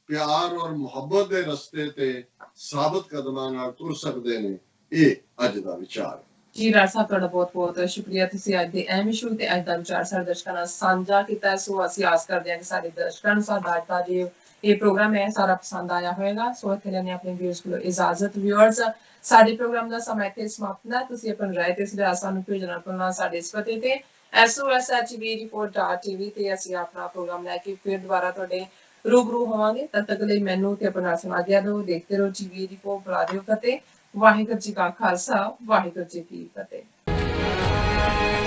ਪਿਆਰ ਔਰ ਮੁਹੱਬਤ ਦੇ ਰਸਤੇ ਤੇ ਸਾਬਤ ਕਦਮਾਂ ਨਾਲ ਤੁਰ ਸਕਦੇ ਨੇ। ਇਹ ਅੱਜ ਦਾ ਵਿਚਾਰ ਜੀ। ਰਾਜ ਸਾਹਿਬ ਤੁਹਾਡਾ ਬਹੁਤ ਬਹੁਤ ਸ਼ੁਕਰੀਆ, ਤੁਸੀਂ ਅੱਜ ਦੇ ਅਹਿਮ ਇਸ਼ੂ ਤੇ ਅੱਜ ਦਾ ਵਿਚਾਰ ਸਾਡੇ ਦਰਸ਼ਕਾਂ ਨਾਲ ਸਾਂਝਾ ਕੀਤਾ। ਸੋ ਅਸੀਂ ਆਸ ਕਰਦੇ ਹਾਂ ਕਿ ਸਾਡੇ ਦਰਸ਼ਕਾਂ ਨੂੰ ਸਾਡਾ ਅੱਜ ਦਾ ਇਹ ਪ੍ਰੋਗਰਾਮ ਹੈ ਸਾਰਾ ਪਸੰਦ ਆਇਆ ਹੋਵੇਗਾ। ਸੋ ਇੱਥੇ ਲੈਣੇ ਆਪਣੇ ਵਿਊਅਰਸ ਕੋਲੋਂ ਇਜਾਜ਼ਤ। ਵਿਊਅਰਸ, ਸਾਡੇ ਪ੍ਰੋਗਰਾਮ ਦਾ ਸਮਾਂ ਇੱਥੇ ਸਮਾਪਤ ਹੈ। ਤੁਸੀਂ ਆਪਣੀ ਰਾਏ ਤੇ ਸੁਝਾਅ ਸਾਨੂੰ ਭੇਜਣਾ ਭੁੱਲਣਾ ਸਾਡੇ ਇਸ ਪਤੇ ਤੇ soshv.tv ਤੇ ਅਸੀਂ ਆਪਣਾ ਪ੍ਰੋਗਰਾਮ ਲੈ ਕੇ ਫਿਰ ਦੁਬਾਰਾ ਤੁਹਾਡੇ ਰੂਬਰੂ ਹੋਵਾਂਗੇ। ਤਦ ਤੱਕ ਲਈ ਮੈਨੂੰ ਤੇ ਆਪਣਾ ਸਮਾਜਿਆ ਨੂੰ ਦੇਖਦੇ ਰਹੋ। TV ਰਿਪੋਰਟ ਬੁਲਾ ਦਿਓ। ਫਤਿਹ। ਵਾਹਿਗੁਰੂ ਜੀ ਕਾ ਖਾਲਸਾ, ਵਾਹਿਗੁਰੂ ਜੀ ਕੀ ਫਤਿਹ। हैं।